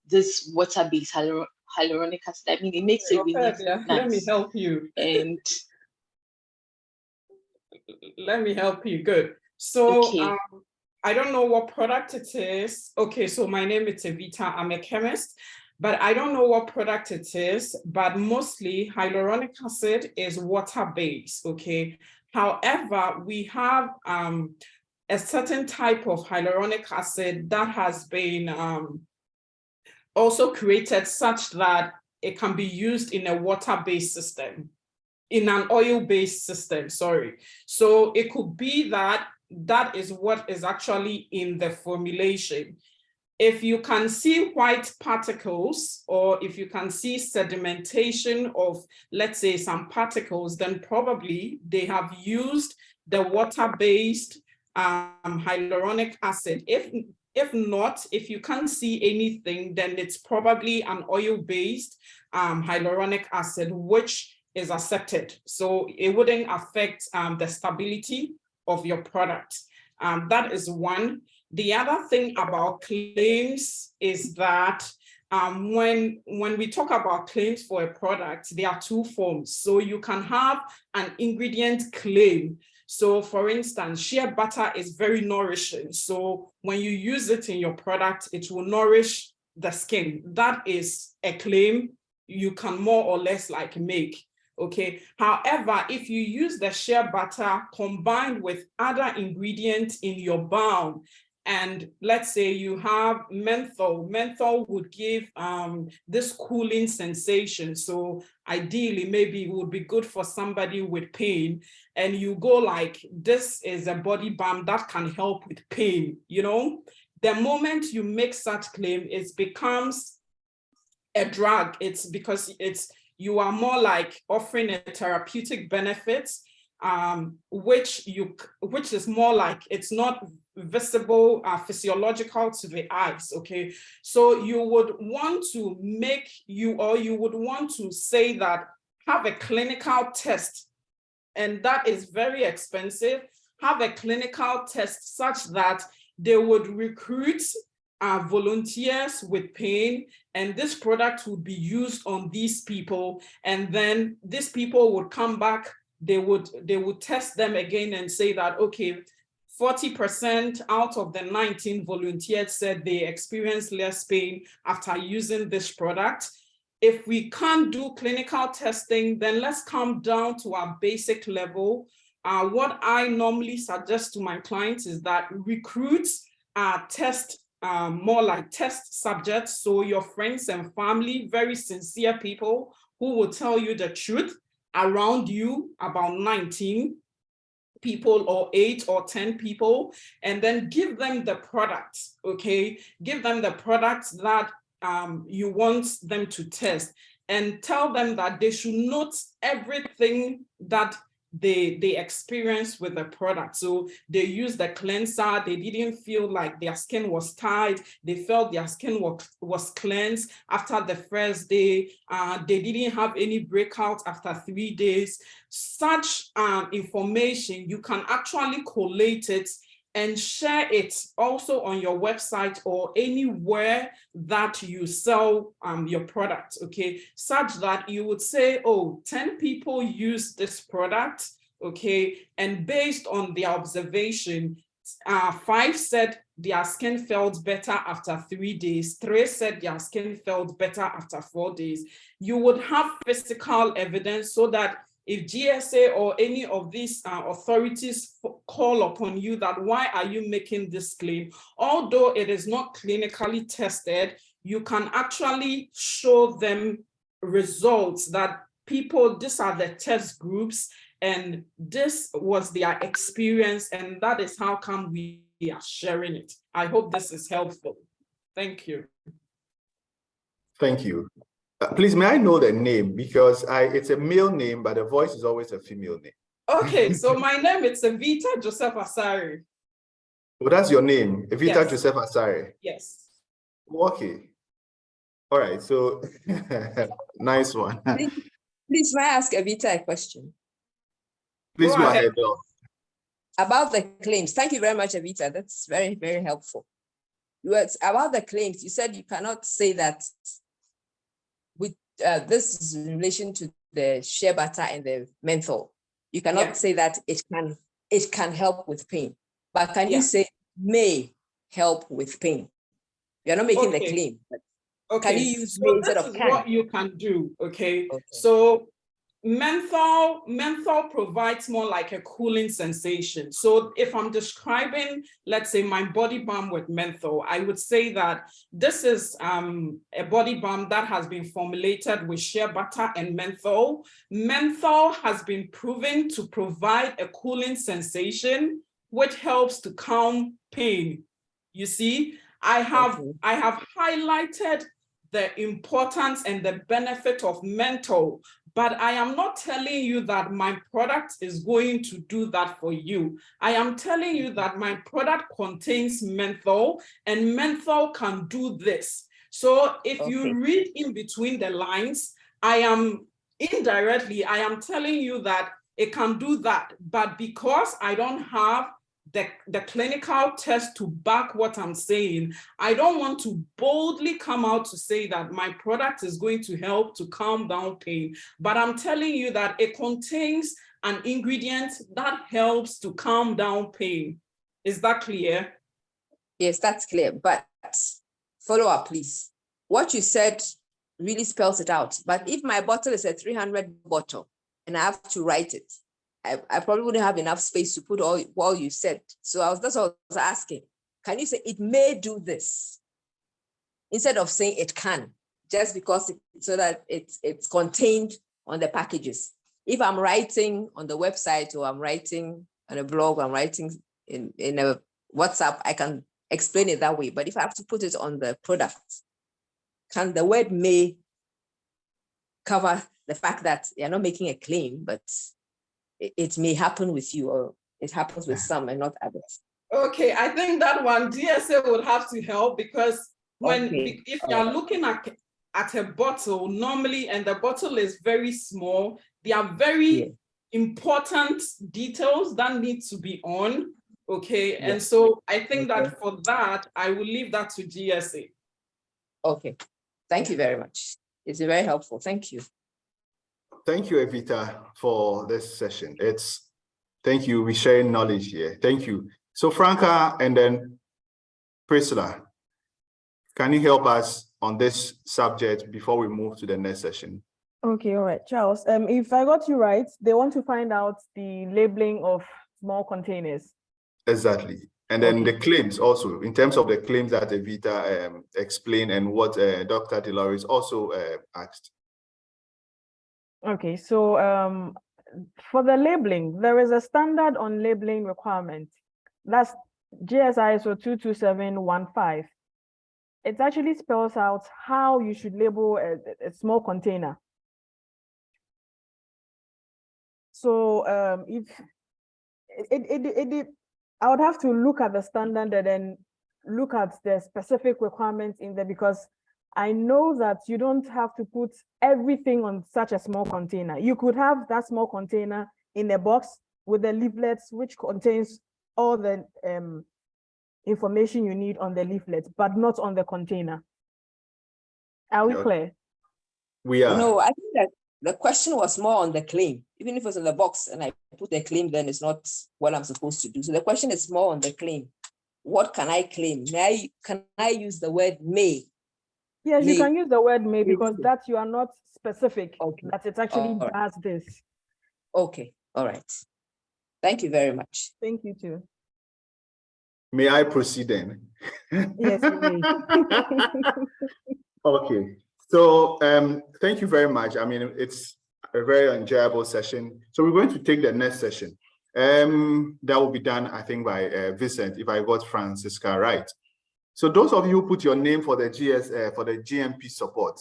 this water-based hyaluronic acid, I mean, it makes it really nice. Let me help you. And let me help you. Good. So okay. I don't know what product it is. Okay, so my name is Evita. I'm a chemist, but I don't know what product it is, but mostly hyaluronic acid is water-based, okay? However, we have a certain type of hyaluronic acid that has been also created such that it can be used in a water-based system, in an oil-based system, sorry. So it could be that that is what is actually in the formulation. If you can see white particles, or if you can see sedimentation of, let's say, some particles, then probably they have used the water-based hyaluronic acid. If not, if you can't see anything, then it's probably an oil-based hyaluronic acid, which is accepted. So it wouldn't affect the stability of your product. That is one. The other thing about claims is that when we talk about claims for a product, there are two forms. So you can have an ingredient claim. So for instance, shea butter is very nourishing. So when you use it in your product, it will nourish the skin. That is a claim you can more or less like make. Okay. However, if you use the shea butter combined with other ingredients in your balm, and let's say you have menthol would give this cooling sensation. So ideally, maybe it would be good for somebody with pain, and you go like, this is a body balm that can help with pain, you know? The moment you make such claim, it becomes a drug. It's because you are more like offering a therapeutic benefit, which is more like, it's not visible, physiological to the eyes, okay? So you would want to say that, have a clinical test, and that is very expensive. Have a clinical test such that they would recruit volunteers with pain, and this product would be used on these people, and then these people would come back, they would test them again and say that, okay, 40% out of the 19 volunteers said they experienced less pain after using this product. If we can't do clinical testing, then let's come down to our basic level. What I normally suggest to my clients is that recruits test more like test subjects. So your friends and family, very sincere people who will tell you the truth around you, about 19 people or 8 or 10 people, and then give them the product, okay? Give them the product that you want them to test, and tell them that they should note everything that they experience with the product. So they use the cleanser, they didn't feel like their skin was tight, they felt their skin was cleansed after the first day, they didn't have any breakout after 3 days. Such information, you can actually collate it and share it also on your website or anywhere that you sell your product, okay? Such that you would say, oh, 10 people use this product, okay? And based on their observation, 5 said their skin felt better after 3 days, 3 said their skin felt better after 4 days. You would have physical evidence so that if GSA or any of these authorities call upon you that, why are you making this claim? Although it is not clinically tested, you can actually show them results that people, these are the test groups, and this was their experience, and that is how come we are sharing it. I hope this is helpful. Thank you. Thank you. Please, may I know the name? Because it's a male name, but the voice is always a female name. Okay, so my name is Evita Joseph Asari. Well, that's your name, Evita Yes. Joseph Asari. Yes. Okay. All right, so nice one. Please, may I ask Evita a question? Please go ahead, Bill. About the claims. Thank you very much, Evita. That's very, very helpful. About the claims, you said you cannot say that with this is in relation to the shea butter and the menthol. You cannot say that it can help with pain, but can you say may help with pain? You're not making the claim. But can you use may instead of can? What you can do, okay? So menthol provides more like a cooling sensation. So if I'm describing, let's say, my body balm with menthol, I would say that this is a body balm that has been formulated with shea butter and menthol. Menthol has been proven to provide a cooling sensation, which helps to calm pain. You see, I have highlighted the importance and the benefit of menthol, but I am not telling you that my product is going to do that for you. I am telling you that my product contains menthol, and menthol can do this. So if you read in between the lines, I am telling you that it can do that, but because I don't have the clinical test to back what I'm saying, I don't want to boldly come out to say that my product is going to help to calm down pain, but I'm telling you that it contains an ingredient that helps to calm down pain. Is that clear? Yes, that's clear, but follow up, please. What you said really spells it out, but if my bottle is a 300 bottle and I have to write it, I probably wouldn't have enough space to put all you said. So that's what I was asking. Can you say it may do this instead of saying it can, just because so that it's contained on the packages? If I'm writing on the website or I'm writing on a blog, I'm writing in a WhatsApp, I can explain it that way. But if I have to put it on the product, can the word may cover the fact that you're not making a claim, but it may happen with you, or it happens with some and not others? Okay, I think that one DSA would have to help, because if you're looking at a bottle normally, and the bottle is very small, there are very important details that need to be on. Okay, and so I think that for that, I will leave that to GSA. Okay, thank you very much. It's very helpful. Thank you. Thank you, Evita, for this session. Thank you. We're sharing knowledge here. Thank you. So Franca and then Priscilla, can you help us on this subject before we move to the next session? Okay, all right, Charles. If I got you right, they want to find out the labeling of small containers. Exactly. And then the claims also, in terms of the claims that Evita explained and what Dr. Delores also asked. Okay, so for the labeling, there is a standard on labeling requirement. That's GSISO 22715. It actually spells out how you should label a small container. So if I would have to look at the standard and then look at the specific requirements in there, because I know that you don't have to put everything on such a small container. You could have that small container in a box with the leaflets, which contains all the information you need on the leaflet, but not on the container. Are we clear? We are. No, I think that the question was more on the claim. Even if it's in the box and I put the claim, then it's not what I'm supposed to do. So the question is more on the claim. What can I claim? Can I use the word may? Yes, you can use the word may, because that you are not specific, that it actually does this. Okay, all right. Thank you very much. Thank you too. May I proceed then? Yes, you may. Okay, so thank you very much. I mean, it's a very enjoyable session. So we're going to take the next session. That will be done, I think, by Vincent, if I got Francisca right. So those of you who put your name for the GMP support,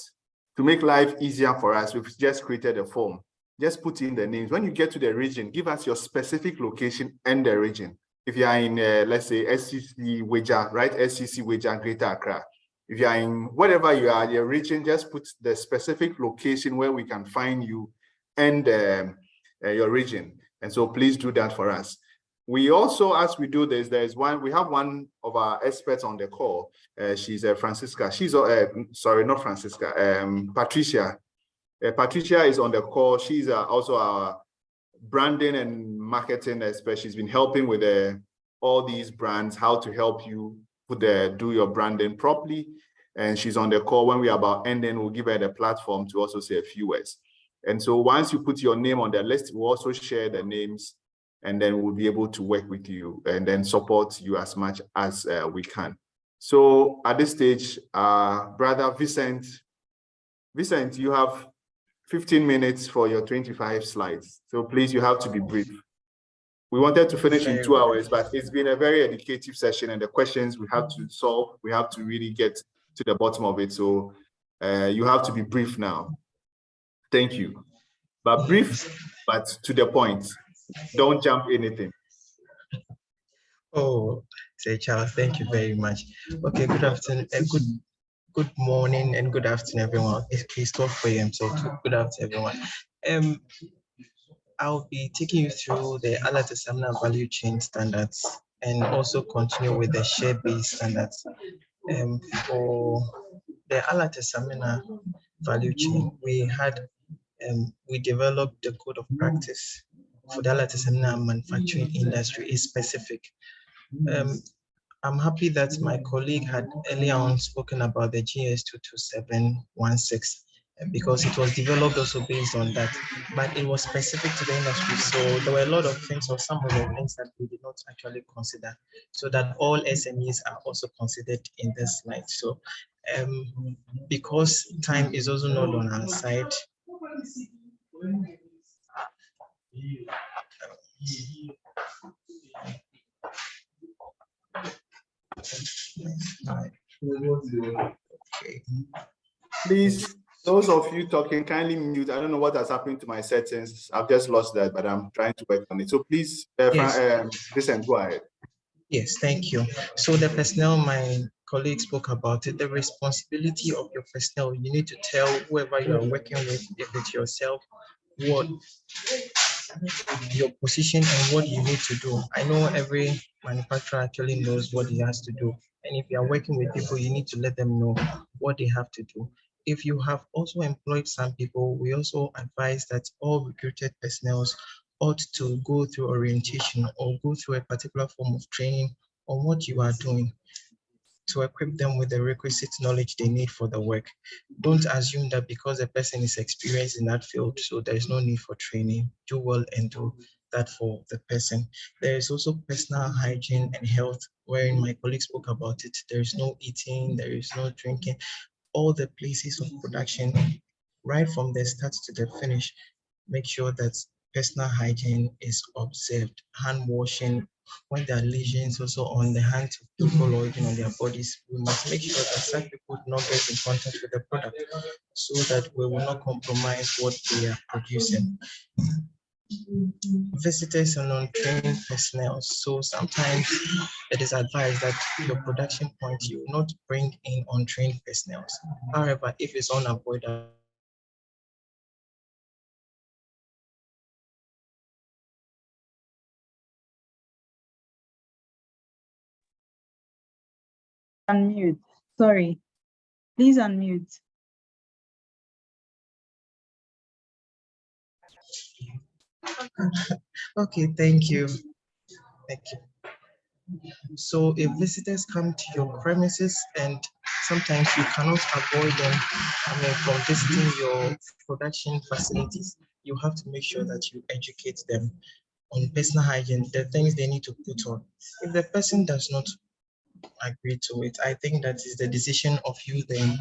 to make life easier for us, we've just created a form. Just put in the names. When you get to the region, give us your specific location and the region. If you are in, let's say, SCC Weja, right? SCC Weja, Greater Accra. If you are in whatever you are, your region, just put the specific location where we can find you and your region. And so please do that for us. We also, as we do this, we have one of our experts on the call. She's Francisca. She's, sorry, not Francisca, Patricia. Patricia is on the call. She's also our branding and marketing expert. She's been helping with all these brands, how to help you do your branding properly. And she's on the call. When we are about ending, we'll give her the platform to also say a few words. And so once you put your name on the list, we'll also share the names, and then we'll be able to work with you and then support you as much as we can. So at this stage, Brother Vincent, you have 15 minutes for your 25 slides. So please, you have to be brief. We wanted to finish in 2 hours, but it's been a very educative session, and the questions we have to solve, we have to really get to the bottom of it. So you have to be brief now. Thank you. But brief, but to the point. Don't jump anything. Oh, say Charles, thank you very much. Okay, good afternoon, good morning and good afternoon, everyone. It's Christophe Williams, so good afternoon, everyone. I'll be taking you through the Alata Samina value chain standards and also continue with the share-based standards. For the Alata Samina value chain, we developed the code of practice for the Alata Samina manufacturing industry is specific. I'm happy that my colleague had earlier on spoken about the GS 22716 because it was developed also based on that, but it was specific to the industry. So there were a lot of things, or some of the things that we did not actually consider, so that all SMEs are also considered in this slide. So because time is also not on our side, Okay. Please, those of you talking, kindly mute. I don't know what has happened to my settings. I've just lost that, but I'm trying to work on it. So please, Vincent, go ahead. Yes, thank you. So the personnel, my colleague spoke about it, the responsibility of your personnel. You need to tell whoever you are working with, if it's yourself, what your position and what you need to do. I know every manufacturer actually knows what he has to do. And if you are working with people, you need to let them know what they have to do. If you have also employed some people, we also advise that all recruited personnel ought to go through orientation or go through a particular form of training on what you are doing to equip them with the requisite knowledge they need for the work. Don't assume that because a person is experienced in that field, so there is no need for training. Do well and do that for the person. There is also personal hygiene and health, wherein my colleague spoke about it. There is no eating, there is no drinking. All the places of production, right from the start to the finish, make sure that personal hygiene is observed. Hand washing, when there are lesions also on the hands of people or even on their bodies, we must make sure that such people do not get in contact with the product so that we will not compromise what they are producing. Visitors and untrained personnel. So sometimes it is advised that your production point, you will not bring in untrained personnel. However, if it's unavoidable, Unmute. Sorry. Please unmute. Okay, thank you. Thank you. So if visitors come to your premises and sometimes you cannot avoid them from visiting your production facilities, you have to make sure that you educate them on personal hygiene, the things they need to put on. If the person does not agree to it, I think that is the decision of you, the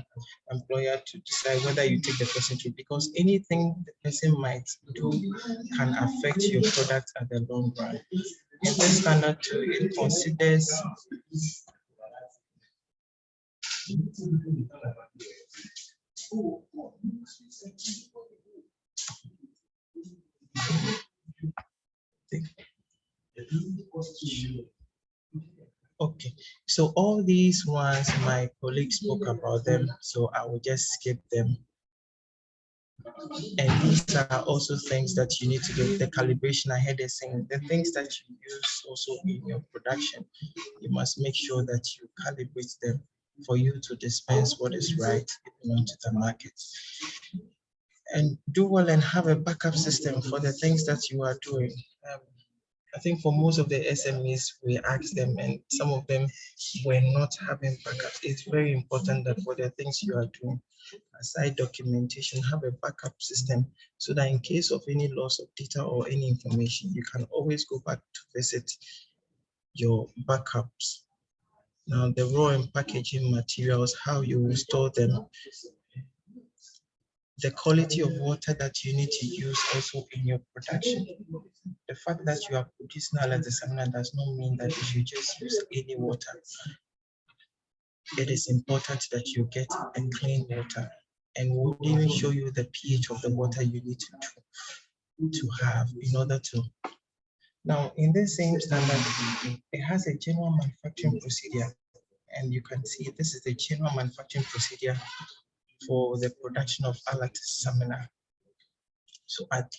employer, to decide whether you take the person to, because anything the person might do can affect your product at the long run. In this standard too, it considers Okay, so all these ones, my colleague spoke about them, so I will just skip them. And these are also things that you need to do. The calibration I had is saying, the things that you use also in your production, you must make sure that you calibrate them for you to dispense what is right onto the market. And do well and have a backup system for the things that you are doing. I think for most of the SMEs, we asked them and some of them were not having backup. It's very important that for the things you are doing, aside documentation, have a backup system so that in case of any loss of data or any information, you can always go back to visit your backups. Now, the raw and packaging materials, how you will store them, the quality of water that you need to use also in your production. The fact that you are producing Alata Samina does not mean that you should just use any water. It is important that you get a clean water, and we'll even show you the pH of the water you need to have in order to. Now, in this same standard, it has a general manufacturing procedure, and you can see this is the general manufacturing procedure for the production of Alata Samina. So at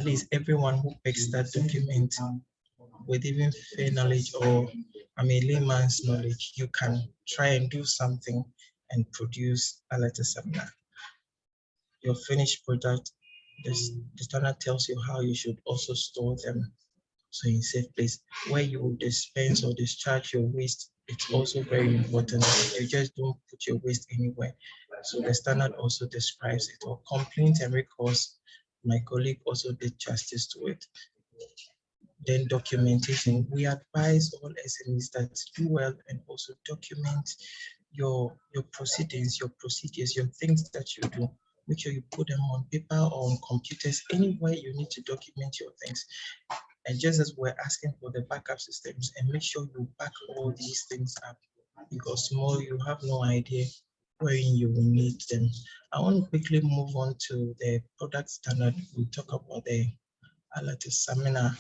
least everyone who picks that document with even fair knowledge or layman's knowledge, you can try and do something and produce Alata Samina. Your finished product, the standard tells you how you should also store them. So in safe place where you will dispense or discharge your waste, it's also very important. You just don't put your waste anywhere. So the standard also describes it. Or complaints and recourse, my colleague also did justice to it. Then documentation. We advise all SMEs that do well and also document your proceedings, your procedures, your things that you do. Make sure you put them on paper or on computers, anywhere you need to document your things. And just as we're asking for the backup systems, and make sure you back all these things up, because tomorrow you have no idea wherein you will need them. I want to quickly move on to the product standard. We'll talk about the Alata Samina.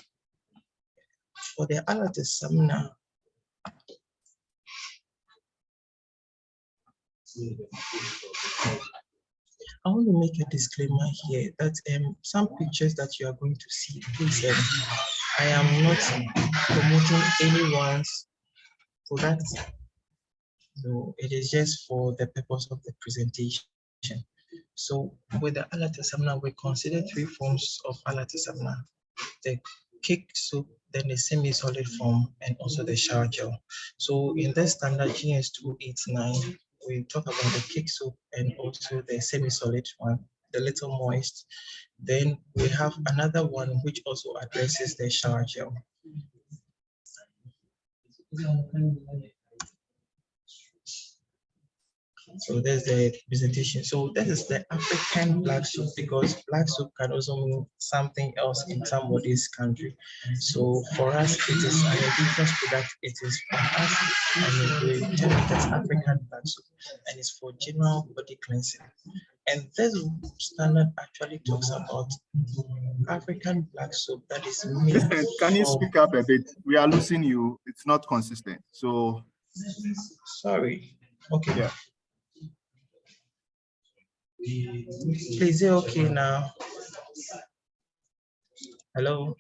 For the Alata Samina, I want to make a disclaimer here that some pictures that you are going to see, please, I am not promoting anyone's product. No, it is just for the purpose of the presentation. So with the Alata Samina, we consider three forms of Alata Samina: the cake soap, then the semi-solid form, and also the shower gel. So in the standard GS 289, we talk about the cake soap and also the semi-solid one, the little moist. Then we have another one which also addresses the shower gel. So there's the presentation. So this is the African black soap, because black soap can also mean something else in somebody's country. So for us, it is an indigenous product. It is for us, and we term it as African black soap, and it's for general body cleansing. And this standard actually talks about African black soap that is made. Can you speak up a bit? We are losing you. It's not consistent. So sorry. Okay. Yeah. Is it okay now? Hello?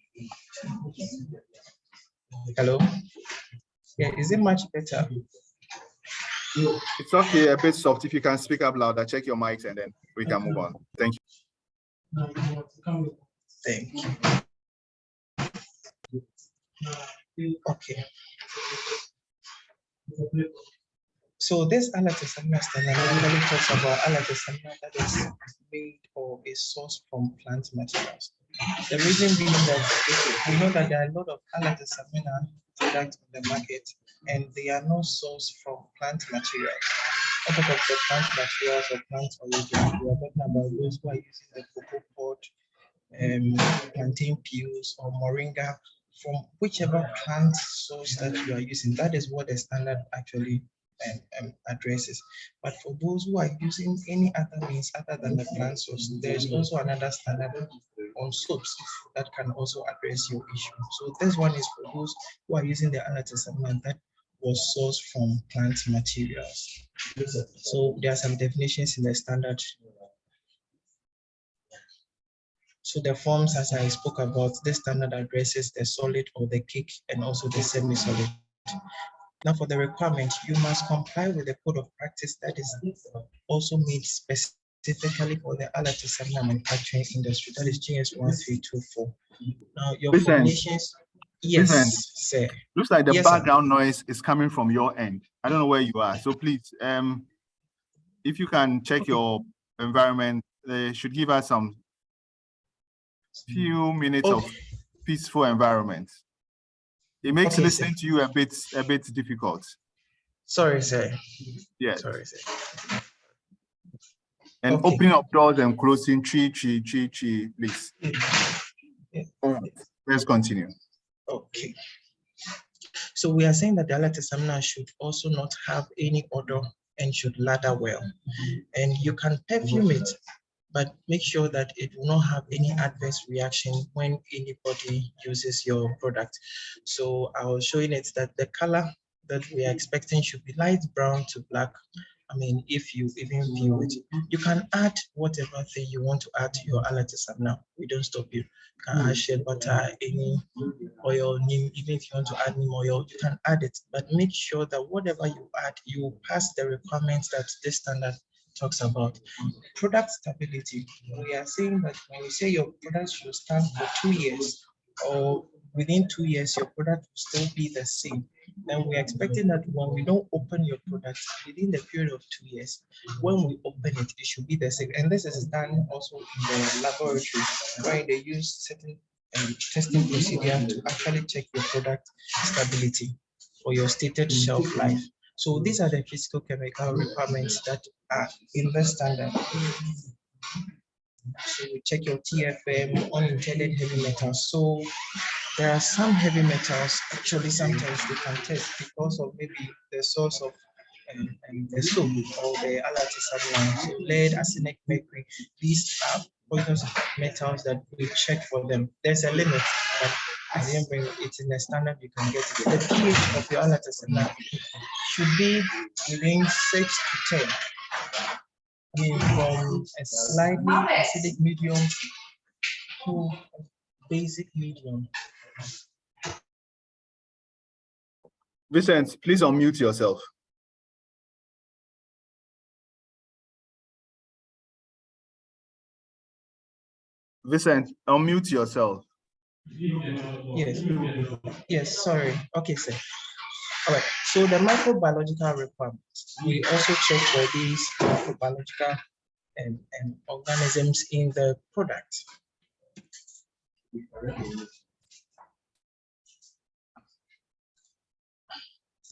Hello? Yeah, is it much better? It's okay, a bit soft. If you can speak up louder, check your mics and then we can move on. Thank you. Thank you. Okay. So this Alata Samina standard normally talks about Alata Samina that is made or is sourced from plant materials. The reason being that we know that there are a lot of Alata Samina products on the market and they are not sourced from plant materials. What about the plant materials or plant origin? We are talking about those who are using the cocoa pod, plantain peels, or moringa, from whichever plant source that you are using. That is what the standard actually addresses. But for those who are using any other means other than the plant source, there is also another standard on soaps that can also address your issue. So this one is for those who are using the Alata Samina that was sourced from plant materials. So there are some definitions in the standard. So the forms, as I spoke about, this standard addresses the solid or the cake and also the semi-solid. Now for the requirement, you must comply with the code of practice that is also made specifically for the Alata Samina manufacturing industry, that is GS 1324. Now your Vincent, formulations, Vincent, yes, sir. looks like the Yes, sir. background noise is coming from your end. I don't know where you are, so please, if you can check your environment, should give us some few minutes of peaceful environment. It makes listening to you a bit difficult. Sorry, sir. Yes. Sorry, sir. And opening up doors and closing, please. All right, let's continue. Okay. So we are saying that the Alata Samina should also not have any odor and should lather well. And you can perfume it, but make sure that it will not have any adverse reaction when anybody uses your product. So I was showing it that the color that we are expecting should be light brown to black. I mean, if you even view it, you can add whatever thing you want to add to your Alata Samina. We don't stop you. You can add shea butter, any oil, neem, even if you want to add neem oil, you can add it. But make sure that whatever you add, you pass the requirements that this standard talks about. Product stability. We are saying that when you say your product should stand for 2 years, or within 2 years, your product will still be the same. Then we're expecting that when we don't open your product within the period of 2 years, when we open it, it should be the same. And this is done also in the laboratory, where they use certain testing procedure to actually check your product stability or your stated shelf life. So these are the physical chemical requirements that are in the standard. So we check your TFM, unintended heavy metals. So there are some heavy metals, actually sometimes they can test because of maybe the source of the soap or the Alata Samina, so lead, arsenic, mercury. These are poisonous metals that we check for them. There's a limit, but remember it's in the standard you can get it. The pH of your Alata Samina should be within 6 to 10. I mean, from a slightly acidic medium to a basic medium. Vincent, please unmute yourself. Vincent, unmute yourself. Yes, yes, sorry. Okay, sir. All right, so the microbiological requirements, we also check for these microbiological and organisms in the product.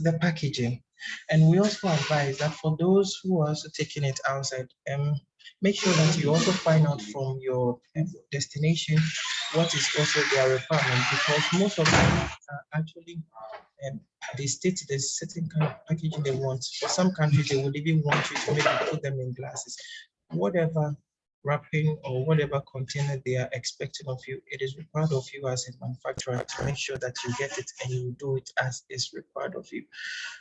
The packaging. And we also advise that for those who are also taking it outside, make sure that you also find out from your destination what is also their requirement, because most of them are actually they state there's certain kind of packaging they want. For some countries, they would even want you to maybe put them in glasses. Whatever wrapping or whatever container they are expecting of you, it is required of you as a manufacturer to make sure that you get it and you do it as is required of you.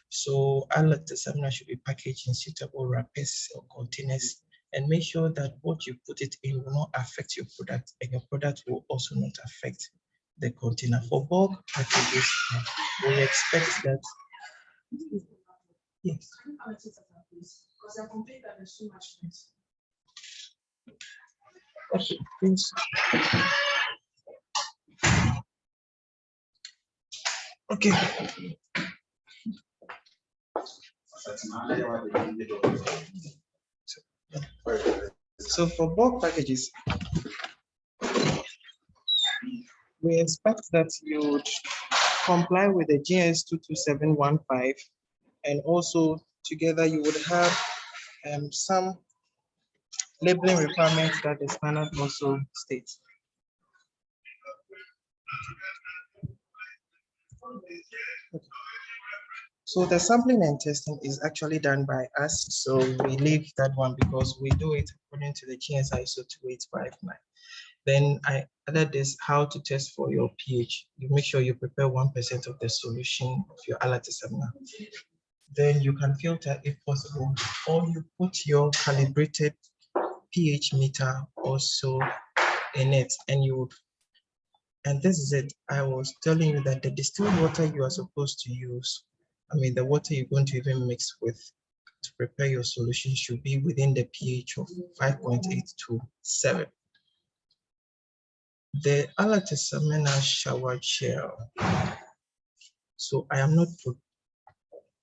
So Alata Samina should be packaged in suitable wrappers or containers, and make sure that what you put it in will not affect your product, and your product will also not affect the container. For bulk packages, we expect that. Yes. Okay, please. Okay. So for bulk packages, we expect that you would comply with the GS 22715, and also together you would have some labeling requirements that the standard also states. So the sampling and testing is actually done by us. So we leave that one because we do it according to the GS ISO 2859. Then I added this, how to test for your pH. You make sure you prepare 1% of the solution of your Alata Samina. Then you can filter if possible, or you put your calibrated pH meter also in it, and this is it. I was telling you that the distilled water you are supposed to use, the water you're going to even mix with to prepare your solution should be within the pH of 5.8 to 7. The Alata Samina Shower Gel. So I am not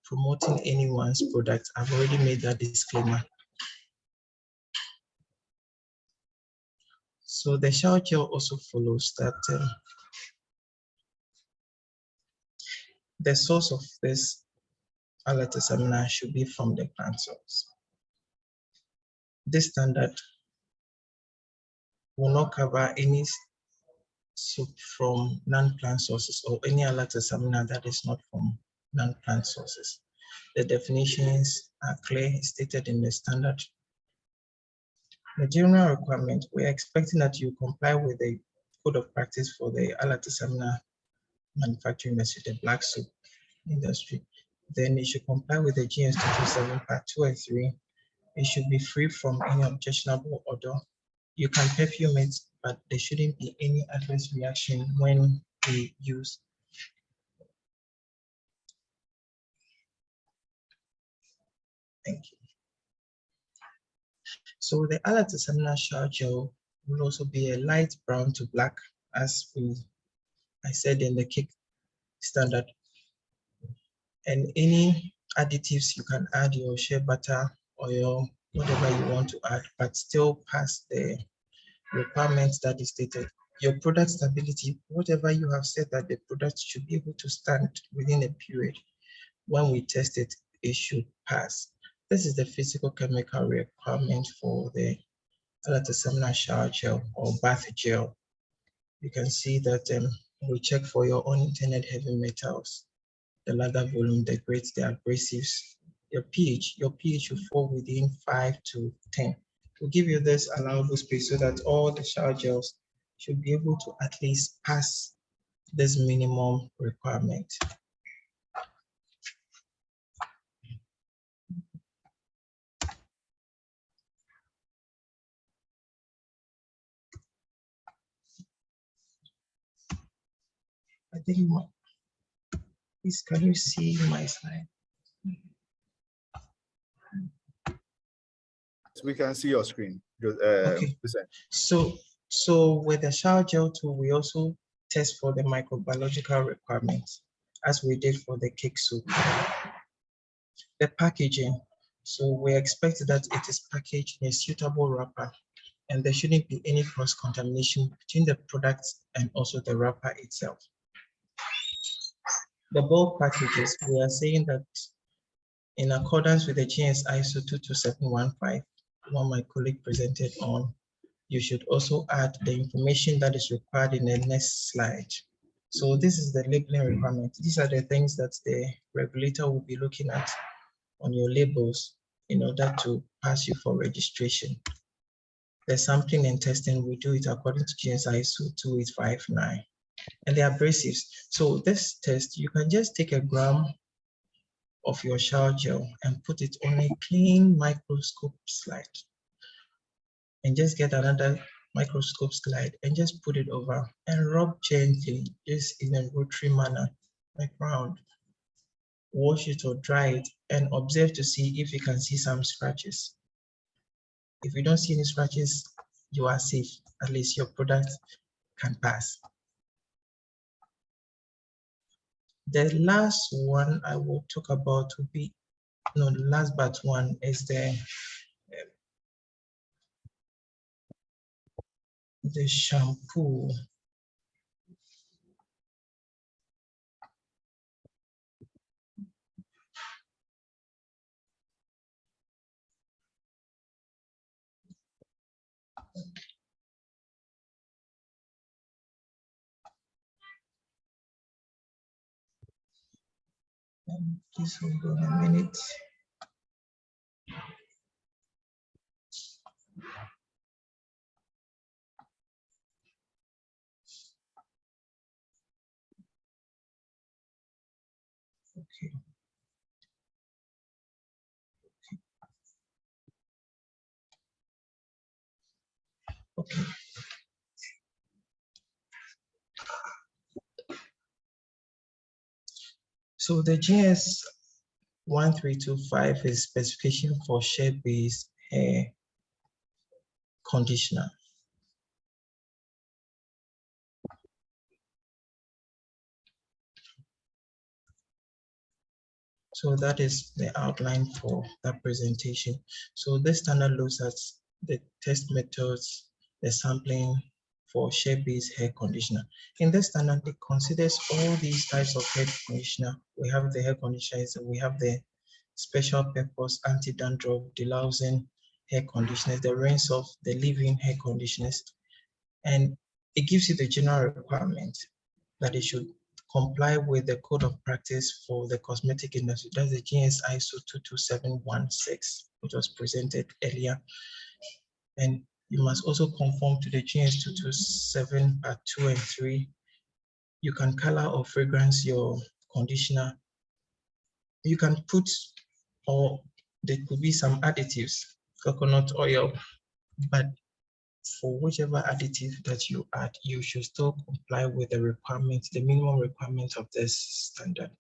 promoting anyone's product. I've already made that disclaimer. So the shower gel also follows that the source of this Alata Samina should be from the plant source. This standard will not cover any soap from non-plant sources or any Alata Samina that is not from non-plant sources. The definitions are clear, stated in the standard. The general requirement, we're expecting that you comply with the code of practice for the Alata Samina manufacturing industry, the black soap industry. Then it should comply with the GS 227 Part 2 and 3. It should be free from any objectionable odor. You can perfume it, but there shouldn't be any adverse reaction when we use. Thank you. So the Alata Samina shower gel will also be a light brown to black, as I said in the cake standard. And any additives you can add, your shea butter, oil, whatever you want to add, but still pass the requirements that is stated. Your product stability, whatever you have said that the product should be able to stand within a period, when we test it, it should pass. This is the physical chemical requirement for the Alata Samina shower gel or bath gel. You can see that we check for your unintended heavy metals, the ladder volume, the grades, the abrasives, your pH will fall within 5 to 10. We'll give you this allowable space so that all the shower gels should be able to at least pass this minimum requirement. I think, please, can you see my slide? We can see your screen. Okay. So with the shower gel tool, we also test for the microbiological requirements, as we did for the cake soup. The packaging. So we expect that it is packaged in a suitable wrapper, and there shouldn't be any cross-contamination between the products and also the wrapper itself. The bulk packages, we are saying that in accordance with the GS ISO 22715, one my colleague presented on, you should also add the information that is required in the next slide. So this is the labeling requirement. These are the things that the regulator will be looking at on your labels in order to pass you for registration. The sampling and testing, we do it according to GS ISO 2859. And the abrasives. So this test, you can just take a gram of your shower gel and put it on a clean microscope slide, and just get another microscope slide and just put it over and rub gently, just in a rotary manner, like round. Wash it or dry it and observe to see if you can see some scratches. If you don't see any scratches, you are safe. At least your product can pass. The last one I will talk about will be, no, the last but one is the shampoo. Please hold on a minute. Okay. Okay. So the GS 1325 is specification for shea-based hair conditioner. So that is the outline for that presentation. So this standard looks at the test methods, the sampling for shea-based hair conditioner. In this standard, it considers all these types of hair conditioner. We have the hair conditioners, we have the special purpose anti-dandruff, delousing hair conditioners, the rinse off, the leave-in hair conditioners, and it gives you the general requirement that it should comply with the code of practice for the cosmetic industry. That's the GS ISO 22716, which was presented earlier. And you must also conform to the GS 227 Part 2 and 3. You can color or fragrance your conditioner. You can put, or there could be some additives, coconut oil, but for whichever additive that you add, you should still comply with the requirements, the minimum requirements of this standard.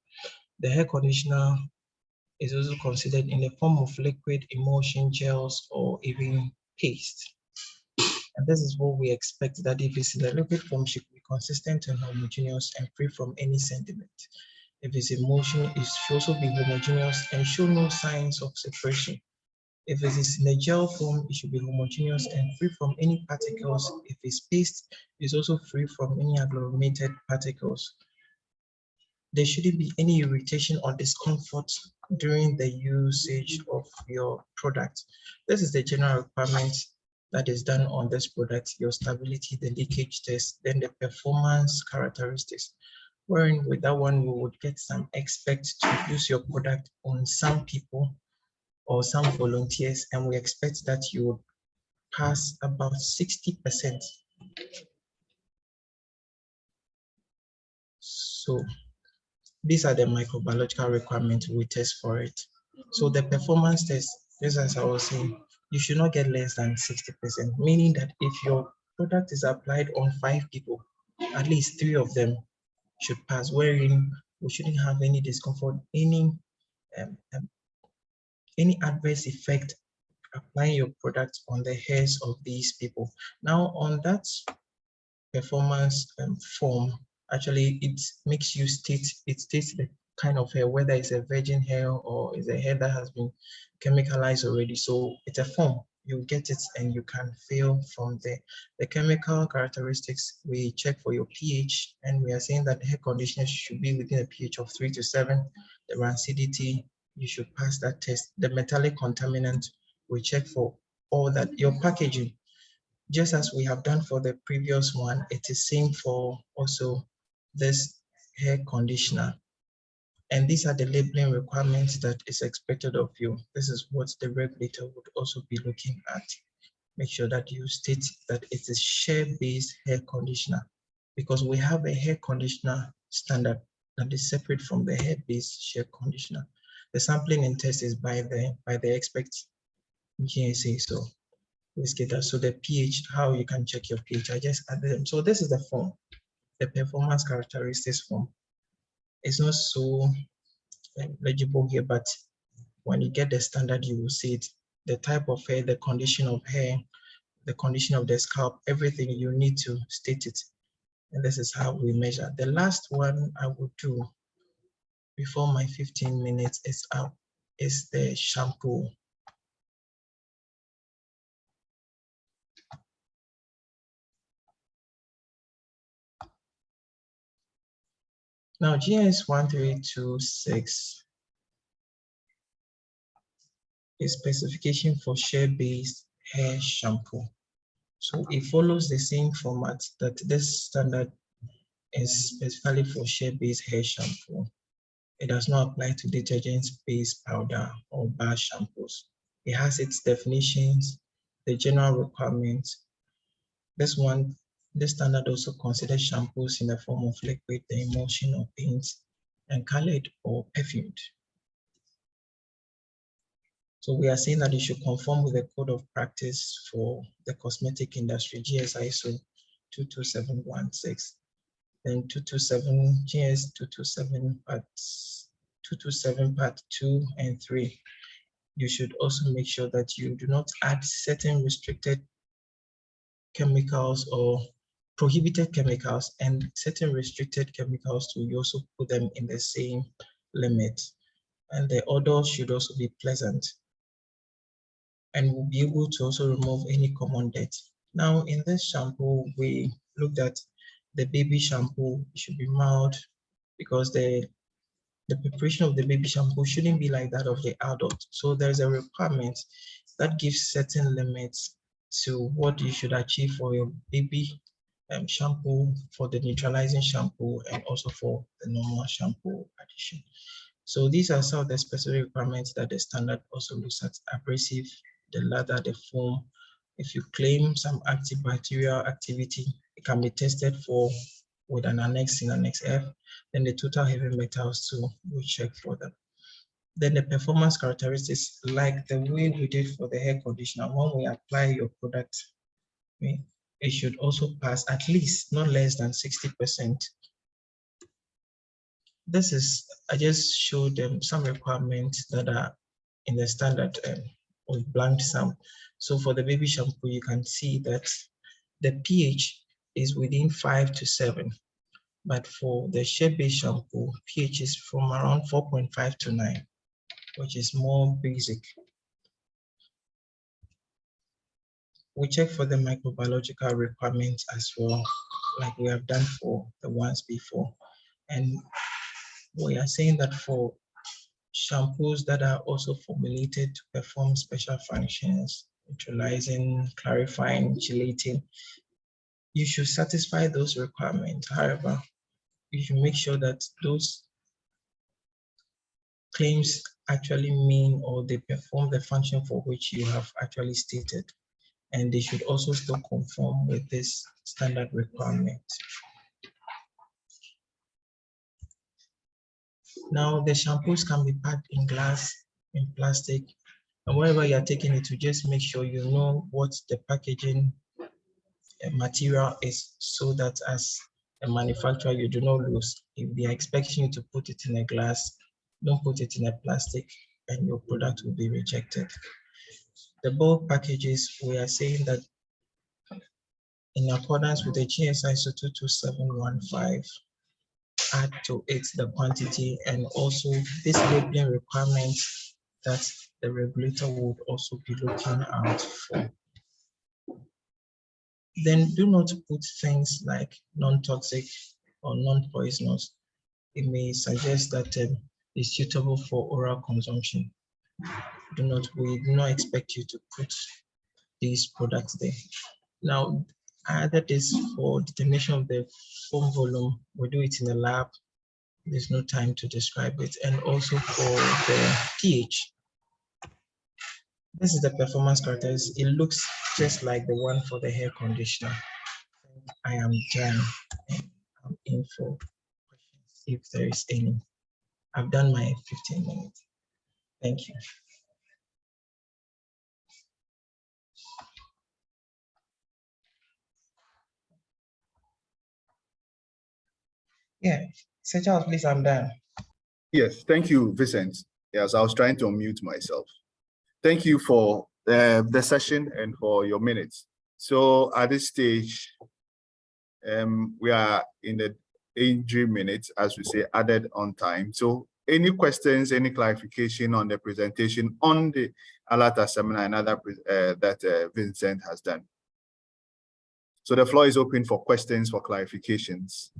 The hair conditioner is also considered in the form of liquid, emulsion, gels, or even paste. And this is what we expect, that if it's in the liquid form, should be consistent and homogeneous and free from any sediment. If it's emulsion, it should also be homogeneous and show no signs of separation. If it is in a gel form, it should be homogeneous and free from any particles. If it's paste, it's also free from any agglomerated particles. There shouldn't be any irritation or discomfort during the usage of your product. This is the general requirement that is done on this product, your stability, the leakage test, then the performance characteristics. Wherein with that one, we would get some experts to use your product on some people or some volunteers, and we expect that you would pass about 60%. So these are the microbiological requirements we test for it. So the performance test, just as I was saying, you should not get less than 60%, meaning that if your product is applied on 5 people, at least 3 of them should pass, wherein we shouldn't have any discomfort, any adverse effect applying your product on the hairs of these people. Now on that performance form, actually it makes you states the kind of hair, whether it's a virgin hair or is a hair that has been chemicalized already. So it's a form, you get it and you can fill from there. The chemical characteristics, we check for your pH, and we are saying that the hair conditioner should be within a pH of 3 to 7. The rancidity, you should pass that test. The metallic contaminant, we check for all that. Your packaging, just as we have done for the previous one, it is same for also this hair conditioner. And these are the labeling requirements that is expected of you. This is what the regulator would also be looking at. Make sure that you state that it is shea-based hair conditioner, because we have a hair conditioner standard that is separate from the hair-based hair conditioner. The sampling and test is by the expert GSA. So let's get that. So the pH, how you can check your pH, I just added them. So this is the form, the performance characteristics form. It's not so legible here, but when you get the standard, you will see it. The type of hair, the condition of hair, the condition of the scalp, everything, you need to state it. And this is how we measure. The last one I will do before my 15 minutes is up is the shampoo. Now, GS 1326 is specification for shea-based hair shampoo. So it follows the same format that this standard is specifically for shea-based hair shampoo. It does not apply to detergents, paste, powder, or bar shampoos. It has its definitions, the general requirements. This standard also considers shampoos in the form of liquid, the emulsion or paints, and colored or perfumed. So we are saying that it should conform with the code of practice for the cosmetic industry, GS ISO 22716. Then 227 GS 227 part 2 and 3. You should also make sure that you do not add certain restricted chemicals or prohibited chemicals and certain restricted chemicals to you also put them in the same limit. And the odor should also be pleasant. And we'll be able to also remove any common dirt. Now in this shampoo, we looked at the baby shampoo. It should be mild because the preparation of the baby shampoo shouldn't be like that of the adult. So there's a requirement that gives certain limits to what you should achieve for your baby shampoo, for the neutralizing shampoo, and also for the normal shampoo addition. So these are some of the specific requirements that the standard also looks at: abrasive, the lather, the foam. If you claim some antibacterial activity, it can be tested for with an annex in Annex F. Then the total heavy metals too, we check for them. Then the performance characteristics, like the way we did for the hair conditioner, when we apply your product, it should also pass at least not less than 60%. This is, I just showed them some requirements that are in the standard with blank sum. So for the baby shampoo, you can see that the pH is within 5 to 7. But for the Shea-based shampoo, pH is from around 4.5 to 9, which is more basic. We check for the microbiological requirements as well, like we have done for the ones before. And we are saying that for shampoos that are also formulated to perform special functions, neutralizing, clarifying, chelating, you should satisfy those requirements. However, you should make sure that those claims actually mean or they perform the function for which you have actually stated. And they should also still conform with this standard requirement. Now, the shampoos can be packed in glass, in plastic, and wherever you're taking it to, just make sure you know what the packaging material is, so that as a manufacturer, you do not lose. If they are expecting you to put it in a glass, don't put it in a plastic and your product will be rejected. The bulk packages, we are saying that in accordance with the GS ISO 22715, add to it the quantity and also this labeling requirements that the regulator would also be looking out for. Then do not put things like non-toxic or non-poisonous. It may suggest that it's suitable for oral consumption. We do not expect you to put these products there. Now, either this for determination of the foam volume, we do it in the lab. There's no time to describe it. And also for the pH. This is the performance characteristics. It looks just like the one for the hair conditioner. I am Jan, and I'm in for questions if there is any. I've done my 15 minutes. Thank you. Yeah, Sir Charles, please, I'm done. Yes, thank you, Vincent. Yes, I was trying to unmute myself. Thank you for the session and for your minutes. So at this stage, we are in the injury minutes, as we say, added on time. So any questions, any clarification on the presentation on the Alata Samina and other that Vincent has done? So the floor is open for questions, for clarifications.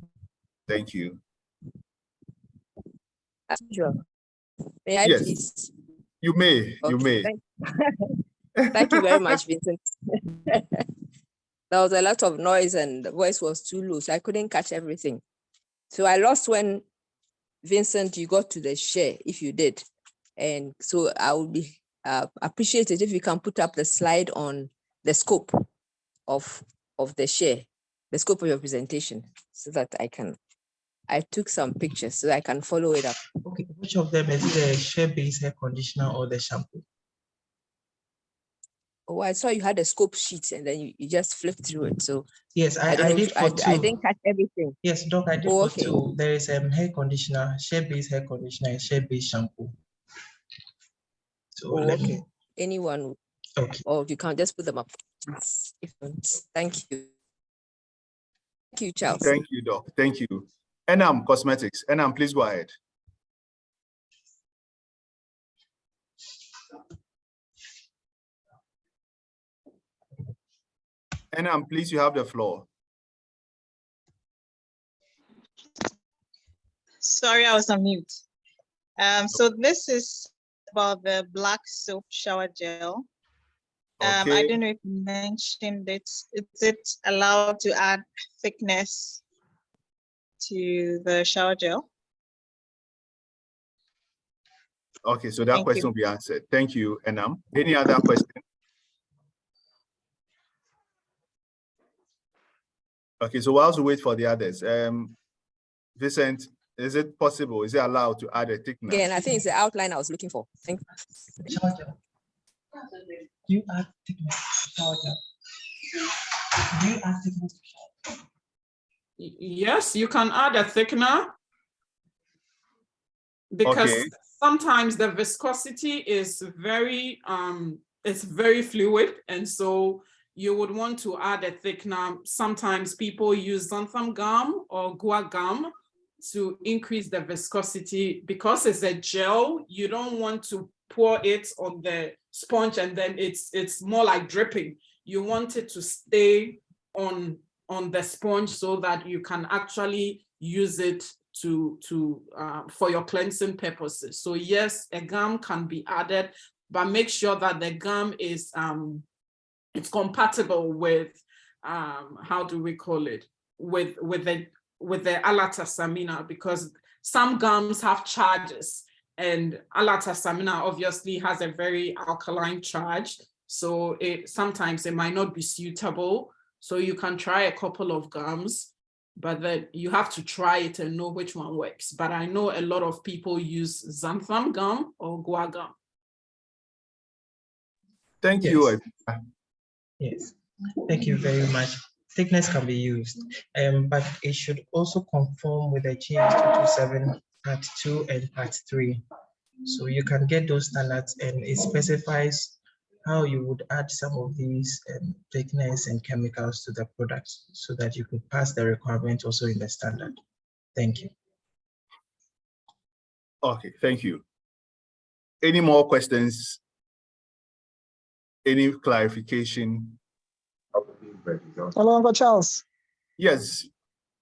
Thank you. Sure. May I Yes, please? You may, Okay, you may. Thank you very much, Vincent. There was a lot of noise and the voice was too low, so I couldn't catch everything. So I lost when Vincent, you got to the share if you did. And so I would be appreciate it if you can put up the slide on the scope of the share, the scope of your presentation, so that I took some pictures so I can follow it up. Okay, which of them is the shea-based hair conditioner or the shampoo? Oh, I saw you had a scope sheet and then you just flipped through it. So Yes, I don't know did for two. I didn't catch everything. Yes, Doc, I did Oh, for okay. two. There is a hair conditioner, shea-based hair conditioner, and shea-based shampoo. So Oh, let okay. me. Anyone? Okay. Or you can just put them up. Thank you. Thank you, Charles. Thank you, Doc. Thank you. Enam Cosmetics. Enam, please go ahead. Enam, please, you have the floor. Sorry, I was on mute. So this is about the black soap shower gel. I don't know if you mentioned it. Is it allowed to add thickness to the shower gel? Okay, so that Thank question you. will be answered. Thank you, Enam. Any other question? Okay, so whilst we wait for the others, Vincent, is it possible? Is it allowed to add a thickness? Again, I think it's the outline I was looking for. Thank you. Do you add thickness to shower gel? Do you add thickness to shower? Yes, you can add a thickener because sometimes the viscosity is very fluid, and so you would want to add a thickener. Sometimes people use xanthan gum or guar gum to increase the viscosity. Because it's a gel, you don't want to pour it on the sponge and then it's more like dripping. You want it to stay on the sponge so that you can actually use it for your cleansing purposes. So yes, a gum can be added, but make sure that the gum is it's compatible with how do we call it, with the Alata Samina, because some gums have charges, and Alata Samina obviously has a very alkaline charge, so sometimes it might not be suitable. So you can try a couple of gums, but then you have to try it and know which one works. But I know a lot of people use xanthan gum or guar gum. Thank you. Yes, thank you very much. Thickness can be used, but it should also conform with the GS 227 Part 2 and Part 3. So you can get those standards, and it specifies how you would add some of these thickness and chemicals to the products so that you could pass the requirement also in the standard. Thank you. Okay, thank you. Any more questions? Any clarification? Hello, Uncle Charles. Yes,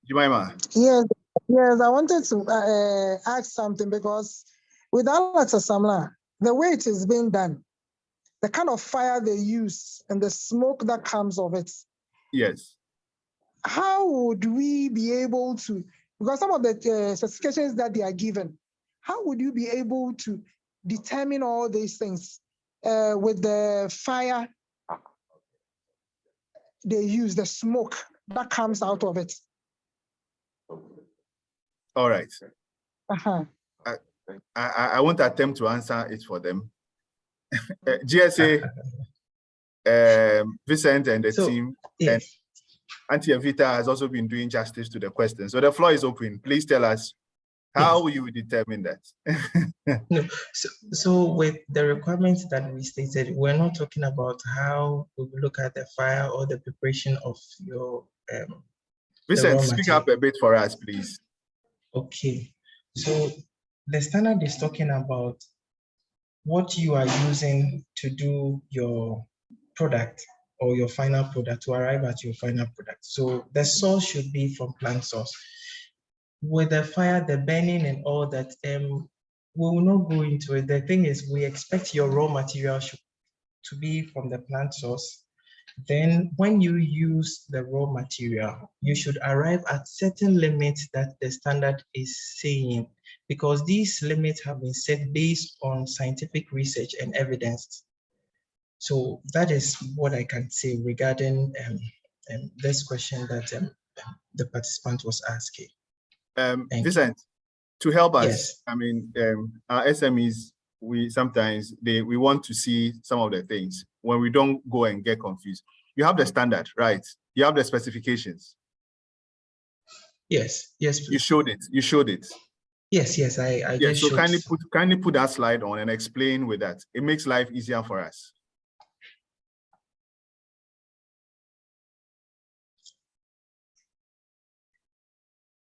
Jemima. Yes, I wanted to ask something, because with Alata Samina, the way it is being done, the kind of fire they use and the smoke that comes of it. Yes. How would we be able to, because some of the specifications that they are given, how would you be able to determine all these things with the fire they use, the smoke that comes out of it? All right. Uh-huh. I won't attempt to answer it for them. GSA, Vincent and the team, and Auntie Evita has also been doing justice to the question. So the floor is open. Please tell us how you will determine that. No, so with the requirements that we stated, we're not talking about how we look at the fire or the preparation of your Vincent, speak up a bit for us, please. Okay, so the standard is talking about what you are using to do your product or your final product, to arrive at your final product. So the source should be from plant source. With the fire, the burning and all that, we will not go into it. The thing is, we expect your raw material to be from the plant source, Then when you use the raw material, you should arrive at certain limits that the standard is saying, because these limits have been set based on scientific research and evidence. So that is what I can say regarding this question that the participant was asking. Vincent, to help us, yes. I mean, our SMEs, we sometimes we want to see some of the things when we don't go and get confused. You have the standard, right? You have the specifications. Yes, yes, please. You showed it. You showed it. Yes, yes, I just so showed. kindly put that slide on and explain with that. It makes life easier for us.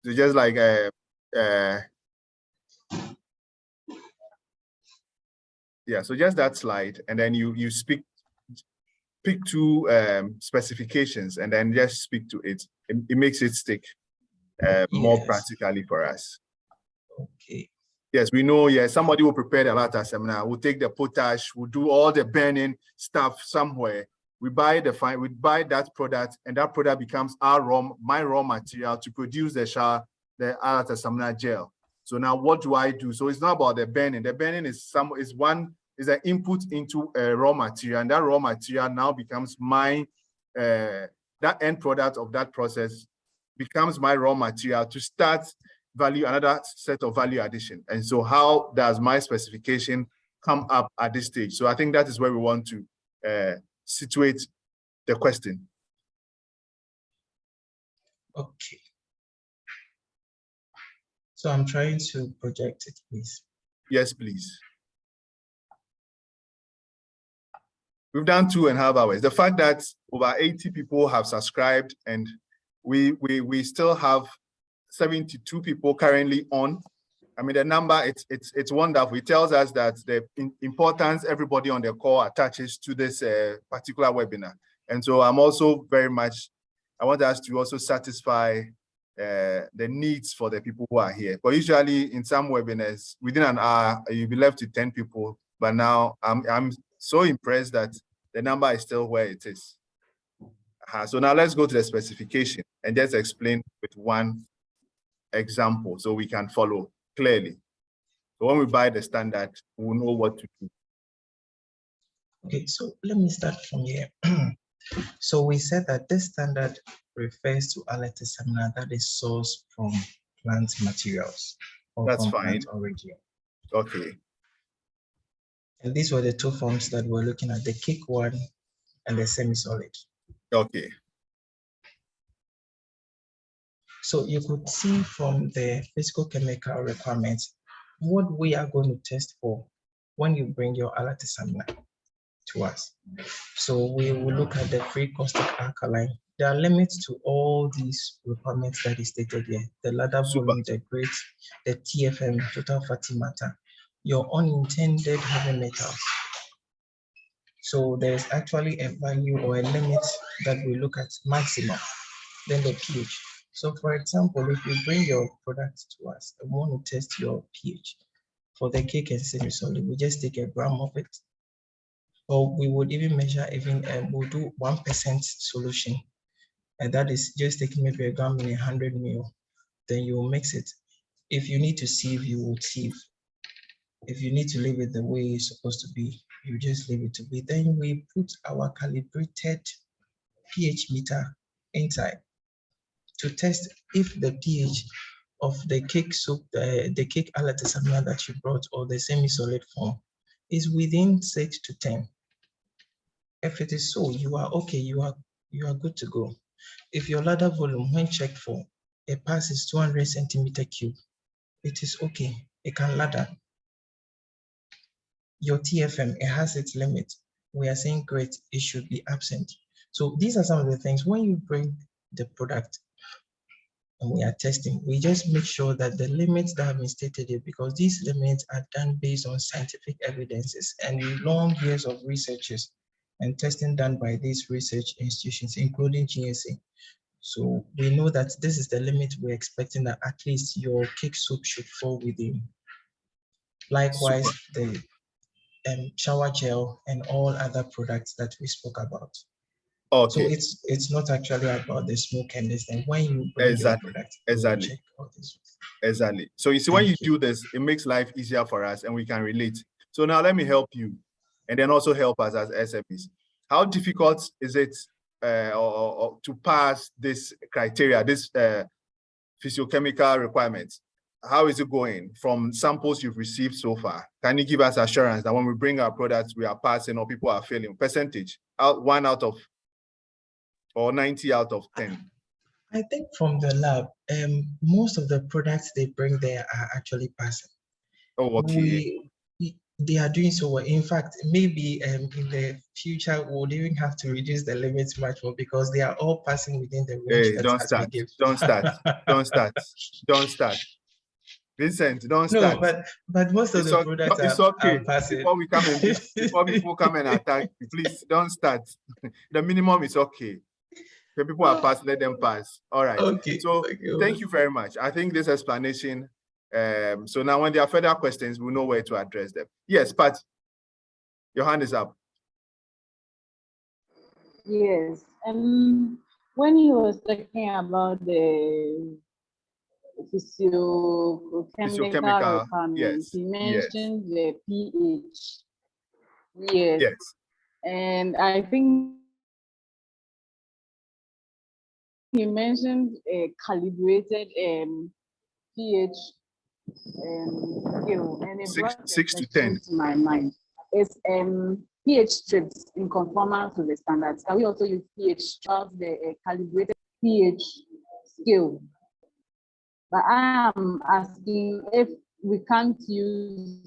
So just like yeah, so just that slide, and then you pick two specifications and then just speak to it. It makes it stick more practically for us. Okay. Yes, we know. Yes, somebody will prepare the Alata seminar. We'll take the potash. We'll do all the burning stuff somewhere. We buy that product, and that product becomes my raw material to produce the Alata Samina gel. So now, what do I do? So it's not about the burning. The burning is an input into a raw material, and that raw material now becomes my that end product of that process becomes my raw material to start another set of value addition. And so how does my specification come up at this stage? So I think that is where we want to situate the question. Okay. So I'm trying to project it, please. Yes, please. We've done 2.5 hours. The fact that over 80 people have subscribed and we still have 72 people currently on. I mean, the number, it's wonderful. It tells us that the importance everybody on the call attaches to this particular webinar. And so I'm also I want us to also satisfy the needs for the people who are here. But usually in some webinars, within an hour, you'll be left with 10 people. But now I'm so impressed that the number is still where it is. So now let's go to the specification and just explain with one example so we can follow clearly. So when we buy the standard, we'll know what to do. Okay, so let me start from here. So we said that this standard refers to Alata Samina that is sourced from plant materials or That's from fine. plant origin. Okay. And these were the two forms that we're looking at, the cake one and the semi-solid. Okay. So you could see from the physical chemical requirements what we are going to test for when you bring your Alata Samina to us. So we will look at the free caustic alkaline. There are limits to all these requirements that is stated here. The ladder volume, the grade, the TFM, total fatty matter, your unintended heavy metals. So there's actually a value or a limit that we look at maximum, then the pH. So for example, if you bring your product to us and want to test your pH for the cake and semi-solid, we just take a gram of it. Or we would even measure we'll do 1% solution. And that is just taking maybe a gram in 100 ml. Then you will mix it. If you need to sieve, you will sieve. If you need to leave it the way it's supposed to be, you just leave it to be. Then we put our calibrated pH meter inside to test if the pH of the cake soup, the cake Alata Samina that you brought or the semi-solid form is within 6 to 10. If it is so, you are okay, you are good to go. If your ladder volume, when checked for, it passes 200 centimeter cube, it is okay, it can ladder. Your TFM, it has its limit. We are saying great, it should be absent. So these are some of the things when you bring the product and we are testing, we just make sure that the limits that have been stated here, because these limits are done based on scientific evidences and long years of researches and testing done by these research institutions, including GSA. So we know that this is the limit we're expecting that at least your cake soup should fall within. Likewise, the shower gel and all other products that we spoke about. So it's not actually about the smoke and this thing. When you bring your product, exactly. check all this. Exactly. So you see, when you do this, it makes life easier for us and we can relate. So now let me help you and then also help us as SMEs. How difficult is it or to pass this criteria, this physiochemical requirements? How is it going from samples you've received so far? Can you give us assurance that when we bring our products, we are passing or people are failing? Percentage, 1 out of or 90 out of 10? I think from the lab, most of the products they bring there are actually passing. Oh, okay. They are doing so well. In fact, maybe in the future, we'll even have to reduce the limits much more because they are all passing within the range Hey, that don't has start. been given. Don't start. Don't start. Don't start. Vincent, don't No, start. but most of the products It's are okay. passing. Before we come and before people come and attack, please don't start. The minimum is okay. When people are passing, let them pass. All right. Okay. So thank you very much. I think this explanation. So now when there are further questions, we know where to address them. Yes, Pat, your hand is up. Yes. When he was talking about the physiochemical requirements, he mentioned the pH. Yes. And I think he mentioned a calibrated pH scale, and it brought 6 to 10 to my mind. It's pH strips in conformance to the standards. Can we also use pH of the calibrated pH scale? But I am asking if we can't use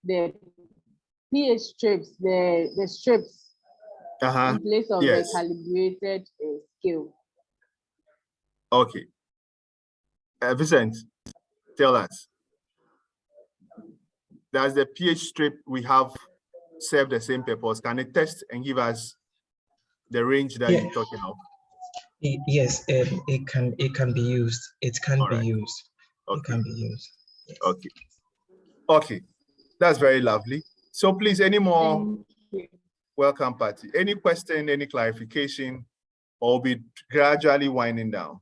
the pH strips, the strips in place of the calibrated scale. Okay. Vincent, tell us. Does the pH strip we have serve the same purpose? Can it test and give us the range that you're talking of? Yes, it can be used. It can be used. Okay. It can be used. Yes. Okay. Okay. That's very lovely. So please, any more welcome party? Any question, any clarification, or we'll be gradually winding down?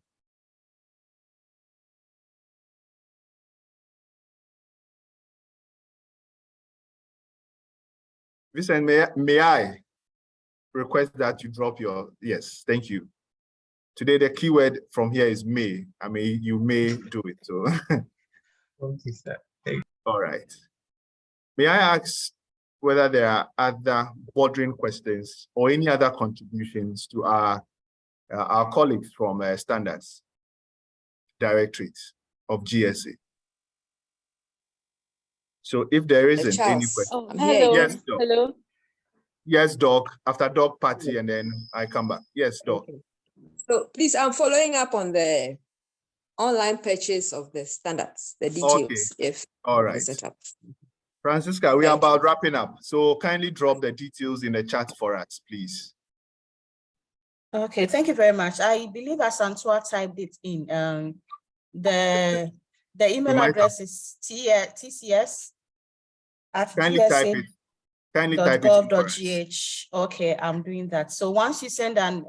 Vincent, may I request that you drop your, yes, thank you. Today, the keyword from here is may. I mean, you may do it, so. Okay, sir. All right. May I ask whether there are other bordering questions or any other contributions to our colleagues from Standards Directorate of GSA? So if there isn't any question. Hello. Yes, Doc. Hello. Yes, Doc. After Doc party, and then I come back. Yes, Doc. Okay. So please, I'm following up on the online purchase of the standards, the details. If all right. Set up. Francisca, we are about wrapping up. So kindly drop the details in the chat for us, please. Okay, thank you very much. I believe Asantua typed it in. The email address is tcs at gsa.gov.gh. Okay, I'm doing that. So once you send an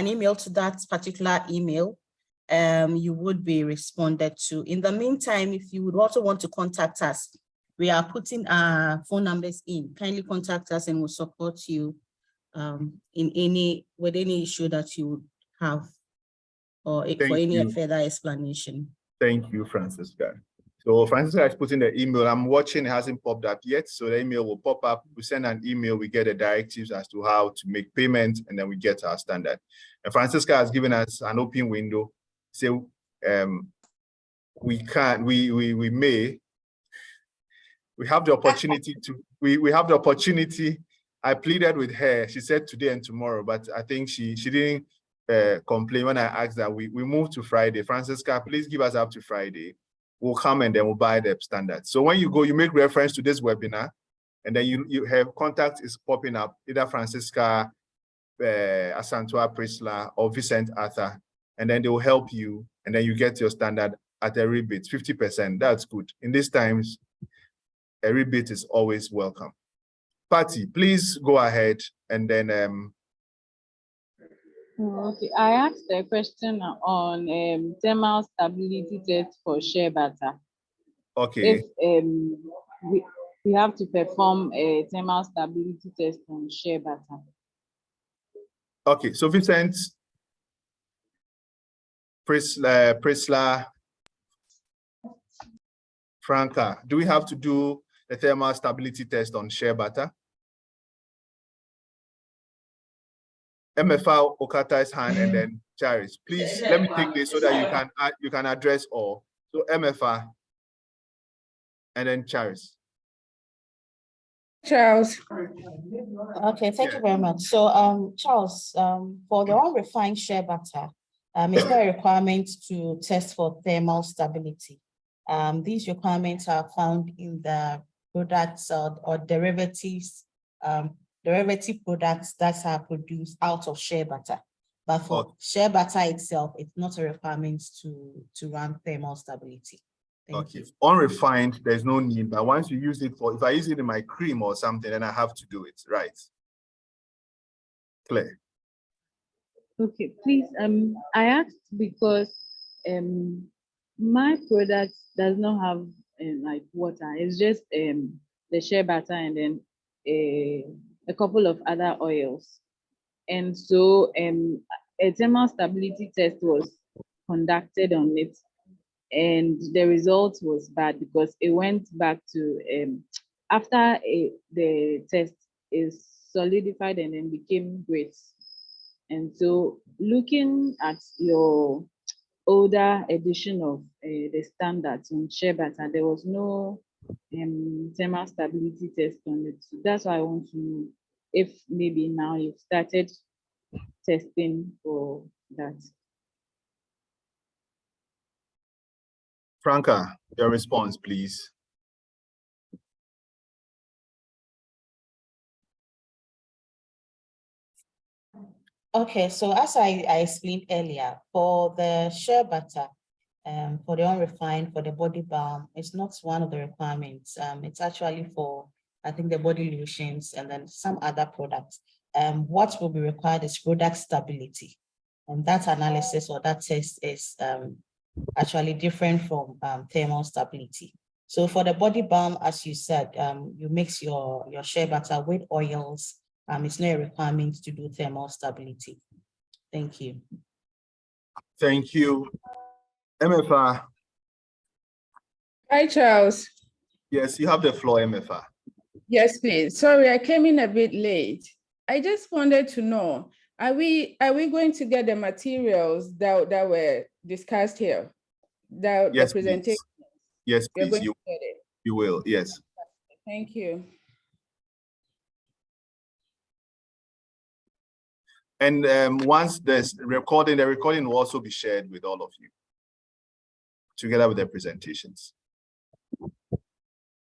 email to that particular email, you would be responded to. In the meantime, if you would also want to contact us, we are putting our phone numbers in. Kindly contact us and we'll support you with any issue that you would have or for any further explanation. Thank you, Francisca. So Francisca is putting the email. I'm watching, it hasn't popped up yet. So the email will pop up. We send an email, we get the directives as to how to make payment, and then we get our standard. And Francisca has given us an open window. So we have the opportunity to, we have the opportunity. I pleaded with her. She said today and tomorrow, but I think she didn't complain when I asked that we move to Friday. Francisca, please give us up to Friday. We'll come and then we'll buy the standard. So when you go, you make reference to this webinar, and then you have contact is popping up, either Francisca, Asantua Prisla, or Vincent Arthur, and then they will help you, and then you get your standard at a rebate, 50%. That's good. In these times, a rebate is always welcome. Patty, please go ahead and then Okay, I asked a question on thermal stability test for shea butter. okay. If we have to perform a thermal stability test on shea butter. Okay, so Vincent, Prisla, Franca, do we have to do the thermal stability test on shea butter? MFA Okata's hand and then Charis. Please let me take this so that you can address all. So MFA and then Charis. Charles. Okay, thank you very much. So, Charles, for the unrefined shea butter, it's not a requirement to test for thermal stability. These requirements are found in the products or derivatives, derivative products that are produced out of shea butter. But for shea butter itself, it's not a requirement to run thermal stability. Okay, unrefined, there's no need, but once you use it for, if I use it in my cream or something, then I have to do it, right? Claire. Okay, please, I asked because my product does not have like water. It's just the shea butter and then a couple of other oils. And so a thermal stability test was conducted on it. And the result was bad because it went back to after the test is solidified and then became great. And so looking at your older edition of the standards on shea butter, there was no thermal stability test on it. So that's why I want to know if maybe now you've started testing for that. Franca, your response, please. Okay, so as I explained earlier, for the shea butter, for the unrefined, for the body balm, it's not one of the requirements. It's actually for, I think, the body lotions and then some other products. What will be required is product stability. And that analysis or that test is actually different from thermal stability. So for the body balm, as you said, you mix your shea butter with oils. It's not a requirement to do thermal stability. Thank you. Thank you. MFA. Hi, Charles. Yes, you have the floor, MFA. Yes, please. Sorry, I came in a bit late. I just wanted to know, are we going to get the materials that were discussed here? Yes, the presentation. please. Yes, You're please. going to get it. You will, yes. Thank you. And once there's recording, the recording will also be shared with all of you, together with the presentations.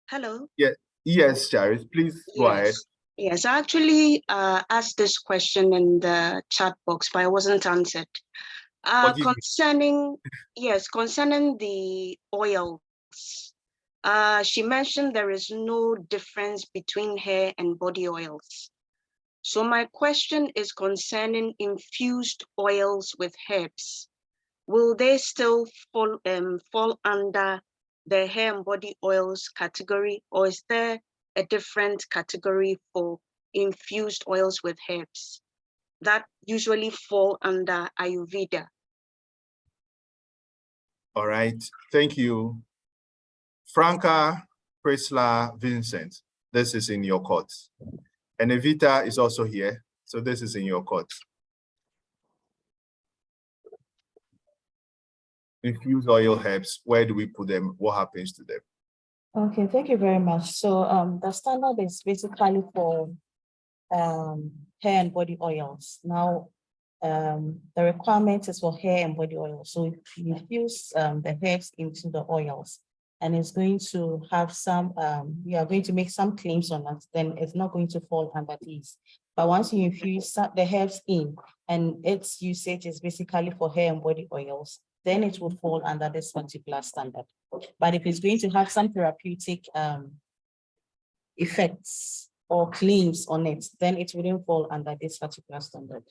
Hello. Yeah. Yes, Charis, please go ahead. Yes, I actually asked this question in the chat box, but it wasn't answered. Concerning the oils, she mentioned there is no difference between hair and body oils. So my question is concerning infused oils with herbs. Will they still fall under the hair and body oils category, or is there a different category for infused oils with herbs that usually fall under Ayurveda? All right, thank you. Franca, Prisla, Vincent, this is in your court. And Evita is also here, so this is in your court. Infused oil herbs, where do we put them? What happens to them? Okay, thank you very much. So the standard is basically for hair and body oils. Now, the requirement is for hair and body oils. So if you infuse the herbs into the oils, and it's going to have some, you are going to make some claims on it, then it's not going to fall under these. But once you infuse the herbs in, and its usage is basically for hair and body oils, then it will fall under this particular standard. But if it's going to have some therapeutic effects or claims on it, then it wouldn't fall under this particular standard.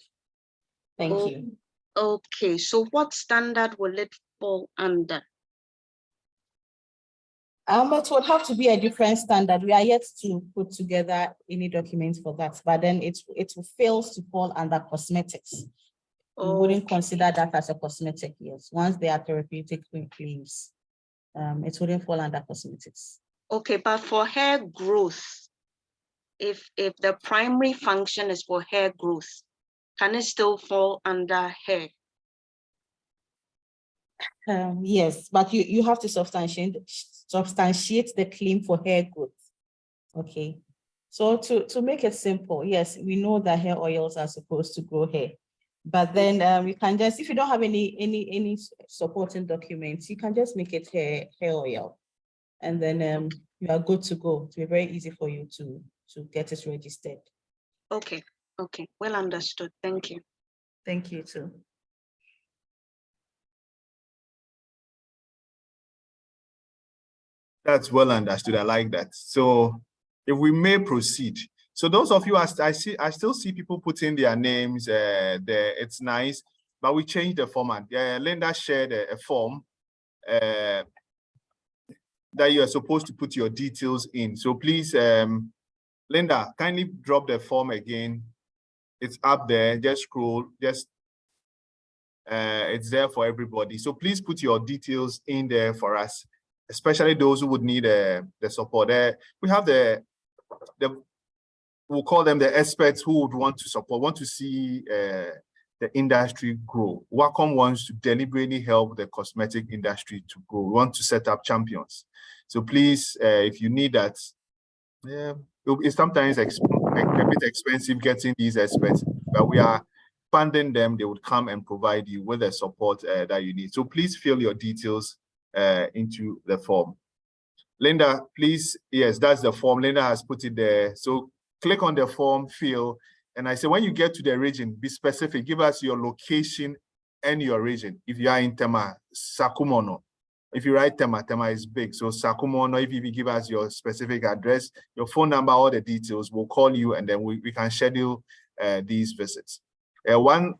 Thank you. Okay, so what standard will it fall under? It would have to be a different standard. We are yet to put together any documents for that, but then it fails to fall under cosmetics. We wouldn't consider that as a cosmetic, yes. Once they are therapeutic claims, it wouldn't fall under cosmetics. Okay, but for hair growth, if the primary function is for hair growth, can it still fall under hair? Yes, but you have to substantiate the claim for hair growth. Okay, so to make it simple, yes, we know that hair oils are supposed to grow hair, but then you can just, if you don't have any supporting documents, you can just make it hair oil, and then you are good to go. It will be very easy for you to get it registered. Okay, well understood. Thank you. Thank you too. That's well understood. I like that. So if we may proceed. So those of you, I still see people putting their names there. It's nice, but we changed the format. Linda shared a form that you are supposed to put your details in. So please, Linda, kindly drop the form again. It's up there. Just scroll. It's there for everybody. So please put your details in there for us, especially those who would need the support. We have we'll call them the experts who would want to support, want to see the industry grow. WACOMP wants to deliberately help the cosmetic industry to grow. We want to set up champions. So please, if you need that, it's sometimes a bit expensive getting these experts, but we are funding them. They would come and provide you with the support that you need. So please fill your details into the form. Linda, please, yes, that's the form. Linda has put it there. So click on the form, fill, and I say when you get to the region, be specific. Give us your location and your region. If you are in Tema, Sakumono. If you write Tema, Tema is big. So Sakumono, if you give us your specific address, your phone number, all the details, we'll call you and then we can schedule these visits. One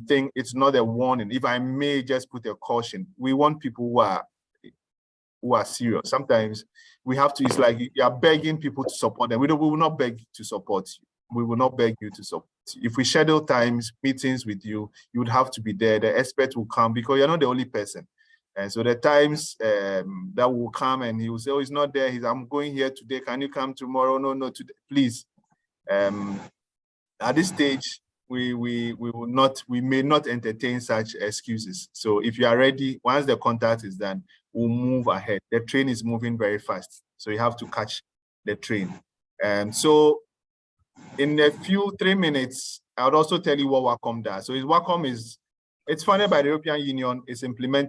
thing, it's not a warning. If I may just put a caution, we want people who are serious. Sometimes we have to, it's like you are begging people to support them. We will not beg to support you. We will not beg you to support you. If we schedule times, meetings with you, you would have to be there. The expert will come because you're not the only person. And so the times that will come and he will say, oh, he's not there. I'm going here today. Can you come tomorrow? No, today. Please. At this stage, we may not entertain such excuses. So if you are ready, once the contact is done, we'll move ahead. The train is moving very fast, so you have to catch the train. And so in a few 3 minutes, I would also tell you what WACOMP does. So WACOMP it's funded by the European Union. It's implemented